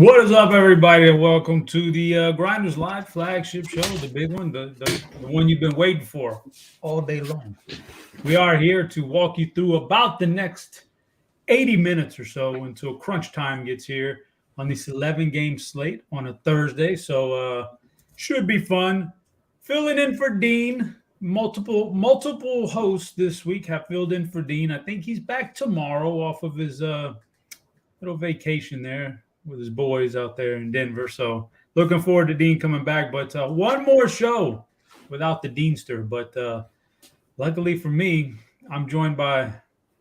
What is up, everybody, and welcome to the Grinders Live flagship show, the big one, the one you've been waiting for all day long. We are here to walk you through about the next 80 minutes or so until crunch time gets here on this 11-game slate on a Thursday. So should be fun. Filling in for Dean. Multiple hosts this week have filled in for Dean. I think he's back tomorrow off of his little vacation there with his boys out there in Denver. So looking forward to Dean coming back. But one more show without the Deanster. But luckily for me, I'm joined by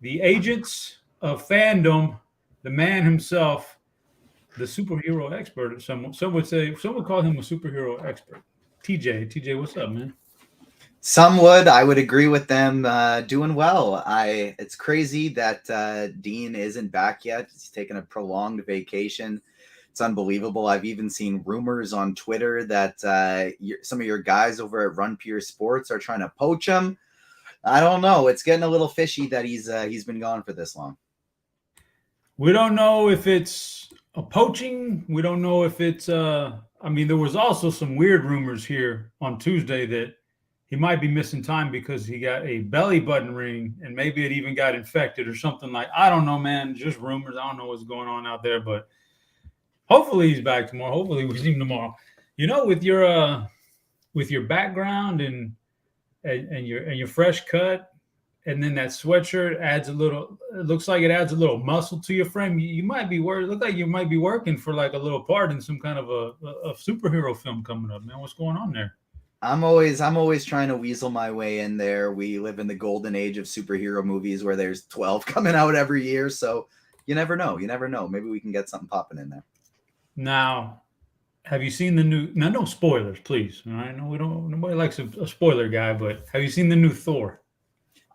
the agents of fandom, the man himself, the superhero expert. Some would call him a superhero expert. TJ, what's up, man? I would agree with them. Doing well. It's crazy that Dean isn't back yet. He's taken a prolonged vacation. It's unbelievable. I've even seen rumors on Twitter that some of your guys over at Run Pure Sports are trying to poach him. I don't know. It's getting a little fishy that he's been gone for this long. We don't know if it's a poaching. We don't know if it's there was also some weird rumors here on Tuesday that he might be missing time because he got a belly button ring and maybe it even got infected or something like. I don't know, man. Just rumors. I don't know what's going on out there, but hopefully he's back tomorrow. Hopefully we see him tomorrow. You know, with your background and your fresh cut, and then that sweatshirt adds a little. It looks like it adds a little muscle to your frame. You might be working. Look like you might be working for like a little part in some kind of a superhero film coming up, man. What's going on there? I'm always trying to weasel my way in there. We live in the golden age of superhero movies where there's 12 coming out every year. So you never know. Maybe we can get something popping in there. Now, have you seen the new? Now, no spoilers, please. All right, no, we don't. Nobody likes a spoiler guy, but have you seen the new Thor?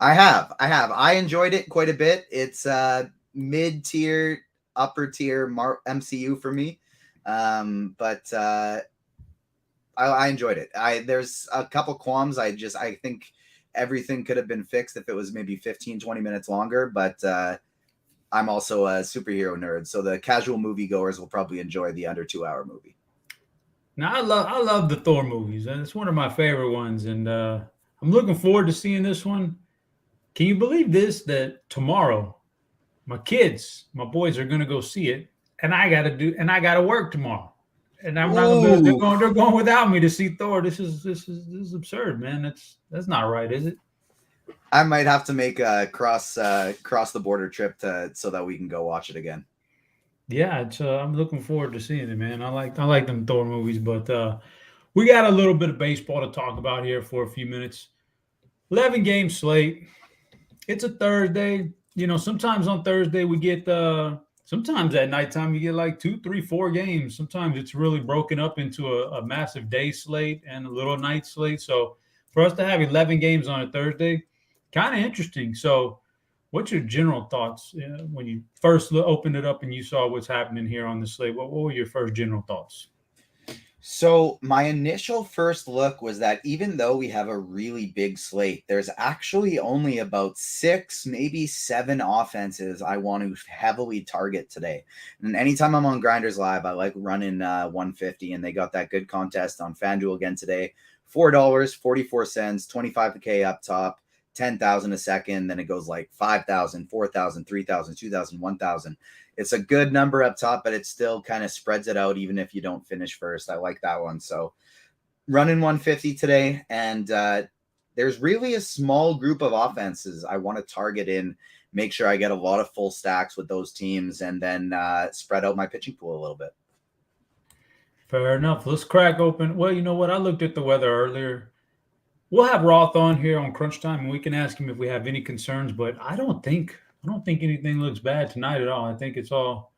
I have. I enjoyed it quite a bit. It's mid-tier, upper-tier MCU for me, but I enjoyed it. There's a couple qualms. I think everything could have been fixed if it was maybe 15, 20 minutes longer, but I'm also a superhero nerd, so the casual moviegoers will probably enjoy the under 2-hour movie. Now, I love the Thor movies, and it's one of my favorite ones, and I'm looking forward to seeing this one. Can you believe this, that tomorrow my boys are going to go see it, and I got to work tomorrow. And I'm not gonna they're going without me to see Thor. This is absurd, man. That's not right, is it? I might have to make a cross the border trip so that we can go watch it again. Yeah, I'm looking forward to seeing it, man. I like them Thor movies, but we got a little bit of baseball to talk about here for a few minutes. 11-game slate. It's a Thursday. You know, sometimes on Thursday we get sometimes at nighttime you get like 2, 3, 4 games. Sometimes it's really broken up into a massive day slate and a little night slate. So for us to have 11 games on a Thursday, kind of interesting. So what's your general thoughts when you first opened it up and you saw what's happening here on the slate? What were your first general thoughts? So my initial first look was that even though we have a really big slate, there's actually only about 6, maybe 7 offenses I want to heavily target today. And anytime I'm on GrindersLive, I like running 150, and they got that good contest on Fanduel again today. $4.44, $25K up top, 10,000 a second. Then it goes like 5,000, 4,000, 3,000, 2,000, 1,000. It's a good number up top, but it still kind of spreads it out even if you don't finish first. I like that one. So running 150 today, and there's really a small group of offenses I want to target in, make sure I get a lot of full stacks with those teams, and then spread out my pitching pool a little bit. Fair enough. Let's crack open. Well, you know what? I looked at the weather earlier. We'll have Roth on here on Crunch Time, and we can ask him if we have any concerns, but I don't think anything looks bad tonight at all. I think it's all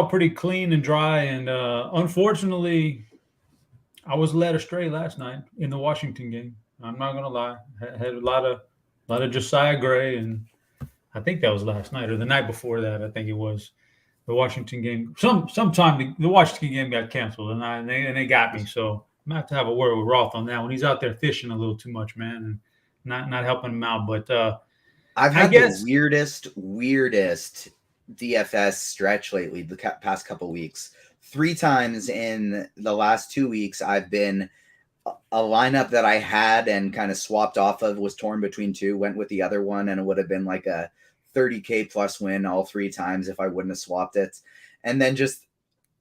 pretty clean and dry. And unfortunately, I was led astray last night in the Washington game. I'm not gonna lie. I had a lot of Josiah Gray, and I think that was last night or the night before that. I think it was the Washington game. Sometime the Washington game got canceled, and they got me. So I'm gonna have to have a word with Roth on that one. He's out there fishing a little too much, man, and not helping him out. But I've had the weirdest DFS stretch lately, the past couple weeks. 3 times in the last 2 weeks, I've been a lineup that I had and kind of swapped off of, was torn between two, went with the other one, and it would have been like a 30K plus win all 3 times if I wouldn't have swapped it. And then just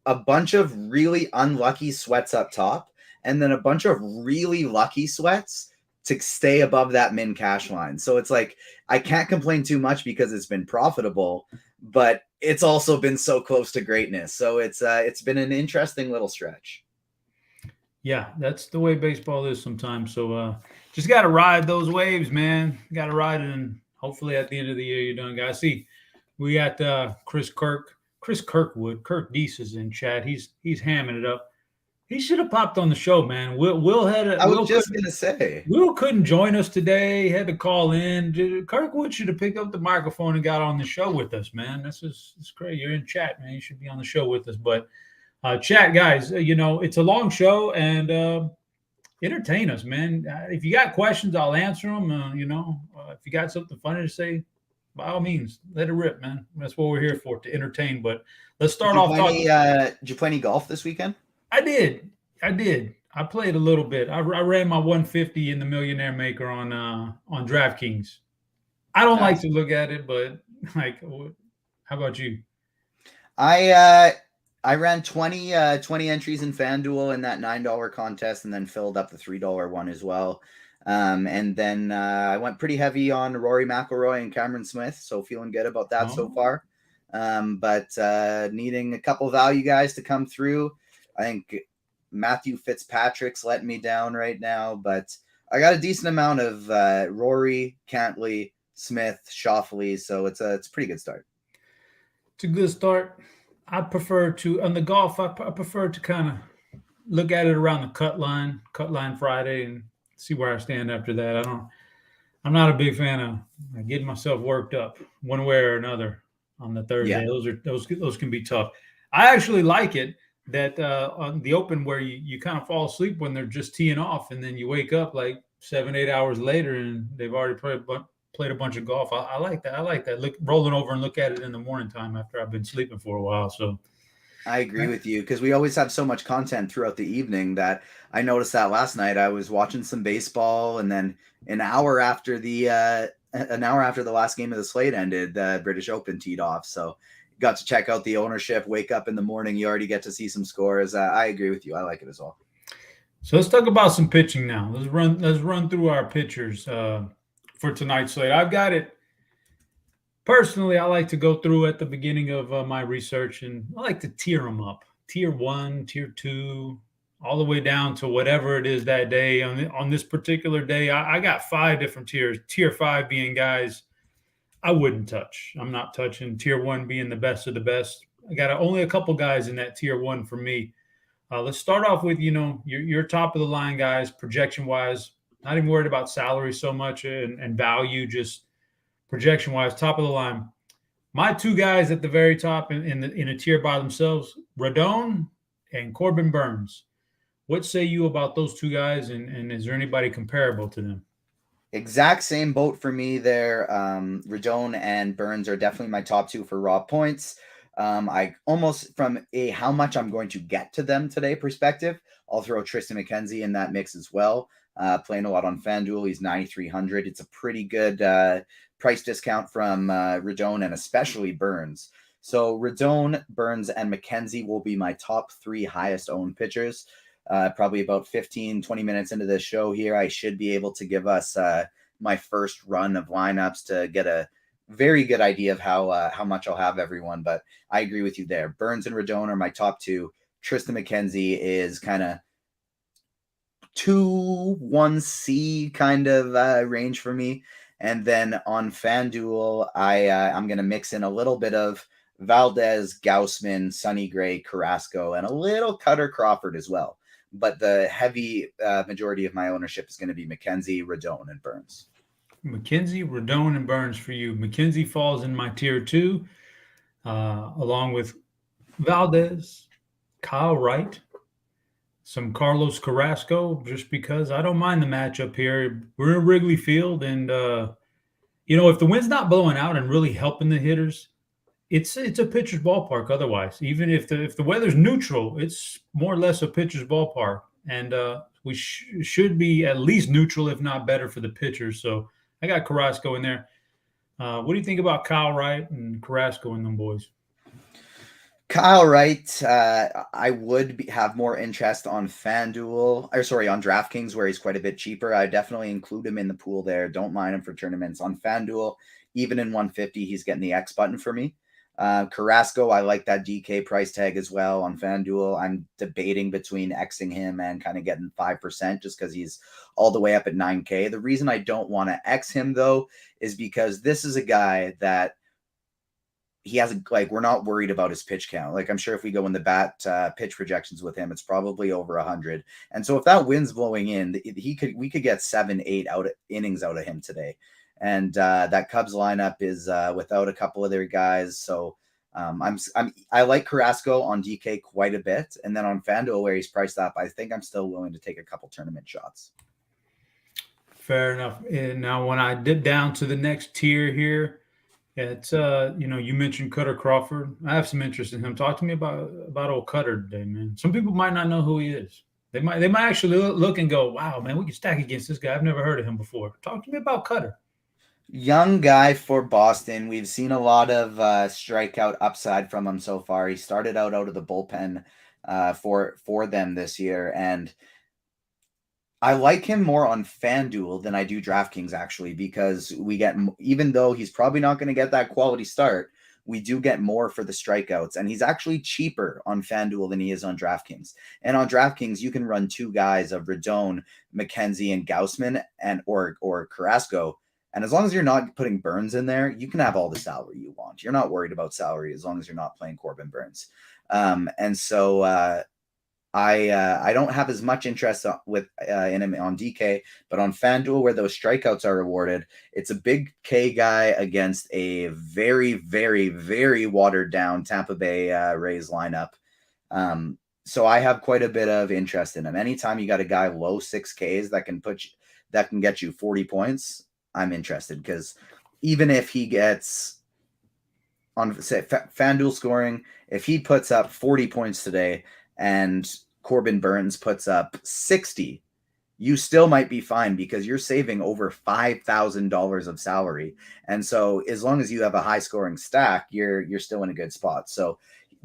a bunch of really unlucky sweats up top, and then a bunch of really lucky sweats to stay above that min cash line. So it's like, I can't complain too much because it's been profitable, but it's also been so close to greatness. So it's been an interesting little stretch. Yeah, that's the way baseball is sometimes. So just got to ride those waves, man. Got to ride it, and hopefully at the end of the year you're done, guys. See, we got Chris Kirkwood. Kirk Deese is in chat. He's hamming it up. He should have popped on the show, man. Will had a, I was Will just gonna say, Will couldn't join us today. He had to call in. Kirkwood should have picked up the microphone and got on the show with us, man. It's great. You're in chat, man. You should be on the show with us. But chat, guys, it's a long show, and entertain us, man. If you got questions, I'll answer them. If you got something funny to say, by all means, let it rip, man. That's what we're here for, to entertain. But let's start off talking. Did you play any golf this weekend? I did. I played a little bit. I ran my 150 in the Millionaire Maker on DraftKings. I don't like to look at it, but like, how about you? I ran 20 entries in Fanduel in that $9 contest, and then filled up the $3 one as well. And then I went pretty heavy on Rory McIlroy and Cameron Smith, so feeling good about that so far. But needing a couple value guys to come through. I think Matthew Fitzpatrick's letting me down right now, but I got a decent amount of Rory, Cantley, Smith, Schauffele, so it's a pretty good start. It's a good start. I prefer to, on the golf, I prefer to kind of look at it around the cut line Friday, and see where I stand after that. I'm not a big fan of getting myself worked up one way or another on the Thursday. Yeah. Those can be tough. I actually like it that on the Open, where you kind of fall asleep when they're just teeing off, and then you wake up like 7-8 hours later and they've already played a bunch of golf. I like that. I like that. Rolling over and look at it in the morning time after I've been sleeping for a while. So I agree with you, because we always have so much content throughout the evening that I noticed that last night I was watching some baseball, and then an hour after the last game of the slate ended, the British Open teed off. So got to check out the ownership, wake up in the morning, you already get to see some scores. I agree with you. I like it as well. So let's talk about some pitching now. Let's run through our pitchers for tonight's slate. I've got it. Personally, I like to go through at the beginning of my research, and I like to tier them up. Tier 1, Tier 2, all the way down to whatever it is that day. On this particular day, I got 5 different tiers. Tier 5 being guys I wouldn't touch. I'm not touching. Tier 1 being the best of the best. I got only a couple guys in that Tier 1 for me. Let's start off with, your top of the line guys, projection-wise. Not even worried about salary so much and value, just projection-wise, top of the line. My 2 guys at the very top in a tier by themselves, Rodon and Corbin Burns. What say you about those 2 guys, and is there anybody comparable to them? Exact same boat for me there. Rodon and Burns are definitely my top 2 for raw points. I almost, from a how much I'm going to get to them today perspective, I'll throw Tristan McKenzie in that mix as well. Playing a lot on FanDuel. He's 9,300. It's a pretty good price discount from Rodon and especially Burns. So Rodon, Burns, and McKenzie will be my top 3 highest owned pitchers. Probably about 15-20 minutes into this show here, I should be able to give us my first run of lineups to get a very good idea of how much I'll have everyone. But I agree with you there. Burns and Rodon are my top 2. Tristan McKenzie is kind of 2-1C kind of range for me. And then on FanDuel, I'm going to mix in a little bit of Valdez, Gausman, Sonny Gray, Carrasco, and a little Cutter Crawford as well. But the heavy majority of my ownership is going to be McKenzie, Rodon, and Burns. McKenzie, Rodon, and Burns for you. McKenzie falls in my tier 2, along with Valdez, Kyle Wright, some Carlos Carrasco, just because I don't mind the matchup here. We're in Wrigley Field, and if the wind's not blowing out and really helping the hitters, it's a pitcher's ballpark. Otherwise, even if the weather's neutral, it's more or less a pitcher's ballpark, and we should be at least neutral, if not better, for the pitchers. So I got Carrasco in there. What do you think about Kyle Wright and Carrasco and them boys? Kyle Wright, I would have more interest on Fanduel, or sorry, on DraftKings, where he's quite a bit cheaper. I definitely include him in the pool there. Don't mind him for tournaments. On Fanduel, even in 150, he's getting the X button for me. Carrasco, I like that DK price tag as well on Fanduel. I'm debating between Xing him and kind of getting 5% just because he's all the way up at 9K. The reason I don't want to X him, though, is because this is a guy that he hasn't, like, we're not worried about his pitch count. Like, I'm sure if we go in the bat pitch projections with him, it's probably over 100. And so if that wind's blowing in, we could get 7-8 innings out of him today. And that Cubs lineup is without a couple of their guys. So I like Carrasco on DK quite a bit. And then on Fanduel, where he's priced up, I think I'm still willing to take a couple tournament shots. Fair enough. And now when I dip down to the next tier here, it's you mentioned Cutter Crawford. I have some interest in him. Talk to me about old Cutter today, man. Some people might not know who he is. They might actually look and go, wow, man, we can stack against this guy. I've never heard of him before. Talk to me about Cutter. Young guy for Boston. We've seen a lot of strikeout upside from him so far. He started out of the bullpen for them this year, and I like him more on Fanduel than I do DraftKings, actually, because we get, even though he's probably not going to get that quality start, we do get more for the strikeouts, and he's actually cheaper on Fanduel than he is on DraftKings. And on DraftKings, you can run two guys of Rodon, McKenzie, and Gausman, and or Carrasco. And as long as you're not putting Burns in there, you can have all the salary you want. You're not worried about salary as long as you're not playing Corbin Burns. And so I don't have as much interest in him on DK, but on FanDuel, where those strikeouts are rewarded, it's a big K guy against a very, very, very watered down Tampa Bay Rays lineup. So I have quite a bit of interest in him. Anytime you got a guy low 6Ks that can get you 40 points, I'm interested, because even if he gets on, say, FanDuel scoring, if he puts up 40 points today and Corbin Burns puts up 60, you still might be fine because you're saving over $5,000 of salary. And so as long as you have a high scoring stack, you're still in a good spot. So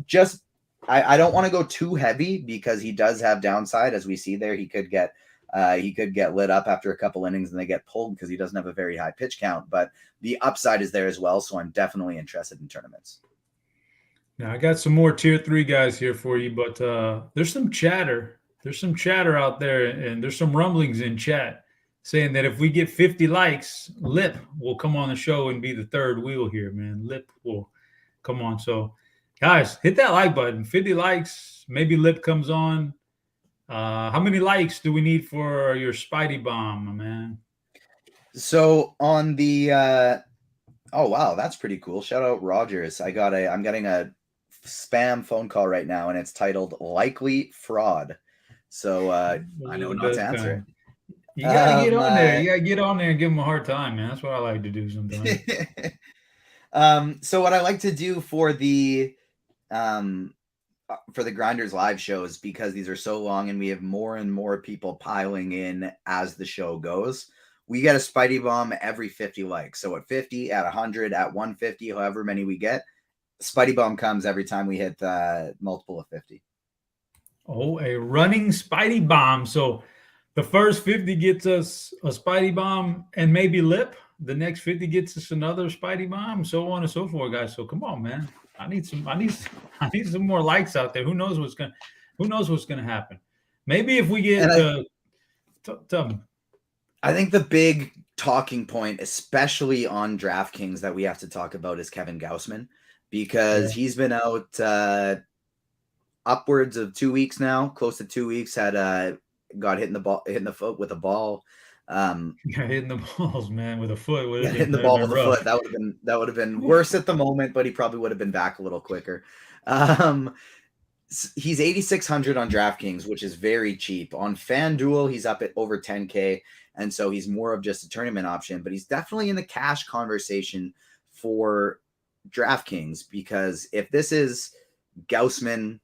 just, I don't want to go too heavy because he does have downside. As we see there, he could get lit up after a couple innings and they get pulled because he doesn't have a very high pitch count, but the upside is there as well. So I'm definitely interested in tournaments. Now I got some more tier 3 guys here for you, but there's some chatter. There's some chatter out there, and there's some rumblings in chat saying that if we get 50 likes, Lip will come on the show and be the third wheel here, man. Lip will come on. So, guys, hit that like button. 50 likes, maybe Lip comes on. How many likes do we need for your Spidey bomb, my man? So on the oh wow, that's pretty cool. Shout out Rogers. I'm getting a spam phone call right now, and it's titled "Likely Fraud." So I know not to answer it. You gotta get on there. You gotta get on there and give them a hard time, man. That's what I like to do sometimes. So what I like to do for the Grinders live shows, because these are so long and we have more and more people piling in as the show goes, we get a Spidey bomb every 50 likes. So at 50, at 100, at 150, however many we get, Spidey bomb comes every time we hit multiple of 50. Oh, a running Spidey bomb. So the first 50 gets us a Spidey bomb and maybe Lip. The next 50 gets us another Spidey bomb, so on and so forth, guys. So come on, man. I need some more likes out there. Who knows what's gonna happen? Maybe if we get tell me. I think the big talking point, especially on DraftKings, that we have to talk about is Kevin Gausman, because he's been out upwards of 2 weeks now, close to 2 weeks. Got hit in the foot with a ball. Hitting the balls, man, with a foot. Hitting the ball with a foot. That would have been worse at the moment, but he probably would have been back a little quicker. He's 8,600 on DraftKings, which is very cheap. On FanDuel, he's up at over 10K, and so he's more of just a tournament option. But he's definitely in the cash conversation for DraftKings, because if this is Gausman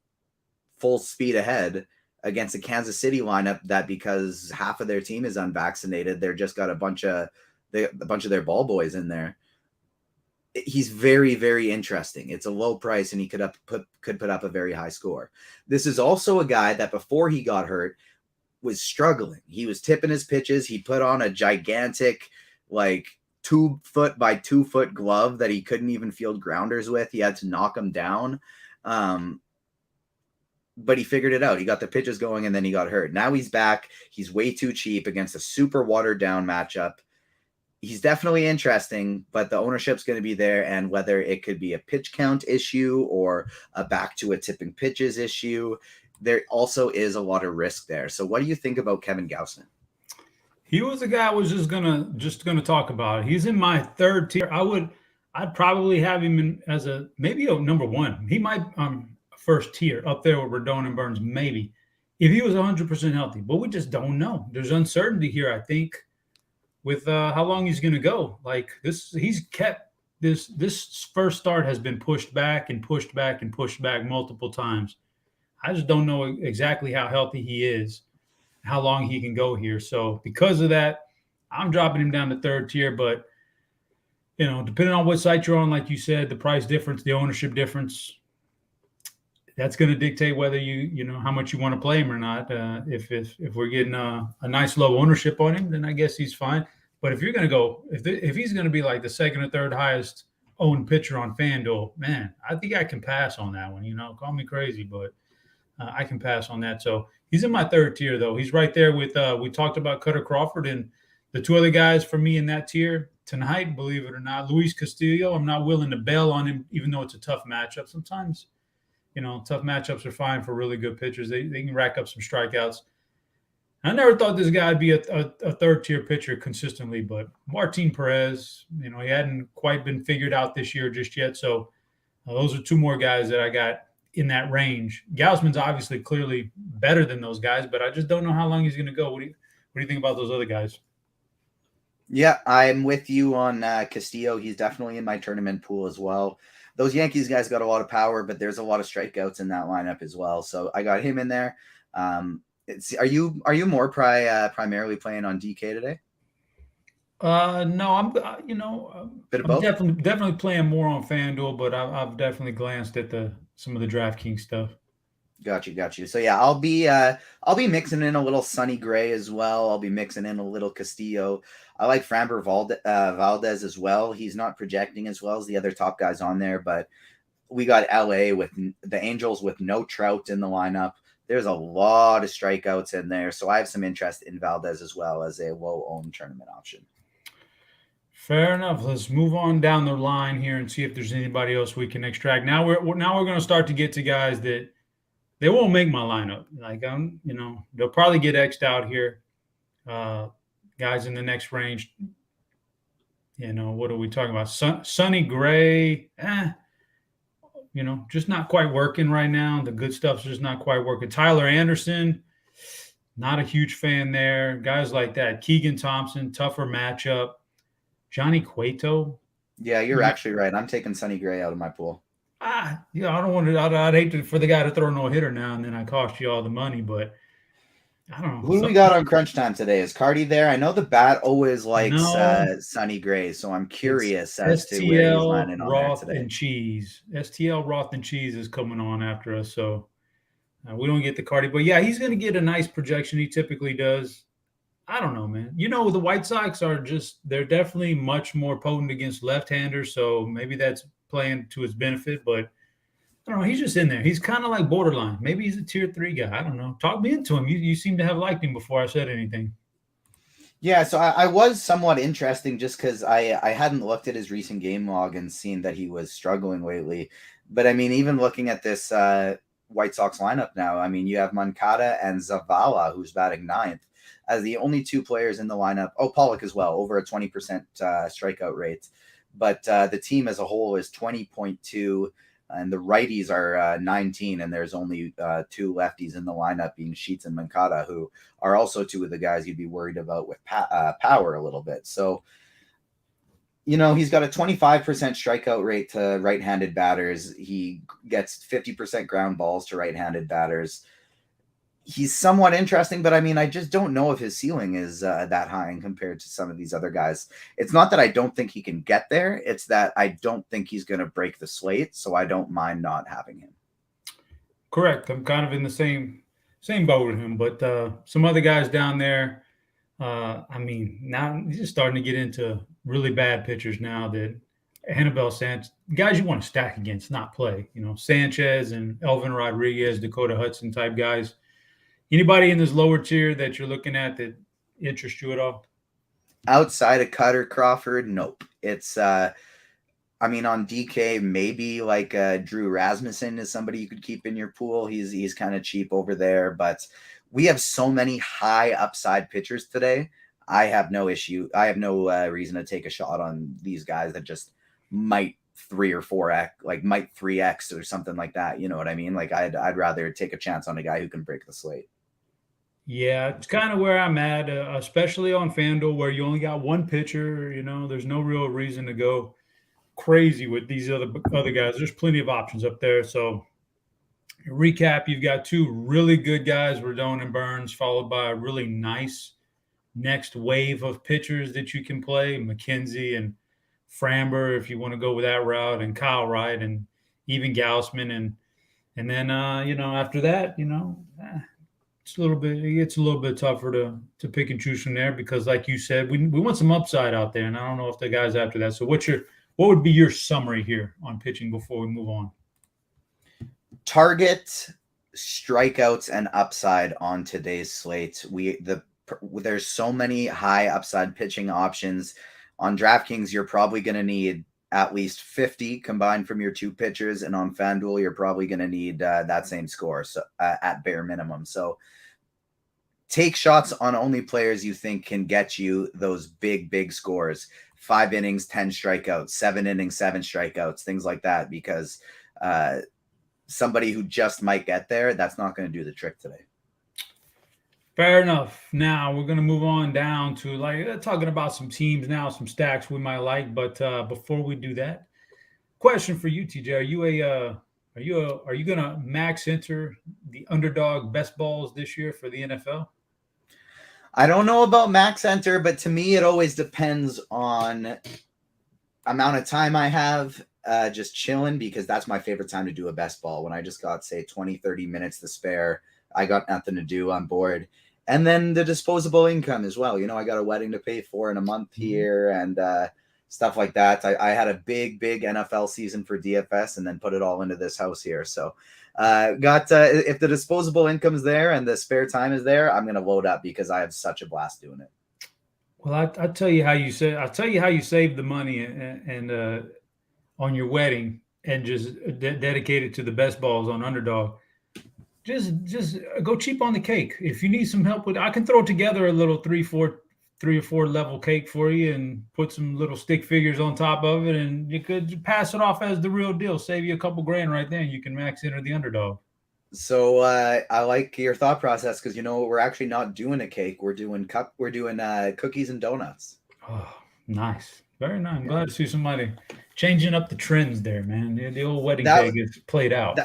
full speed ahead against a Kansas City lineup that, because half of their team is unvaccinated, they're just got a bunch of their ball boys in there. He's very, very interesting. It's a low price, and he could put up a very high score. This is also a guy that before he got hurt was struggling. He was tipping his pitches. He put on a gigantic, like 2 foot by 2 foot glove that he couldn't even field grounders with. He had to knock him down. But he figured it out. He got the pitches going, and then he got hurt. Now he's back. He's way too cheap against a super watered down matchup. He's definitely interesting, but the ownership's going to be there, and whether it could be a pitch count issue or a back to a tipping pitches issue, there also is a lot of risk there. So what do you think about Kevin Gausman? He was a guy I was just gonna talk about. He's in my third tier. I'd probably have him as maybe a number one. He might first tier up there with Rodon and Burns, maybe, if he was 100% healthy. But we just don't know. There's uncertainty here, I think, with how long he's going to go. Like this, he's kept this first start has been pushed back and pushed back and pushed back multiple times. I just don't know exactly how healthy he is, how long he can go here. So because of that, I'm dropping him down to third tier. But, depending on what site you're on, like you said, the price difference, the ownership difference, that's going to dictate whether how much you want to play him or not. If we're getting a nice low ownership on him, then I guess he's fine. But if you're going to go, if he's going to be like the second or third highest owned pitcher on Fanduel, man, I think I can pass on that one. Call me crazy, but I can pass on that. So he's in my third tier, though. He's right there with we talked about Cutter Crawford, and the two other guys for me in that tier tonight, believe it or not, Luis Castillo. I'm not willing to bail on him, even though it's a tough matchup. Sometimes, tough matchups are fine for really good pitchers. They can rack up some strikeouts. I never thought this guy would be a third-tier pitcher consistently, but Martin Perez, he hadn't quite been figured out this year just yet. So those are two more guys that I got in that range. Gausman's obviously clearly better than those guys, but I just don't know how long he's going to go. What do you think about those other guys? Yeah, I'm with you on Castillo. He's definitely in my tournament pool as well. Those Yankees guys got a lot of power, but there's a lot of strikeouts in that lineup as well. So I got him in there. Are you more primarily playing on DK today? No, I'm Bit of both? definitely playing more on FanDuel, but I've definitely glanced at some of the DraftKings stuff. Got you. So yeah, I'll be mixing in a little Sonny Gray as well. I'll be mixing in a little Castillo. I like Framber Valdez as well. He's not projecting as well as the other top guys on there, but we got LA with the Angels with no Trout in the lineup. There's a lot of strikeouts in there, so I have some interest in Valdez as well as a low-owned tournament option. Fair enough. Let's move on down the line here and see if there's anybody else we can extract. Now we're going to start to get to guys that they won't make my lineup. Like they'll probably get X'd out here. Guys in the next range. What are we talking about? Sonny Gray. Just not quite working right now. The good stuff's just not quite working. Tyler Anderson, not a huge fan there. Guys like that. Keegan Thompson, tougher matchup. Johnny Cueto. Yeah, you're actually right. I'm taking Sonny Gray out of my pool. I don't want to. I'd hate for the guy to throw no hitter now and then I cost you all the money, but I don't know. Who do we got on Crunch Time today? Is Cardi there? I know the bat always likes Sonny Gray, so I'm curious as to where he's landing on Roth there today. And Cheese. STL Roth and Cheese is coming on after us, so we don't get the Cardi. But yeah, he's going to get a nice projection. He typically does. I don't know, man. The White Sox they're definitely much more potent against left-handers, so maybe that's playing to his benefit, but I don't know. He's just in there. He's kind of like borderline. Maybe he's a tier 3 guy. I don't know. Talk me into him. You seem to have liked him before I said anything. Yeah, so I was somewhat interesting just because I hadn't looked at his recent game log and seen that he was struggling lately. But, I mean, even looking at this White Sox lineup now, I mean, you have Moncada and Zavala, who's batting 9th, as the only two players in the lineup. Oh, Pollock as well, over a 20% strikeout rate. But the team as a whole is 20.2. And the righties are 19, and there's only two lefties in the lineup, being Sheets and Moncada, who are also two of the guys you'd be worried about with power a little bit. So You know, he's got a 25% strikeout rate to right-handed batters. He gets 50% ground balls to right-handed batters. He's somewhat interesting, but I mean, I just don't know if his ceiling is that high in compared to some of these other guys. It's not that I don't think he can get there. It's that I don't think he's going to break the slate, so I don't mind not having him. Correct. I'm kind of in the same boat with him, but some other guys down there, I mean, now he's just starting to get into really bad pitchers now that Hannibal Sanchez, guys you want to stack against, not play. You know, Sanchez and Elvin Rodriguez, Dakota Hudson type guys. Anybody in this lower tier that you're looking at that interests you at all? Outside of Cutter Crawford, nope. It's I mean, on DK, maybe like Drew Rasmussen is somebody you could keep in your pool. He's kind of cheap over there, but we have so many high upside pitchers today. I have no issue. I have no reason to take a shot on these guys that just might 3 or 4x, like might 3x or something like that. You know what I mean? Like I'd rather take a chance on a guy who can break the slate. Yeah, it's kind of where I'm at, especially on Fanduel, where you only got one pitcher. You know, there's no real reason to go crazy with these other guys. There's plenty of options up there. So, recap: you've got two really good guys, Rodon and Burns, followed by a really nice next wave of pitchers that you can play, McKenzie and Framber, if you want to go with that route, and Kyle Wright, and even Gausman, and then you know, after that, you know. It gets a little bit tougher to pick and choose from there because, like you said, we want some upside out there, and I don't know if the guys after that. So, what would be your summary here on pitching before we move on? Target strikeouts and upside on today's slate. There's so many high upside pitching options on DraftKings. You're probably going to need at least 50 combined from your two pitchers, and on FanDuel, you're probably going to need that same score, so at bare minimum. So take shots on only players you think can get you those big scores. 5 innings, 10 strikeouts, 7 innings, 7 strikeouts, things like that, because somebody who just might get there, that's not going to do the trick today. Fair enough. Now we're going to move on down to talking about some teams now, some stacks we might like. But before we do that, question for you, TJ: Are you going to max enter the underdog best balls this year for the NFL? I don't know about max enter, but to me, it always depends on amount of time I have just chilling, because that's my favorite time to do a best ball. When I just got, say, 20, 30 minutes to spare, I got nothing to do on board. And then the disposable income as well. You know, I got a wedding to pay for in a month here and stuff like that. I had a big NFL season for DFS and then put it all into this house here. So if the disposable income's there and the spare time is there, I'm going to load up because I have such a blast doing it. Well, I'll tell you how you save the money and on your wedding and just dedicate it to the best balls on underdog. Just go cheap on the cake. If you need some help with, I can throw together a little 3 or 4 level cake for you and put some little stick figures on top of it, and you could pass it off as the real deal. Save you a couple grand right there, and you can max enter the underdog. So I like your thought process, because you know we're actually not doing a cake. We're doing cookies and donuts. Oh, nice, very nice. I'm glad to see somebody changing up the trends there, man. The old wedding cake is played out.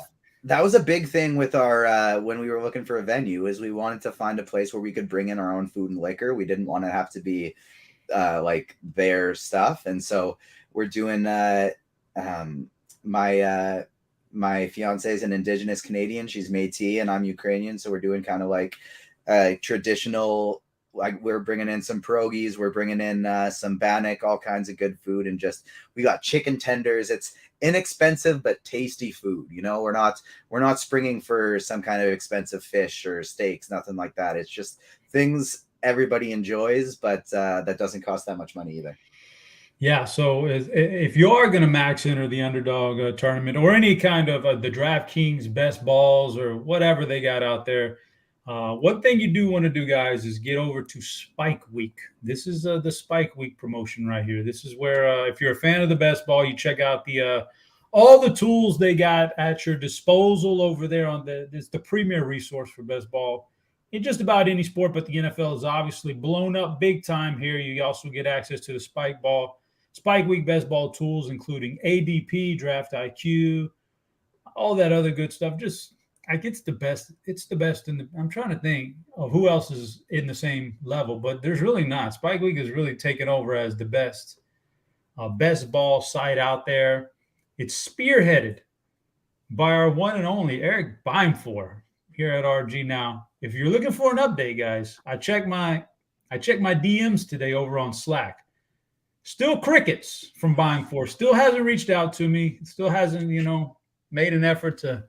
That was a big thing with our when we were looking for a venue, is we wanted to find a place where we could bring in our own food and liquor. We didn't want to have to be like their stuff, and so we're doing my fiance is an Indigenous Canadian. She's Métis, and I'm Ukrainian, so we're doing kind of like traditional. Like, we're bringing in some pierogies, we're bringing in some bannock, all kinds of good food, and we got chicken tenders. It's inexpensive but tasty food. You know, we're not springing for some kind of expensive fish or steaks, nothing like that. It's just things everybody enjoys, but that doesn't cost that much money either. Yeah, so if you are going to max enter the underdog tournament or any kind of the DraftKings best balls or whatever they got out there, one thing you do want to do, guys, is get over to Spike Week. This is the Spike Week promotion right here. This is where if you're a fan of the best ball, you check out the all the tools they got at your disposal over there on it's the premier resource for best ball in just about any sport, but the NFL is obviously blown up big time here. You also get access to the Spike Ball Spike Week best ball tools, including ADP, Draft IQ, all that other good stuff. Just like it's the best. It's the best in the. I'm trying to think of who else is in the same level, but there's really not. Spike Week is really taken over as the best ball site out there. It's spearheaded by our one and only Eric Beimfor here at RG. Now, if you're looking for an update, guys, I checked my DMs today over on Slack. Still crickets from Beimfor. Still hasn't reached out to me. Still hasn't, made an effort to,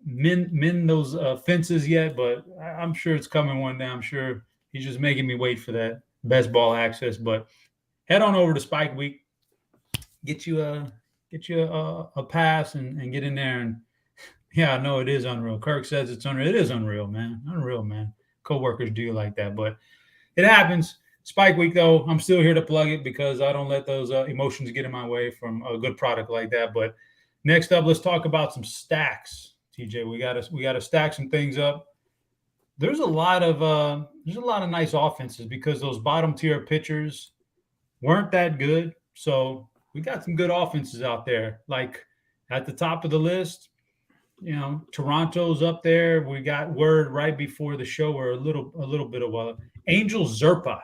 mend those fences yet. But I'm sure it's coming one day. I'm sure he's just making me wait for that best ball access. But head on over to Spike Week, get you a pass and get in there. And yeah, I know it is unreal. Kirk says it's unreal. It is unreal, man. Unreal, man. Coworkers do you like that, but it happens. Spike Week, though, I'm still here to plug it because I don't let those emotions get in my way from a good product like that. But next up, let's talk about some stacks. TJ, we got to stack some things up. There's a lot of nice offenses because those bottom tier pitchers weren't that good. So we got some good offenses out there. Like at the top of the list, Toronto's up there. We got word right before the show or a little bit of Angel Zerpa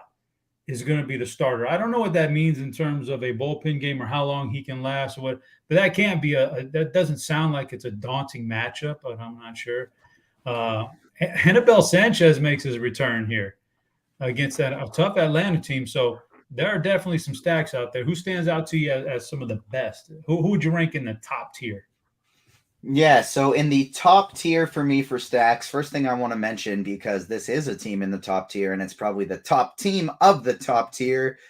is going to be the starter. I don't know what that means in terms of a bullpen game or how long he can last or what, but that can't be that doesn't sound like it's a daunting matchup, but I'm not sure. Anibal Sanchez makes his return here against a tough Atlanta team. So there are definitely some stacks out there. Who stands out to you as some of the best? Who would you rank in the top tier? Yeah, so in the top tier for me for stacks, first thing I want to mention, because this is a team in the top tier, and it's probably the top team of the top tier,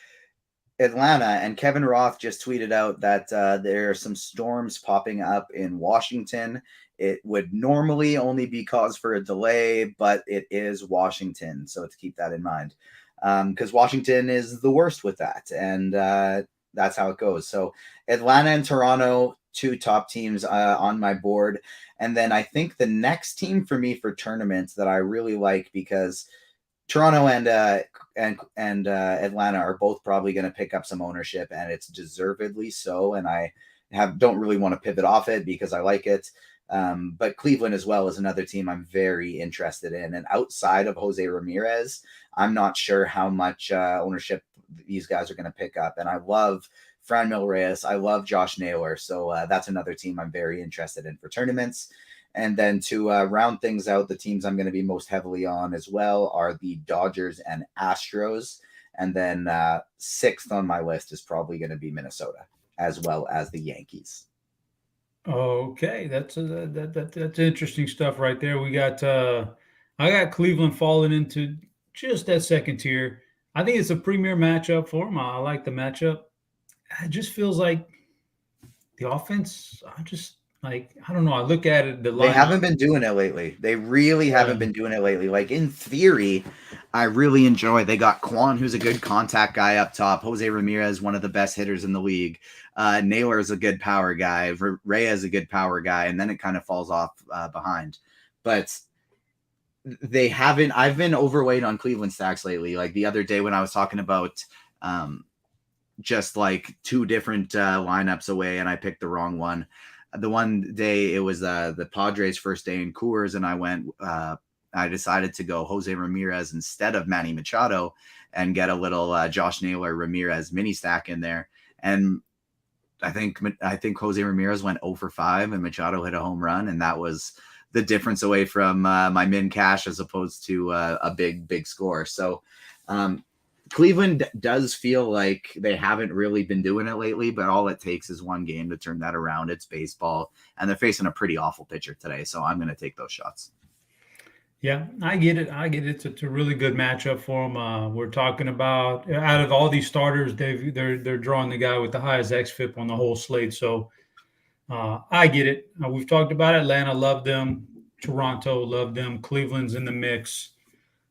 Atlanta. And Kevin Roth just tweeted out that there are some storms popping up in Washington. It would normally only be cause for a delay, but it is Washington, so to keep that in mind. Because Washington is the worst with that, and that's how it goes. So Atlanta and Toronto, two top teams on my board. And then I think the next team for me for tournaments that I really like, because Toronto and Atlanta are both probably going to pick up some ownership, and it's deservedly so. And I don't really want to pivot off it because I like it. But Cleveland as well is another team I'm very interested in. And outside of Jose Ramirez, I'm not sure how much ownership these guys are going to pick up. And I love Franmil Reyes. I love Josh Naylor. So that's another team I'm very interested in for tournaments. And then to round things out, the teams I'm going to be most heavily on as well are the Dodgers and Astros. And then sixth on my list is probably going to be Minnesota, as well as the Yankees. Okay, that's interesting stuff right there. We got I got Cleveland falling into just that second tier. I think it's a premier matchup for them. I like the matchup. It just feels like the offense. I don't know. I look at it. They haven't been doing it lately. They really haven't been doing it lately. Like in theory, I really enjoy. They got Kwan, who's a good contact guy up top. Jose Ramirez, one of the best hitters in the league. Naylor is a good power guy. Reyes is a good power guy, and then it kind of falls off behind. But they haven't. I've been overweight on Cleveland stacks lately. Like the other day when I was talking about just like two different lineups away, and I picked the wrong one. The one day it was the Padres' first day in Coors, and I decided to go Jose Ramirez instead of Manny Machado and get a little Josh Naylor Ramirez mini stack in there. And I think Jose Ramirez went 0 for 5 and Machado hit a home run, and that was the difference away from my min cash as opposed to a big score. So Cleveland does feel like they haven't really been doing it lately, but all it takes is one game to turn that around. It's baseball, and they're facing a pretty awful pitcher today, so I'm going to take those shots. Yeah, I get it. It's a really good matchup for them. We're talking about out of all these starters, they're drawing the guy with the highest xFIP on the whole slate. So I get it. We've talked about Atlanta, love them. Toronto, love them. Cleveland's in the mix.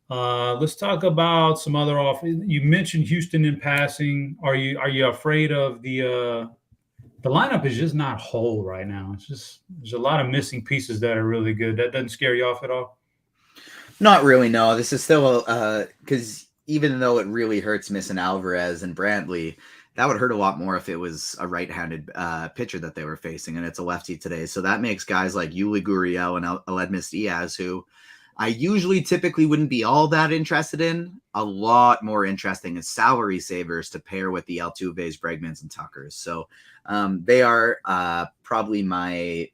Let's talk about some other You mentioned Houston in passing. Are you afraid of the lineup is just not whole right now? It's just there's a lot of missing pieces that are really good. That doesn't scare you off at all? Not really, no. This is still because even though it really hurts missing Alvarez and Brantley, that would hurt a lot more if it was a right-handed pitcher that they were facing, and it's a lefty today. So that makes guys like Yuli Gurriel and Mlb Diaz, who I usually typically wouldn't be all that interested in, a lot more interesting as salary savers to pair with the Altuves, Bregmans, and Tuckers. So they are probably my,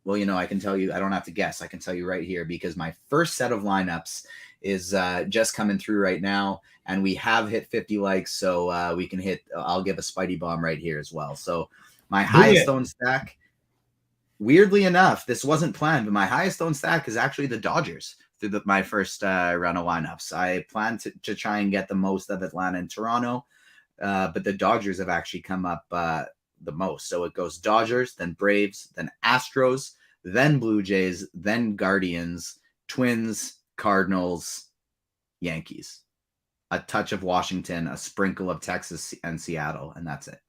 well, I can tell you, I don't have to guess. I can tell you right here because my first set of lineups is just coming through right now, and we have hit 50 likes, so we can hit, I'll give a Spidey bomb right here as well. So my highest owned stack, weirdly enough, this wasn't planned, but my highest owned stack is actually the Dodgers through my first round of lineups. I plan to try and get the most of Atlanta and Toronto, but the Dodgers have actually come up the most. So it goes Dodgers, then Braves, then Astros, then Blue Jays, then Guardians, Twins, Cardinals, Yankees, a touch of Washington, a sprinkle of Texas and Seattle, and that's it.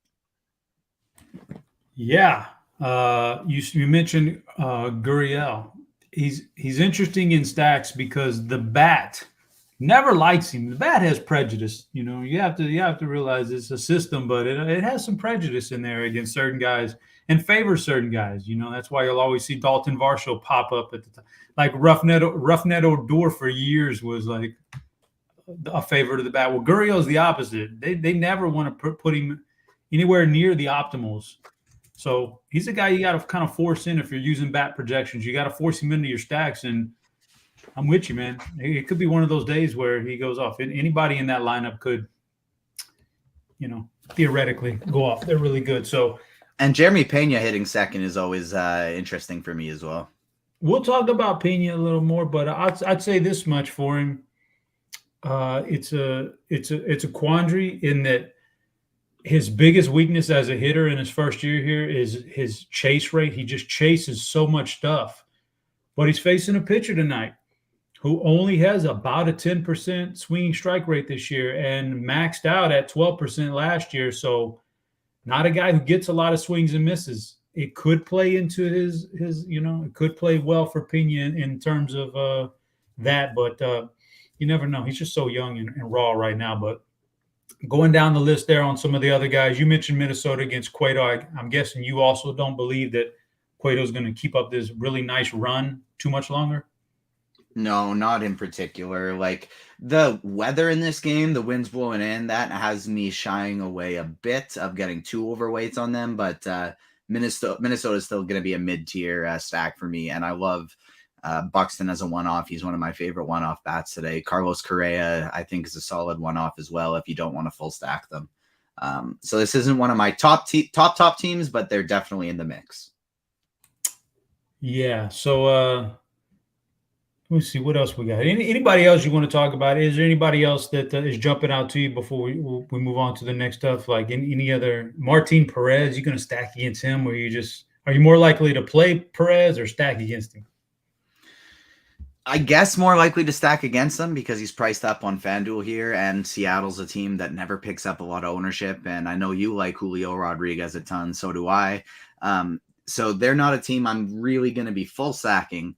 Yeah. You mentioned Gurriel. He's interesting in stacks because the bat never likes him. The bat has prejudice. You have to realize it's a system, but it has some prejudice in there against certain guys and favors certain guys. That's why you'll always see Dalton Varsho pop up at the time. Like Roughneck Odor for years was like a favorite of the bat. Well, Gurriel's the opposite. They never want to put him anywhere near the optimals. So he's a guy you got to kind of force in if you're using bat projections. You got to force him into your stacks, and I'm with you, man. It could be one of those days where he goes off. Anybody in that lineup could, theoretically go off. They're really good. So, and Jeremy Pena hitting second is always interesting for me as well. We'll talk about Pena a little more, but I'd say this much for him. It's a quandary in that his biggest weakness as a hitter in his first year here is his chase rate. He just chases so much stuff. But he's facing a pitcher tonight who only has about a 10% swinging strike rate this year and maxed out at 12% last year. So not a guy who gets a lot of swings and misses. It could play into his it could play well for Pena in terms of that. But you never know. He's just so young and raw right now. But going down the list there on some of the other guys, you mentioned Minnesota against Cueto. I'm guessing you also don't believe that Cueto's going to keep up this really nice run too much longer? No, not in particular. Like the weather in this game, the wind's blowing in, that has me shying away a bit of getting too overweights on them. But Minnesota is still going to be a mid-tier stack for me. And I love Buxton as a one-off. He's one of my favorite one-off bats today. Carlos Correa, I think, is a solid one-off as well if you don't want to full stack them. So this isn't one of my top teams, but they're definitely in the mix. Yeah. So let me see what else we got. Anybody else you want to talk about? Is there anybody else that is jumping out to you before we move on to the next stuff? Like any other Martin Perez, you going to stack against him, or are you more likely to play Perez or stack against him? I guess more likely to stack against him because he's priced up on FanDuel here, and Seattle's a team that never picks up a lot of ownership. And I know you like Julio Rodriguez a ton, so do I. So they're not a team I'm really going to be full stacking,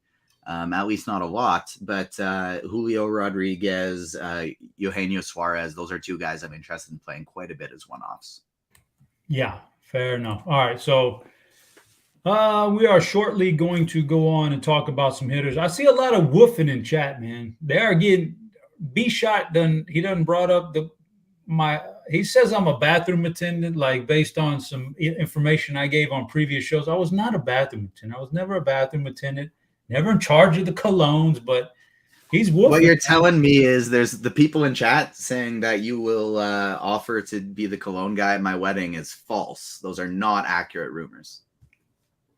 at least not a lot. But Julio Rodriguez, Eugenio Suarez, those are two guys I'm interested in playing quite a bit as one-offs. Yeah, fair enough. All right, so we are shortly going to go on and talk about some hitters. I see a lot of woofing in chat, man. They are getting B-Shot done. He done brought up he says I'm a bathroom attendant, like based on some information I gave on previous shows. I was not a bathroom attendant. I was never a bathroom attendant, never in charge of the colognes, but he's woofing. What you're telling me is there's the people in chat saying that you will offer to be the cologne guy at my wedding is false. Those are not accurate rumors.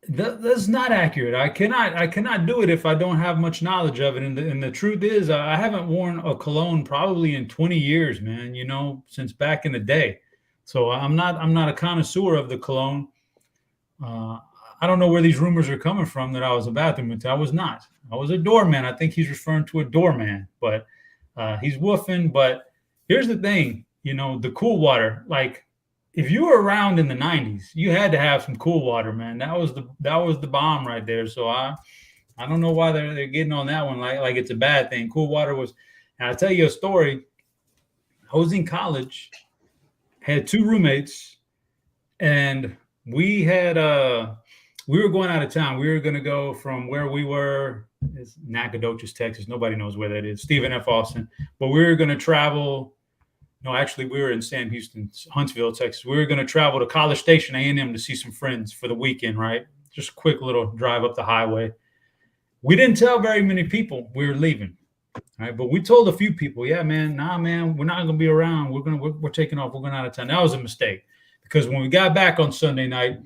That's not accurate. I cannot do it if I don't have much knowledge of it. And the truth is, I haven't worn a cologne probably in 20 years, man. Since back in the day. So I'm not a connoisseur of the cologne. I don't know where these rumors are coming from that I was a bathroom attendant. I was not. I was a doorman. I think he's referring to a doorman, but he's woofing. But here's the thing, the cool water, like. If you were around in the 90s, you had to have some cool water, man. That was the bomb right there. So I don't know why they're getting on that one like it's a bad thing. Cool water was. And I'll tell you a story. I was in college, had two roommates, and we were going out of town. We were going to go from where we were, it's Nacogdoches, Texas. Nobody knows where that is. Stephen F. Austin. But we were going to travel. No, actually, we were in Sam Houston, Huntsville, Texas. We were going to travel to College Station, A&M, to see some friends for the weekend, right? Just a quick little drive up the highway. We didn't tell very many people we were leaving, right? But we told a few people, yeah, man, we're not going to be around. We're taking off. We're going out of town. That was a mistake, because when we got back on Sunday night,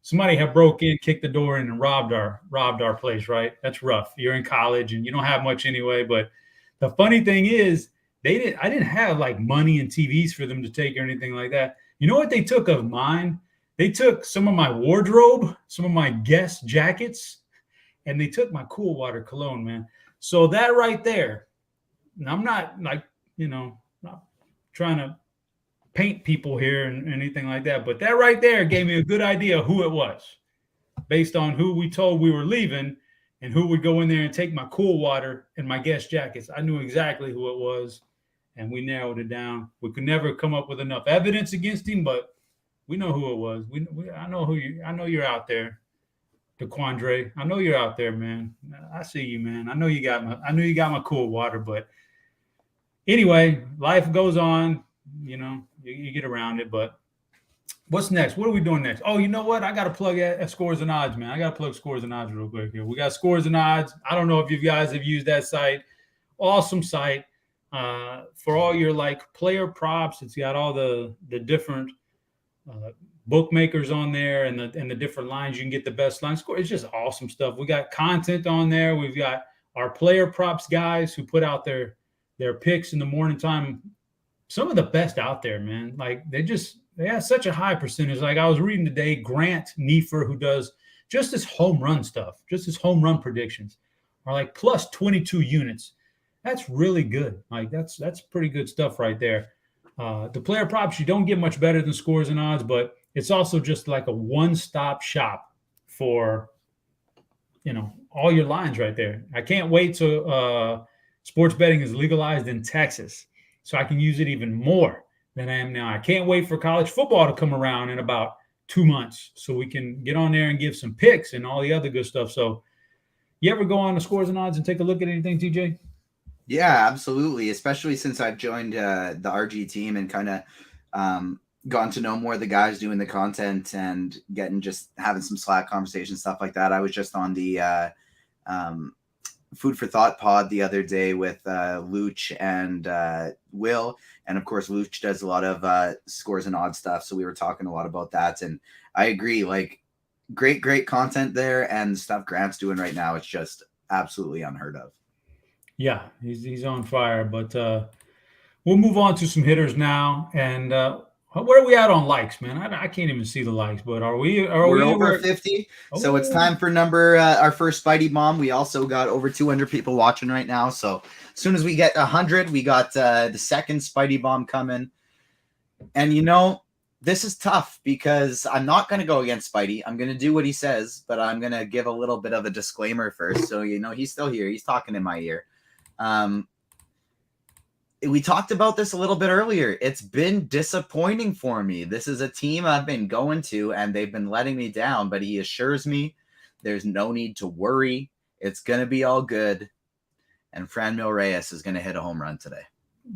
somebody had broke in, kicked the door in, and robbed our place, right? That's rough. You're in college and you don't have much anyway. But the funny thing is, I didn't have like money and TVs for them to take or anything like that. You know what they took of mine? They took some of my wardrobe, some of my Guess jackets, and they took my Cool Water cologne, man. So that right there, and I'm not like, not trying to paint people here and anything like that, but that right there gave me a good idea of who it was, based on who we told we were leaving and who would go in there and take my Cool Water and my Guess jackets. I knew exactly who it was, and we narrowed it down. We could never come up with enough evidence against him, but we know who it was. I know you're out there, DeQuandre. I know you're out there, man. I see you, man. I know you got my Cool Water, but anyway, life goes on. You get around it. But what's next? What are we doing next? Oh, you know what? I got to plug at Scores and Odds, man. I got to plug Scores and Odds real quick here. We got Scores and Odds. I don't know if you guys have used that site. Awesome site for all your like player props. It's got all the different bookmakers on there and the different lines. You can get the best line score. It's just awesome stuff. We got content on there. We've got our player props guys who put out their picks in the morning time. Some of the best out there, man. Like they have such a high percentage. Like I was reading today, Grant Neefer, who does just his home run stuff, just his home run predictions, are like plus 22 units. That's really good. Like that's pretty good stuff right there. The player props, you don't get much better than Scores and Odds, but it's also just like a one-stop shop for, all your lines right there. I can't wait till sports betting is legalized in Texas, so I can use it even more than I am now. I can't wait for college football to come around in about 2 months so we can get on there and give some picks and all the other good stuff. So you ever go on to Scores and Odds and take a look at anything, TJ? Yeah, absolutely. Especially since I've joined the RG team and kind of gotten to know more of the guys doing the content and having some Slack conversation, stuff like that. I was just on the Food for Thought pod the other day with Luch and Will. And of course, Luch does a lot of Scores and Odds stuff. So we were talking a lot about that. And I agree, like great content there, and stuff Grant's doing right now. It's just absolutely unheard of. Yeah, he's on fire. But we'll move on to some hitters now. And where are we at on likes, man? I can't even see the likes, but we're we over 50. Oh. So it's time for our first Spidey Bomb. We also got over 200 people watching right now. So as soon as we get 100, we got the second Spidey Bomb coming. And this is tough because I'm not going to go against Spidey. I'm going to do what he says, but I'm going to give a little bit of a disclaimer first. So, he's still here. He's talking in my ear. We talked about this a little bit earlier. It's been disappointing for me. This is a team I've been going to, and they've been letting me down, but he assures me there's no need to worry. It's going to be all good. And Franmil Reyes is going to hit a home run today.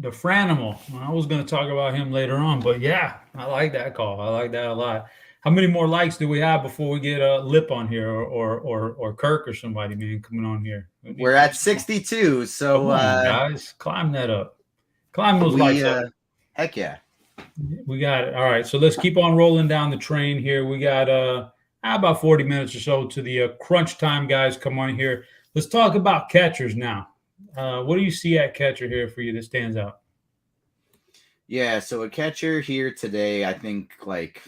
The Franimal. I was going to talk about him later on, but yeah, I like that call. I like that a lot. How many more likes do we have before we get a Lip on here or Kirk or somebody, man, coming on here? We're at 62, so come on, guys, climb that up. Climb those likes up. Heck yeah. We got it. All right, so let's keep on rolling down the train here. We got about 40 minutes or so to the crunch time, guys. Come on here. Let's talk about catchers now. What do you see at catcher here for you that stands out? Yeah, so a catcher here today, I think like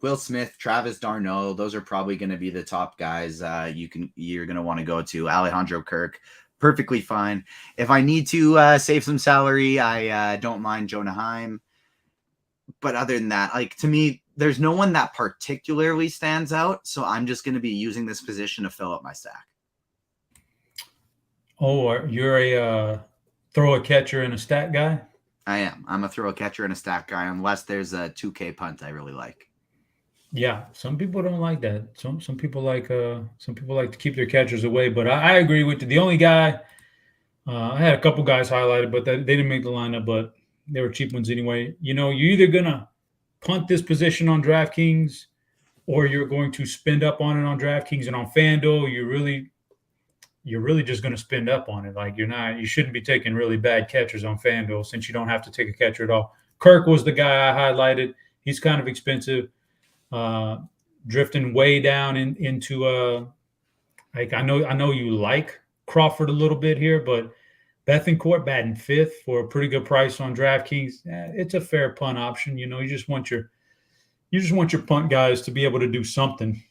Will Smith, Travis d'Arnaud, those are probably going to be the top guys you're going to want to go to. Alejandro Kirk, perfectly fine. If I need to save some salary, I don't mind Jonah Heim. But other than that, like to me, there's no one that particularly stands out. So I'm just going to be using this position to fill up my stack. Oh, you're a throw a catcher and a stat guy? I am. I'm a throw a catcher and a stack guy unless there's a 2K punt I really like. Yeah, some people don't like that. Some people like to keep their catchers away. But I agree with you. The only guy I had a couple guys highlighted, but they didn't make the lineup. But they were cheap ones anyway. You're either gonna punt this position on DraftKings, or you're going to spend up on it on DraftKings. And on FanDuel, you're really just going to spend up on it. Like you shouldn't be taking really bad catchers on FanDuel since you don't have to take a catcher at all. Kirk was the guy I highlighted. He's kind of expensive, drifting way down into like I know you like Crawford a little bit here, but Bethancourt batting fifth for a pretty good price on DraftKings. It's a fair punt option. You just want your punt guys to be able to do something.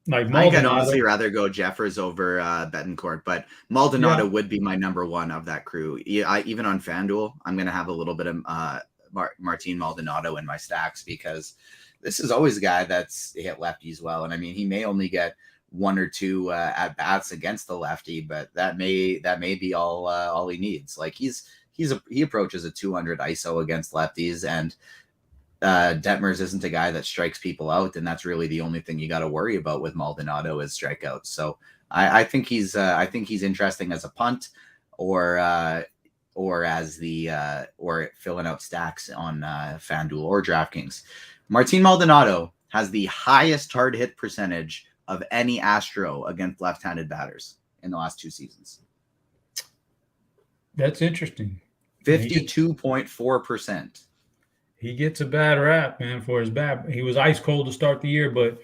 Like I think I'd honestly rather go Jeffers over Bettencourt, but Maldonado would be my number one of that crew. Even on FanDuel, I'm going to have a little bit of Martin Maldonado in my stacks because this is always a guy that's hit lefties well. And I mean, he may only get one or two at bats against the lefty, but that may be all he needs. Like he approaches a 200 ISO against lefties, and Detmers isn't a guy that strikes people out, and that's really the only thing you got to worry about with Maldonado is strikeouts. So I think he's interesting as a punt or as the or filling out stacks on FanDuel or DraftKings. Martin Maldonado has the highest hard hit percentage of any Astro against left-handed batters in the last 2 seasons. That's interesting. 52.4%. He gets a bad rap, man, for his bat. He was ice cold to start the year, but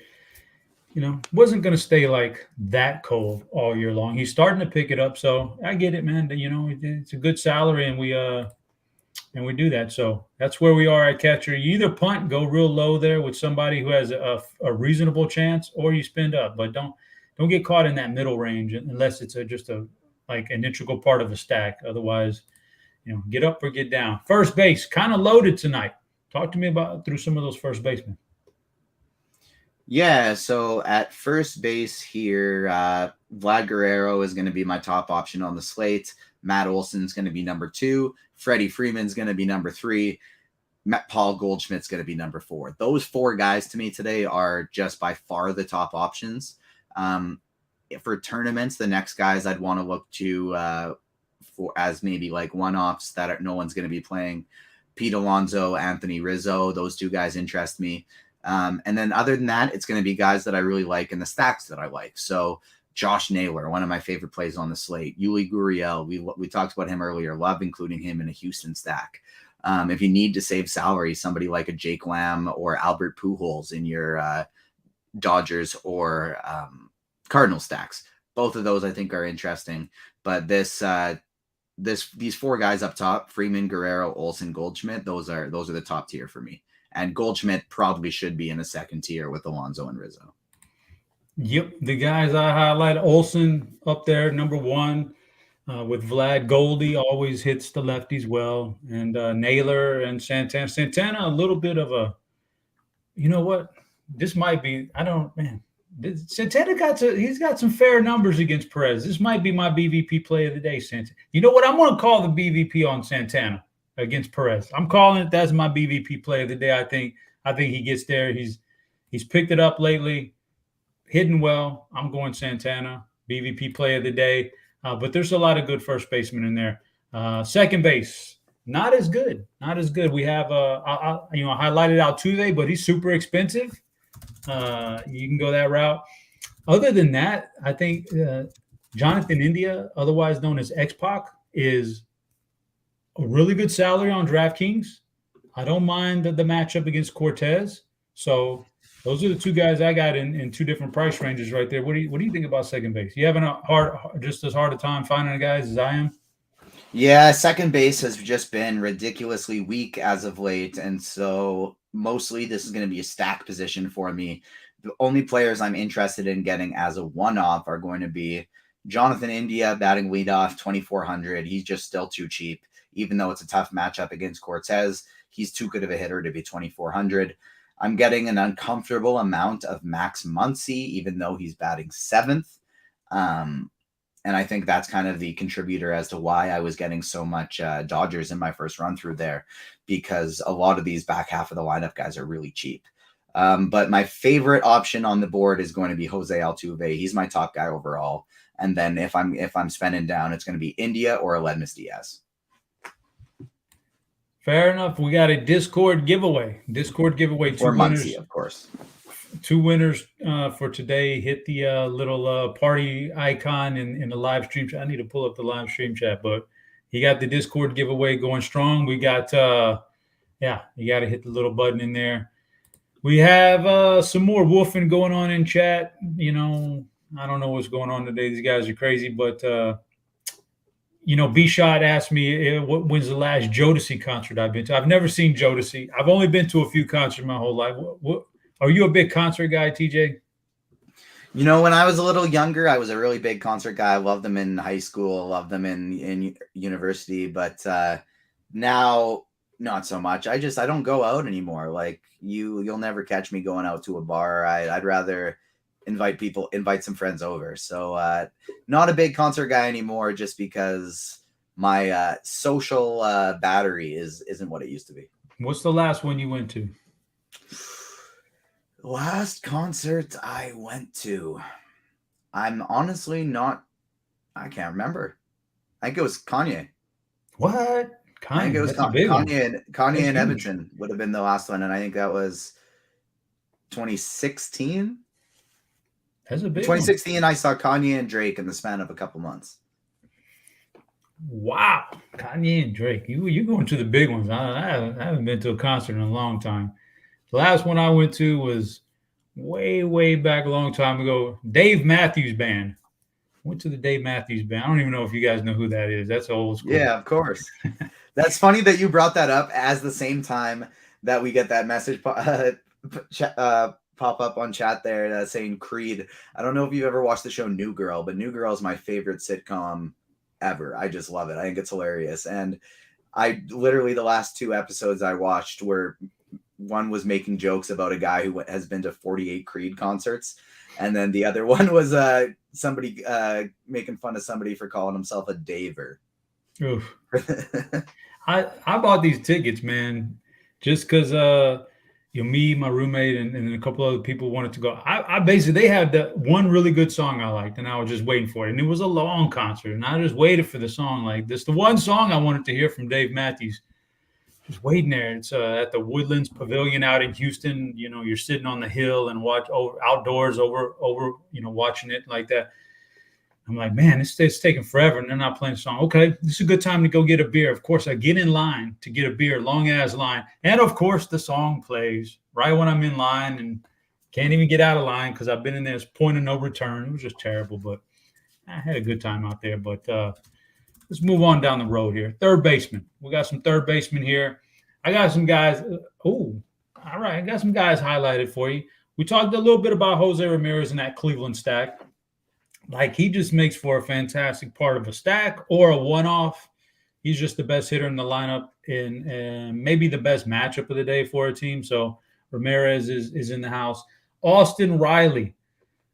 wasn't going to stay like that cold all year long. He's starting to pick it up, so I get it, man. It's a good salary, and we do that. So that's where we are at catcher. You either punt, go real low there with somebody who has a reasonable chance, or you spend up. But don't get caught in that middle range unless it's just an integral part of a stack. Otherwise, get up or get down. First base, kind of loaded tonight. Talk to me through some of those first basemen. Yeah, so at first base here, Vlad Guerrero is going to be my top option on the slate. Matt Olson's going to be number 2. Freddie Freeman's going to be number 3. Paul Goldschmidt's going to be number 4. Those 4 guys to me today are just by far the top options. For tournaments, the next guys I'd want to look to for as maybe like one-offs that no one's going to be playing. Pete Alonso, Anthony Rizzo, those 2 guys interest me. And then other than that, it's going to be guys that I really like in the stacks that I like. So Josh Naylor, one of my favorite plays on the slate. Yuli Gurriel, we talked about him earlier. Love including him in a Houston stack. If you need to save salary, somebody like a Jake Lamb or Albert Pujols in your Dodgers or Cardinal stacks. Both of those I think are interesting. But these 4 guys up top, Freeman, Guerrero, Olson, Goldschmidt, those are the top tier for me. And Goldschmidt probably should be in a second tier with Alonso and Rizzo. Yep, the guys I highlight, Olson up there, number 1, with Vlad. Goldie always hits the lefties well, and Naylor and Santana. Santana, a little bit of a, this might be, Santana he's got some fair numbers against Perez. This might be my BVP play of the day, Santana. You know what? I'm going to call the BVP on Santana against Perez. I'm calling it. That's my BVP play of the day. I think he gets there. He's picked it up lately, hitting well. I'm going Santana, BVP play of the day. But there's a lot of good first basemen in there. Second base, not as good. We have I highlighted Altuve, but he's super expensive. You can go that route. Other than that, I think Jonathan India, otherwise known as X-Pac, is a really good salary on DraftKings. I don't mind the matchup against Cortez. So those are the 2 guys I got in 2 different price ranges right there. What do you think about second base? You having just as hard a time finding guys as I am? Yeah, second base has just been ridiculously weak as of late, and so mostly this is going to be a stack position for me. The only players I'm interested in getting as a one-off are going to be Jonathan India batting leadoff, 2,400. He's just still too cheap. Even though it's a tough matchup against Cortez, he's too good of a hitter to be 2,400. I'm getting an uncomfortable amount of Max Muncy, even though he's batting 7th. And And I think that's kind of the contributor as to why I was getting so much Dodgers in my first run through there, because a lot of these back half of the lineup guys are really cheap. But my favorite option on the board is going to be Jose Altuve. He's my top guy overall. And then if I'm spending down, it's going to be India or Aledmus Diaz. Fair enough. We got a Discord giveaway. Discord giveaway. Or Muncie, of course. 2 winners for today. Hit the little party icon in the live stream chat. I need to pull up the live stream chat, but you got the Discord giveaway going strong. We got, you got to hit the little button in there. We have some more woofing going on in chat. You know, I don't know what's going on today. These guys are crazy, but B-Shot asked me when's the last Jodeci concert I've been to. I've never seen Jodeci. I've only been to a few concerts my whole life. Are you a big concert guy, TJ? When I was a little younger, I was a really big concert guy. I loved them in high school, loved them in university, but now not so much. I don't go out anymore. Like you'll never catch me going out to a bar. I'd rather invite some friends over. So not a big concert guy anymore, just because my social battery isn't what it used to be. What's the last one you went to? Last concert I went to, I'm honestly I can't remember. I think it was Kanye. What? I think it was Kanye in Edmonton would have been the last one, and I think that was 2016. That's a big 2016, one. I saw Kanye and Drake in the span of a couple months. Wow, Kanye and Drake. You're going to the big ones. I haven't been to a concert in a long time. The last one I went to was way back a long time ago. Dave Matthews Band. Went to the Dave Matthews Band. I don't even know if you guys know who that is. That's old school. Yeah, of course. That's funny that you brought that up as the same time that we get that message pop up on chat there saying Creed. I don't know if you've ever watched the show New Girl, but New Girl is my favorite sitcom ever. I just love it. I think it's hilarious. And I literally, the last 2 episodes I watched were, one was making jokes about a guy who has been to 48 Creed concerts. And then the other one was somebody making fun of somebody for calling himself a Daver. Oof. I bought these tickets, man, just because me, my roommate, and a couple other people wanted to go. I basically, they had the one really good song I liked, and I was just waiting for it. And it was a long concert, and I just waited for the song. Like, this the one song I wanted to hear from Dave Matthews. Just waiting there. It's at the Woodlands Pavilion out in Houston. You're sitting on the hill and watch outdoors over watching it like that. I'm like, man, it's taking forever, and they're not playing the song. Okay, this is a good time to go get a beer. Of course, I get in line to get a beer, long ass line, and of course, the song plays right when I'm in line and can't even get out of line because I've been in there. It's point of no return. It was just terrible, but I had a good time out there. But let's move on down the road here. Third baseman. We got some third basemen here. I got some guys. All right. I got some guys highlighted for you. We talked a little bit about Jose Ramirez in that Cleveland stack. Like, he just makes for a fantastic part of a stack or a one-off. He's just the best hitter in the lineup and maybe the best matchup of the day for a team. So Ramirez is in the house. Austin Riley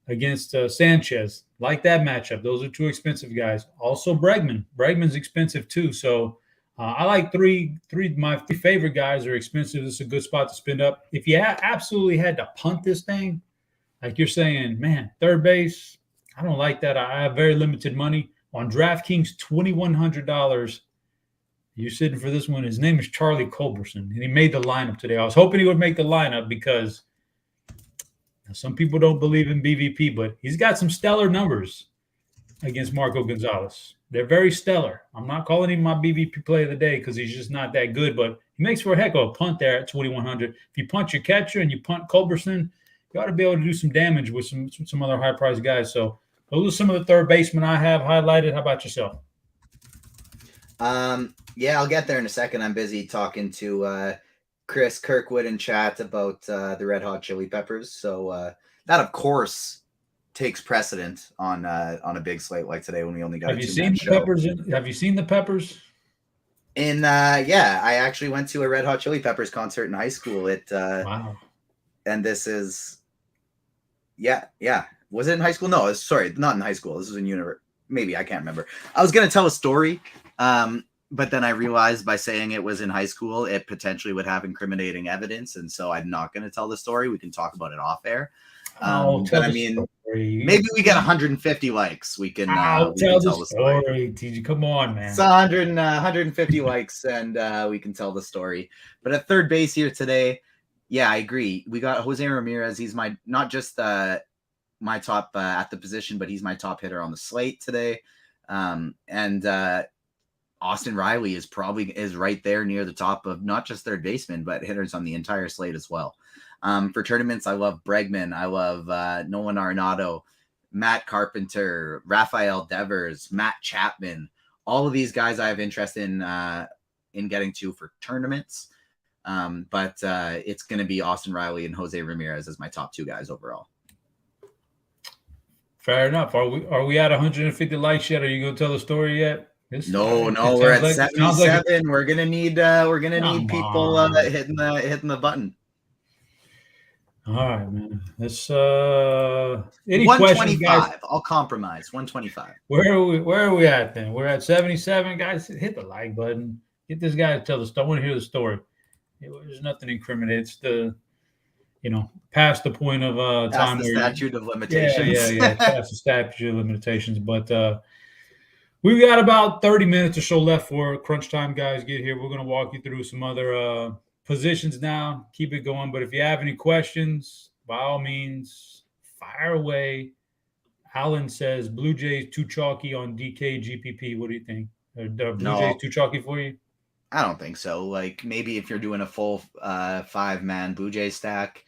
against Sanchez. Like that matchup. Those are 2 expensive guys. Also Bregman. Bregman's expensive too. So I like three. My 3 favorite guys are expensive. This is a good spot to spend up. If you absolutely had to punt this thing, like you're saying, man, third base, I don't like that. I have very limited money. On DraftKings, $2,100. You're sitting for this one. His name is Charlie Culberson, and he made the lineup today. I was hoping he would make the lineup because some people don't believe in BVP, but he's got some stellar numbers against Marco Gonzalez. They're very stellar. I'm not calling him my BVP play of the day because he's just not that good, but he makes for a heck of a punt there at 2,100. If you punt your catcher and you punt Culberson, you ought to be able to do some damage with some other high-priced guys. So those are some of the third basemen I have highlighted. How about yourself? Yeah, I'll get there in a second. I'm busy talking to Chris Kirkwood in chat about the Red Hot Chili Peppers. So that, of course, takes precedent on a big slate like today when we only got Have you seen the Peppers? Have you seen the Peppers? Yeah, I actually went to a Red Hot Chili Peppers concert in high school. Wow. And this is, yeah. Was it in high school? No, sorry, not in high school. This was in maybe, I can't remember. I was going to tell a story, but then I realized by saying it was in high school, it potentially would have incriminating evidence. And so I'm not going to tell the story. We can talk about it off air. But I mean, maybe we get 150 likes. We can tell the story. TG, come on, man. It's 150 likes, and we can tell the story. But at third base here today, yeah, I agree. We got Jose Ramirez. He's my not just my top at the position, but he's my top hitter on the slate today. And Austin Riley is right there near the top of not just third baseman, but hitters on the entire slate as well. For tournaments, I love Bregman. I love Nolan Arenado, Matt Carpenter, Rafael Devers, Matt Chapman. All of these guys I have interest in getting to for tournaments. But it's going to be Austin Riley and Jose Ramirez as my top two guys overall. Fair enough. Are we at 150 likes yet? Are you going to tell the story yet? No, we're at 77. We're gonna need people hitting the button. All right, man. Let's any 125. Guys? I'll compromise. 125. Where are we at then? We're at 77, guys. Hit the like button. Get this guy to tell the story. I want to hear the story. There's nothing incriminating. It's past the point of time. The statute of limitations. Yeah. Past the statute of limitations. But we've got about 30 minutes or so left for crunch time, guys. Get here. We're going to walk you through some other positions now. Keep it going. But if you have any questions, by all means, fire away. Alan says Blue Jays too chalky on DK GPP. What do you think? Are Blue Jays too chalky for you? I don't think so. Like maybe if you're doing a full 5-man Blue Jay stack,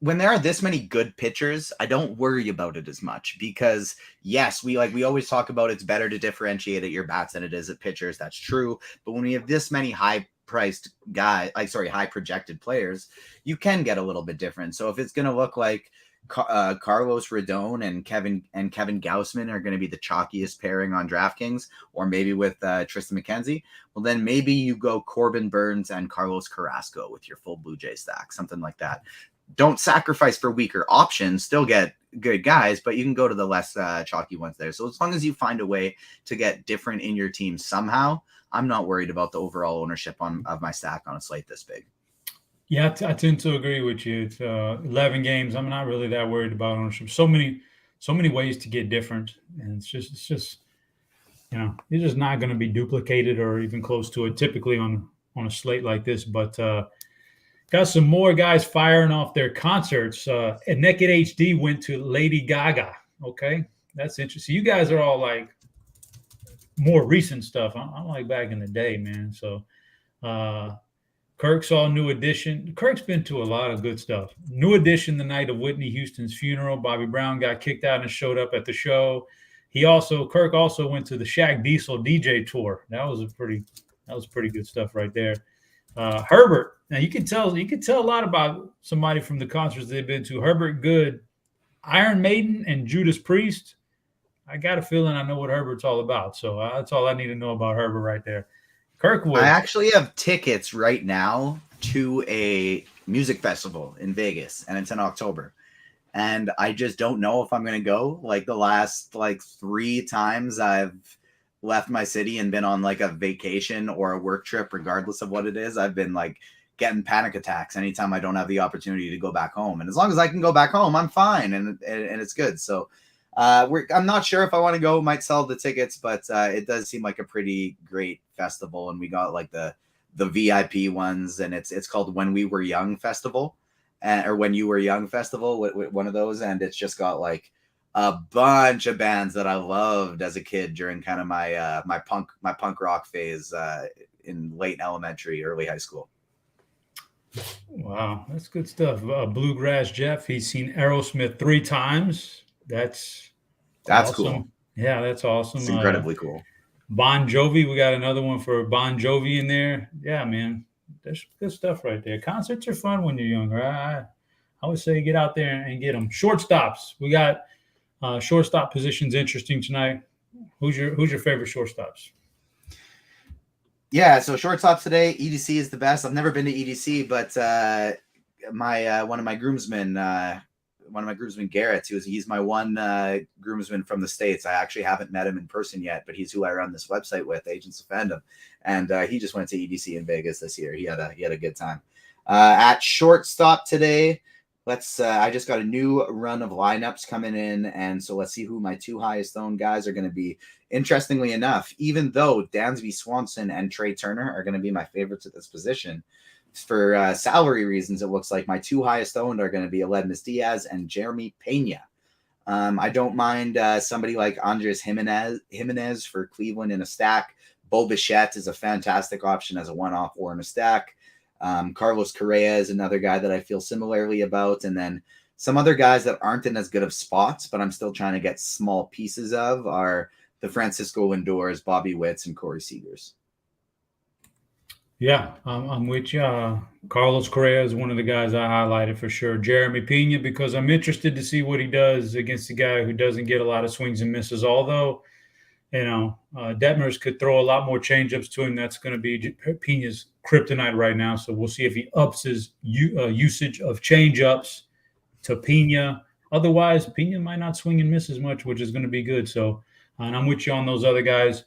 when there are this many good pitchers, I don't worry about it as much because yes, we always talk about it's better to differentiate at your bats than it is at pitchers. That's true. But when we have this many high projected players, you can get a little bit different. So if it's going to look like Carlos Rodon and Kevin Gausman are going to be the chalkiest pairing on DraftKings, or maybe with Tristan McKenzie, well, then maybe you go Corbin Burns and Carlos Carrasco with your full Blue Jay stack, something like that. Don't sacrifice for weaker options, still get good guys, but you can go to the less chalky ones there. So as long as you find a way to get different in your team somehow, I'm not worried about the overall ownership of my stack on a slate this big. Yeah, I tend to agree with you. It's 11 games. I'm not really that worried about ownership. So many ways to get different, and it's just you're just not going to be duplicated or even close to it typically on a slate like this. But got some more guys firing off their concerts. And Naked HD went to Lady Gaga. Okay, that's interesting. You guys are all like more recent stuff. I'm like back in the day, man. So. Kirk saw New Edition. Kirk's been to a lot of good stuff. New Edition the night of Whitney Houston's funeral. Bobby Brown got kicked out and showed up at the show. Kirk also went to the Shaq Diesel DJ tour. That was pretty good stuff right there. Herbert. Now you can tell a lot about somebody from the concerts they've been to. Herbert Good, Iron Maiden, and Judas Priest. I got a feeling I know what Herbert's all about. So that's all I need to know about Herbert right there. Kirkwood. I actually have tickets right now to a music festival in Vegas, and it's in October. And I just don't know if I'm going to go. Like the last 3 times I've left my city and been on like a vacation or a work trip, regardless of what it is, I've been like getting panic attacks anytime I don't have the opportunity to go back home. And as long as I can go back home, I'm fine, and it's good. So I'm not sure if I want to go. Might sell the tickets, but it does seem like a pretty great festival. And we got like the VIP ones, and it's called When We Were Young Festival, or When You Were Young Festival, with one of those. And it's just got like a bunch of bands that I loved as a kid during kind of my punk rock phase in late elementary, early high school. Wow, that's good stuff. Bluegrass Jeff, he's seen Aerosmith 3 times. That's awesome. Cool. Yeah, that's awesome. It's incredibly cool. Bon Jovi, we got another one for Bon Jovi in there. Yeah, man, there's good stuff right there. Concerts are fun when you're younger. I would say get out there and get them. Shortstops, we got shortstop positions interesting tonight. Who's your favorite shortstops? Yeah, so shortstops today, EDC is the best. I've never been to EDC, but my one of my groomsmen groomsmen, Garrett. He's my one groomsman from the States. I actually haven't met him in person yet, but he's who I run this website with, Agents of Fandom, and he just went to EDC in Vegas this year. He had a good time. At shortstop today, I just got a new run of lineups coming in, and so let's see who my two highest owned guys are going to be. Interestingly enough, even though Dansby Swanson and Trey Turner are going to be my favorites at this position, for salary reasons, it looks like my two highest owned are going to be Mlb Dfs and Jeremy Pena. I don't mind somebody like Andres Jimenez for Cleveland in a stack. Bo Bichette is a fantastic option as a one-off or in a stack. Carlos Correa is another guy that I feel similarly about. And then some other guys that aren't in as good of spots, but I'm still trying to get small pieces of, are the Francisco Lindors, Bobby Witts, and Corey Seagers. Yeah, I'm with you. Carlos Correa is one of the guys I highlighted for sure. Jeremy Pena, because I'm interested to see what he does against a guy who doesn't get a lot of swings and misses. Although, Detmers could throw a lot more changeups to him. That's going to be Pena's kryptonite right now. So we'll see if he ups his usage of changeups to Pena. Otherwise, Pena might not swing and miss as much, which is going to be good. So, and I'm with you on those other guys.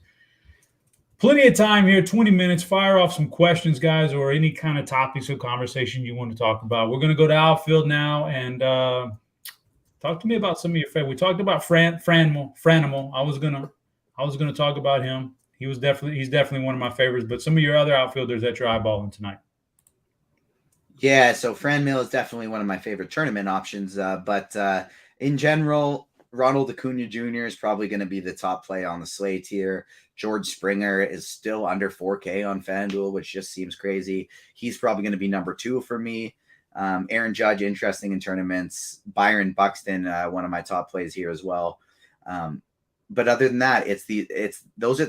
Plenty of time here, 20 minutes. Fire off some questions, guys, or any kind of topics or conversation you want to talk about. We're going to go to outfield now and talk to me about some of your favorites. We talked about Franimal. I was gonna talk about him. He's definitely one of my favorites. But some of your other outfielders that you're eyeballing tonight. Yeah, so Franmil is definitely one of my favorite tournament options. But in general, Ronald Acuna Jr. is probably going to be the top play on the slate here. George Springer is still under 4K on FanDuel, which just seems crazy. He's probably going to be number 2 for me. Aaron Judge, interesting in tournaments. Byron Buxton, one of my top plays here as well. But other than that,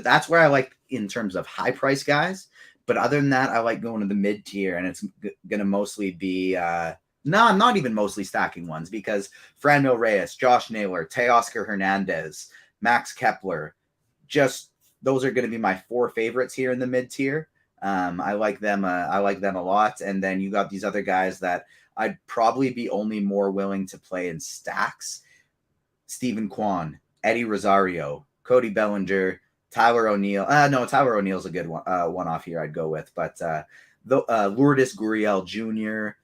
that's where I like in terms of high price guys. But other than that, I like going to the mid tier, and it's going to mostly be I'm not even mostly stacking ones, because Franmil Reyes, Josh Naylor, Teoscar Hernandez, Max Kepler, just those are going to be my 4 favorites here in the mid tier. I like them. I like them a lot. And then you got these other guys that I'd probably be only more willing to play in stacks: Stephen Kwan, Eddie Rosario, Cody Bellinger, Tyler O'Neill. No, Tyler O'Neill's a good one off here I'd go with. But Lourdes Gurriel Jr.,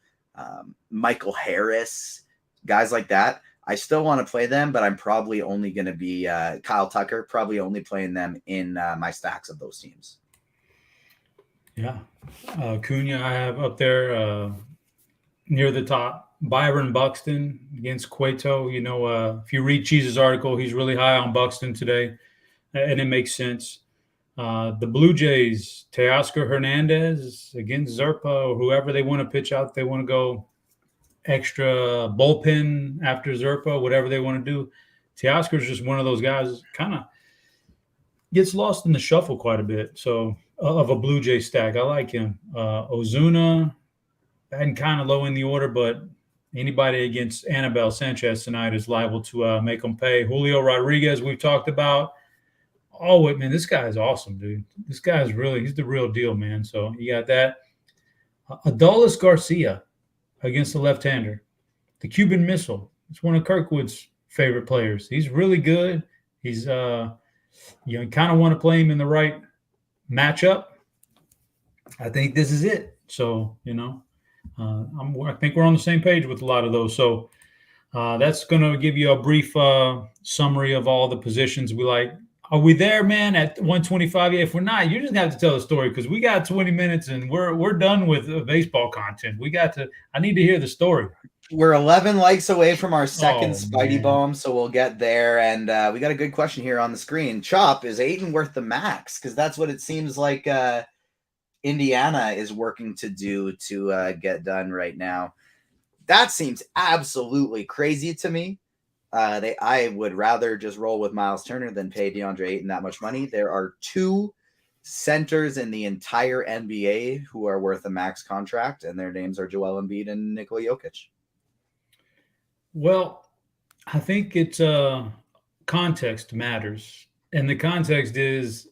Michael Harris, guys like that, I still want to play them, but I'm probably only going to be Kyle Tucker, probably only playing them in my stacks of those teams. Yeah. Cunha I have up there near the top. Byron Buxton against Cueto. If you read Cheese's article, he's really high on Buxton today, and it makes sense. The Blue Jays, Teoscar Hernandez against Zerpa, or whoever they want to pitch out. They want to go extra bullpen after Zerpa, whatever they want to do. Teoscar is just one of those guys, kind of gets lost in the shuffle quite a bit. So of a Blue Jay stack, I like him. Ozuna, and kind of low in the order, but anybody against Anibal Sanchez tonight is liable to make them pay. Julio Rodriguez, we've talked about. Oh, wait, man, this guy is awesome, dude. This guy is he's the real deal, man. So you got that. Adolis Garcia against the left-hander. The Cuban Missile. It's one of Kirkwood's favorite players. He's really good. He's, you kind of want to play him in the right matchup. I think this is it. So, I think we're on the same page with a lot of those. So that's going to give you a brief summary of all the positions we like. Are we there, man, at 125? Yeah, if we're not, you're just going to have to tell the story, because we got 20 minutes and we're done with baseball content. I need to hear the story. We're 11 likes away from our second Spidey bomb, so we'll get there. And we got a good question here on the screen. Chop, is Aiden worth the max? Because that's what it seems like Indiana is working to do to get done right now. That seems absolutely crazy to me. I would rather just roll with Miles Turner than pay DeAndre Ayton that much money. There are 2 centers in the entire NBA who are worth a max contract, and their names are Joel Embiid and Nikola Jokic. Well, I think it's context matters. And the context is,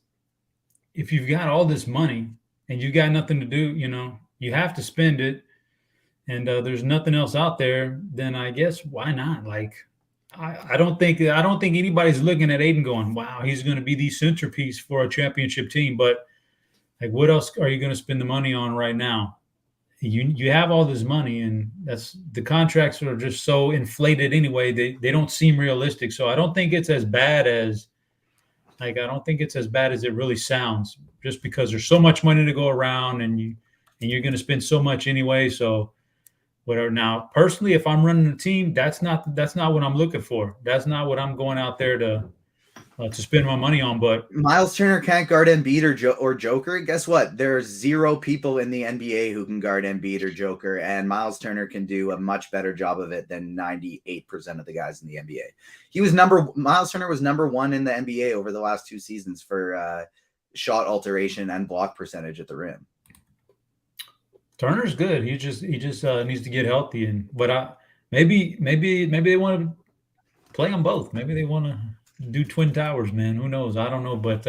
if you've got all this money and you've got nothing to do, you have to spend it. and there's nothing else out there, then I guess why not? Like, I don't think anybody's looking at Aiden going, wow, he's going to be the centerpiece for a championship team. But like, what else are you going to spend the money on right now? You have all this money, and that's the contracts are just so inflated anyway. They don't seem realistic. So I don't think it's as bad as I don't think it's as bad as it really sounds. Just because there's so much money to go around, and you're going to spend so much anyway. So whatever. Now, personally, if I'm running a team, that's not what I'm looking for. That's not what I'm going out there to spend my money on. But Miles Turner can't guard Embiid or Joker. Guess what? There's 0 people in the NBA who can guard Embiid or Joker, and Miles Turner can do a much better job of it than 98% of the guys in the NBA. Miles Turner was number 1 in the NBA over the last 2 seasons for shot alteration and block percentage at the rim. Turner's good. He just needs to get healthy, but maybe they want to play them both. Maybe they want to do Twin Towers, man. Who knows? I don't know. But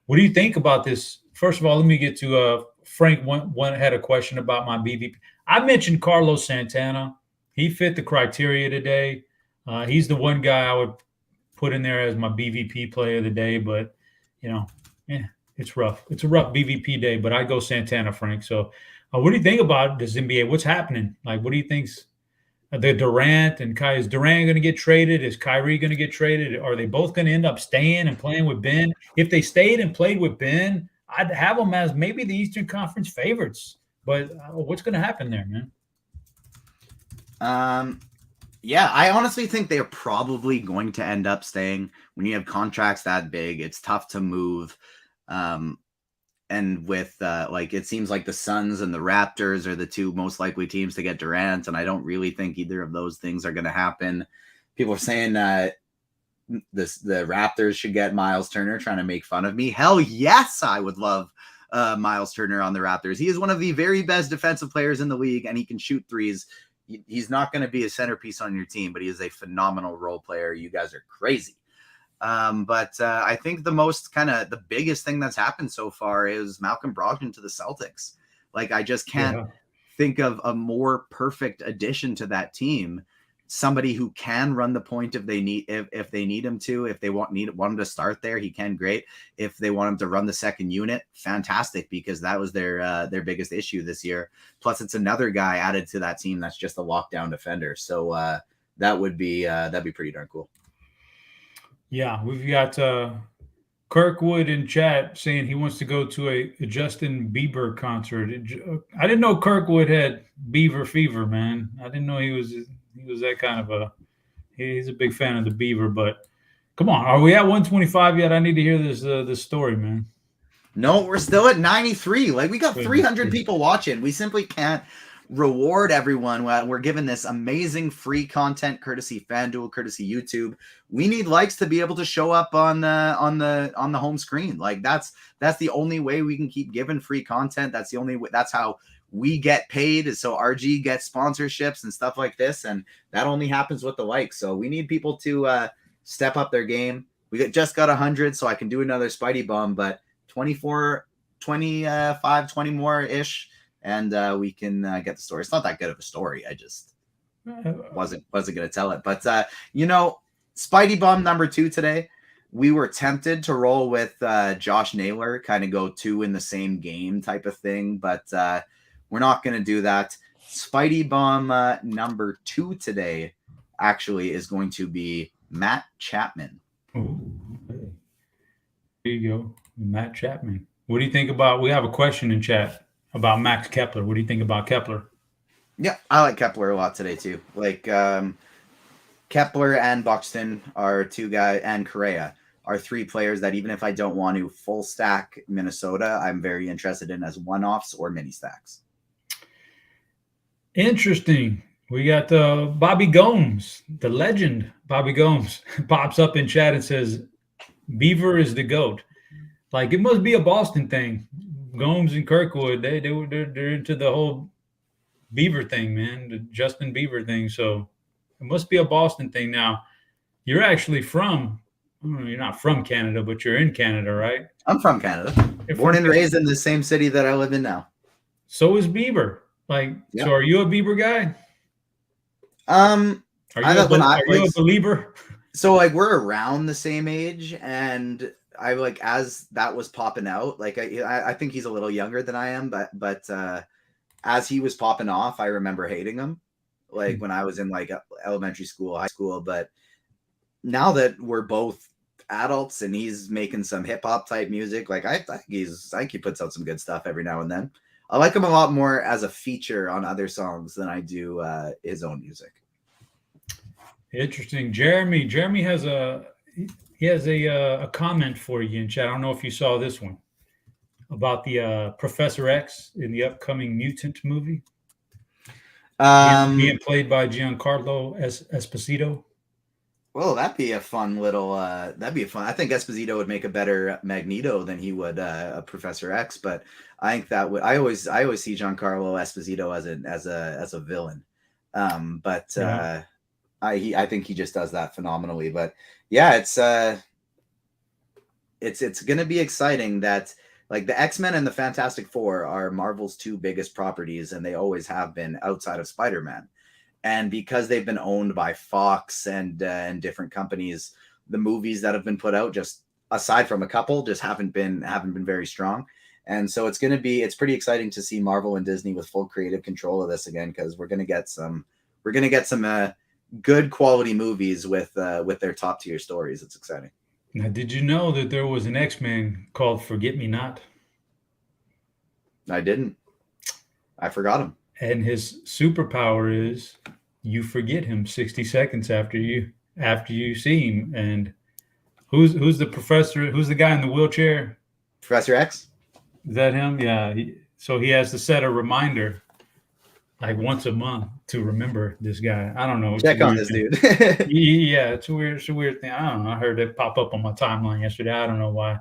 what do you think about this? First of all, let me get to Frank. One had a question about my BVP. I mentioned Carlos Santana. He fit the criteria today. He's the one guy I would put in there as my BVP player of the day. But it's rough. It's a rough BVP day. But I go Santana, Frank. So. What do you think about this NBA? What's happening? Like, what do you think's the Durant and Kai? Is Durant going to get traded? Is Kyrie going to get traded? Are they both going to end up staying and playing with Ben? If they stayed and played with Ben, I'd have them as maybe the Eastern Conference favorites. But what's going to happen there, man? Yeah, I honestly think they're probably going to end up staying. When you have contracts that big, it's tough to move. And with it seems like the Suns and the Raptors are the 2 most likely teams to get Durant, and I don't really think either of those things are going to happen. People are saying the Raptors should get Miles Turner, trying to make fun of me. Hell yes, I would love Miles Turner on the Raptors. He is one of the very best defensive players in the league, and he can shoot threes. He's not going to be a centerpiece on your team, but he is a phenomenal role player. You guys are crazy. But I think the biggest thing that's happened so far is Malcolm Brogdon to the Celtics. Like, I just can't think of a more perfect addition to that team. Somebody who can run the point if they need him to. If they want him to start there, he can. Great. If they want him to run the second unit, fantastic, because that was their biggest issue this year. Plus, it's another guy added to that team that's just a lockdown defender. So that'd be pretty darn cool. Yeah, we've got Kirkwood in chat saying he wants to go to a Justin Bieber concert. I didn't know Kirkwood had Beaver fever, man. I didn't know he was that kind of he's a big fan of the Beaver. But come on, are we at 125 yet? I need to hear this story, man. No, we're still at 93. Like, we got 300 people watching. We simply can't reward everyone. We're giving this amazing free content courtesy Fanduel, courtesy YouTube. We need likes to be able to show up on the home screen. Like, that's the only way we can keep giving free content. That's the only way. That's how we get paid, is so RG gets sponsorships and stuff like this, and that only happens with the likes. So we need people to step up their game. Just got 100, so I can do another Spidey bomb, but 24, 25, 20 more ish. And we can get the story. It's not that good of a story. I just wasn't going to tell it. But, Spidey Bomb number 2 today. We were tempted to roll with Josh Naylor, kind of go 2 in the same game type of thing. But we're not going to do that. Spidey Bomb number 2 today actually is going to be Matt Chapman. Oh, okay. There you go. Matt Chapman. What do you think about, we have a question in chat about Max Kepler. What do you think about Kepler? Yeah, I like Kepler a lot today too. Like Kepler and Buxton are 2 guys, and Correa are 3 players that even if I don't want to full stack Minnesota, I'm very interested in as one-offs or mini stacks. Interesting. We got Bobby Gomes, the legend. Bobby Gomes pops up in chat and says, Beaver is the GOAT. Like, it must be a Boston thing. Gomes and Kirkwood, they're into the whole Beaver thing, man, the Justin Bieber thing. So it must be a Boston thing. Now, you're actually you're not from Canada, but you're in Canada, right? I'm from Canada. Born and raised in the same city that I live in now. So is Bieber. Like, Yeah. so are you a Bieber guy? Are you a believer? So like we're around the same age, and I like as that was popping out, like I think he's a little younger than I am, but as he was popping off, I remember hating him, like when I was in like elementary school, high school. But now that we're both adults and he's making some hip hop type music, like I think he puts out some good stuff every now and then. I like him a lot more as a feature on other songs than I do his own music. Interesting. Jeremy has a comment for you in chat. I don't know if you saw this one about the Professor X in the upcoming Mutant movie, being played by Giancarlo Esposito. Well, that'd be a fun little. That'd be fun. I think Esposito would make a better Magneto than he would a Professor X. But I think that would. I always see Giancarlo Esposito as a villain. I think he just does that phenomenally. But yeah, it's going to be exciting that like the X-Men and the Fantastic Four are Marvel's two biggest properties, and they always have been outside of Spider-Man. And because they've been owned by Fox and different companies, the movies that have been put out, just aside from a couple, just haven't been very strong. And so it's pretty exciting to see Marvel and Disney with full creative control of this again, because we're gonna get some good quality movies with their top tier stories. It's exciting. Now, did you know that there was an X-Men called Forget Me Not? I didn't. I forgot him. And his superpower is you forget him 60 seconds after you see him. And who's the professor? Who's the guy in the wheelchair? Professor X? Is that him? Yeah. So he has to set a reminder like once a month to remember this guy. I don't know. Check on this dude. Yeah, it's a weird thing. I don't know. I heard it pop up on my timeline yesterday. I don't know why.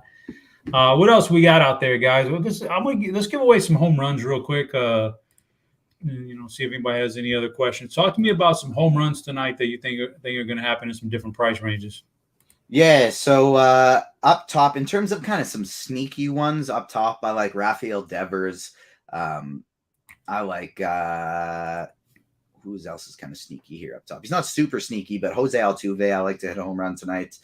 What else we got out there, guys? Well, let's give away some home runs real quick. See if anybody has any other questions. Talk to me about some home runs tonight that you think are going to happen in some different price ranges. Yeah, so up top, in terms of kind of some sneaky ones up top, I like Rafael Devers. I like who else is kind of sneaky here up top? He's not super sneaky, but Jose Altuve, I like to hit a home run tonight.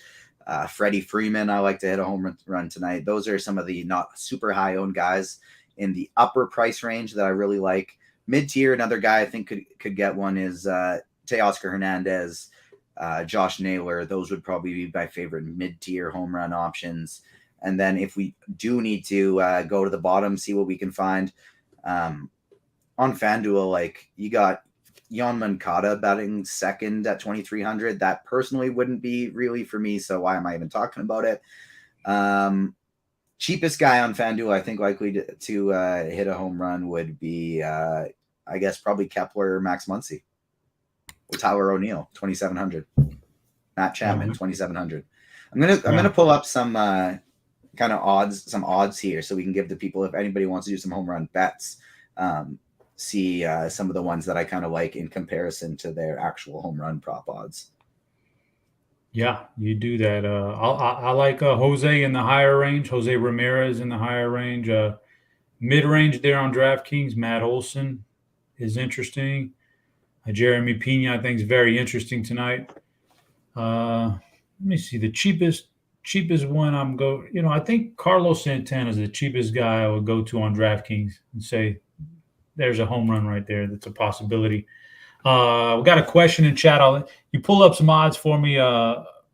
Freddie Freeman, I like to hit a home run tonight. Those are some of the not super high owned guys in the upper price range that I really like. Mid-tier, another guy I think could get one is Teoscar Hernandez, Josh Naylor. Those would probably be my favorite mid-tier home run options. And then if we do need to go to the bottom, see what we can find. On FanDuel, like you got Yoan Moncada batting second at 2,300. That personally wouldn't be really for me, so why am I even talking about it? Cheapest guy on FanDuel, I think likely to hit a home run would be, I guess, probably Kepler or Max Muncy. Or Tyler O'Neill, 2,700. Matt Chapman, 2,700. I'm gonna pull up some kind of odds here, so we can give the people, if anybody wants to do some home run bets, see some of the ones that I kind of like in comparison to their actual home run prop odds. Yeah, you do that. I like Jose in the higher range. Jose Ramirez in the higher range. Mid-range there on DraftKings, Matt Olson is interesting. Jeremy Pena, I think, is very interesting tonight. Let me see the cheapest one I think Carlos Santana is the cheapest guy I would go to on DraftKings and say there's a home run right there. That's a possibility. We got a question in chat. You pull up some odds for me.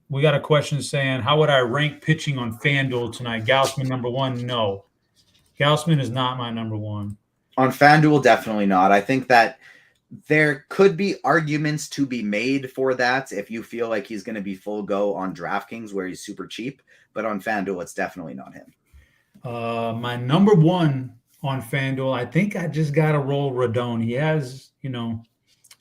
We got a question saying, how would I rank pitching on FanDuel tonight? Gausman number one? No. Gausman is not my number one. On FanDuel, definitely not. I think that there could be arguments to be made for that if you feel like he's going to be full go on DraftKings where he's super cheap. But on FanDuel, it's definitely not him. My number one on FanDuel, I think I just got to roll Rodon. He has,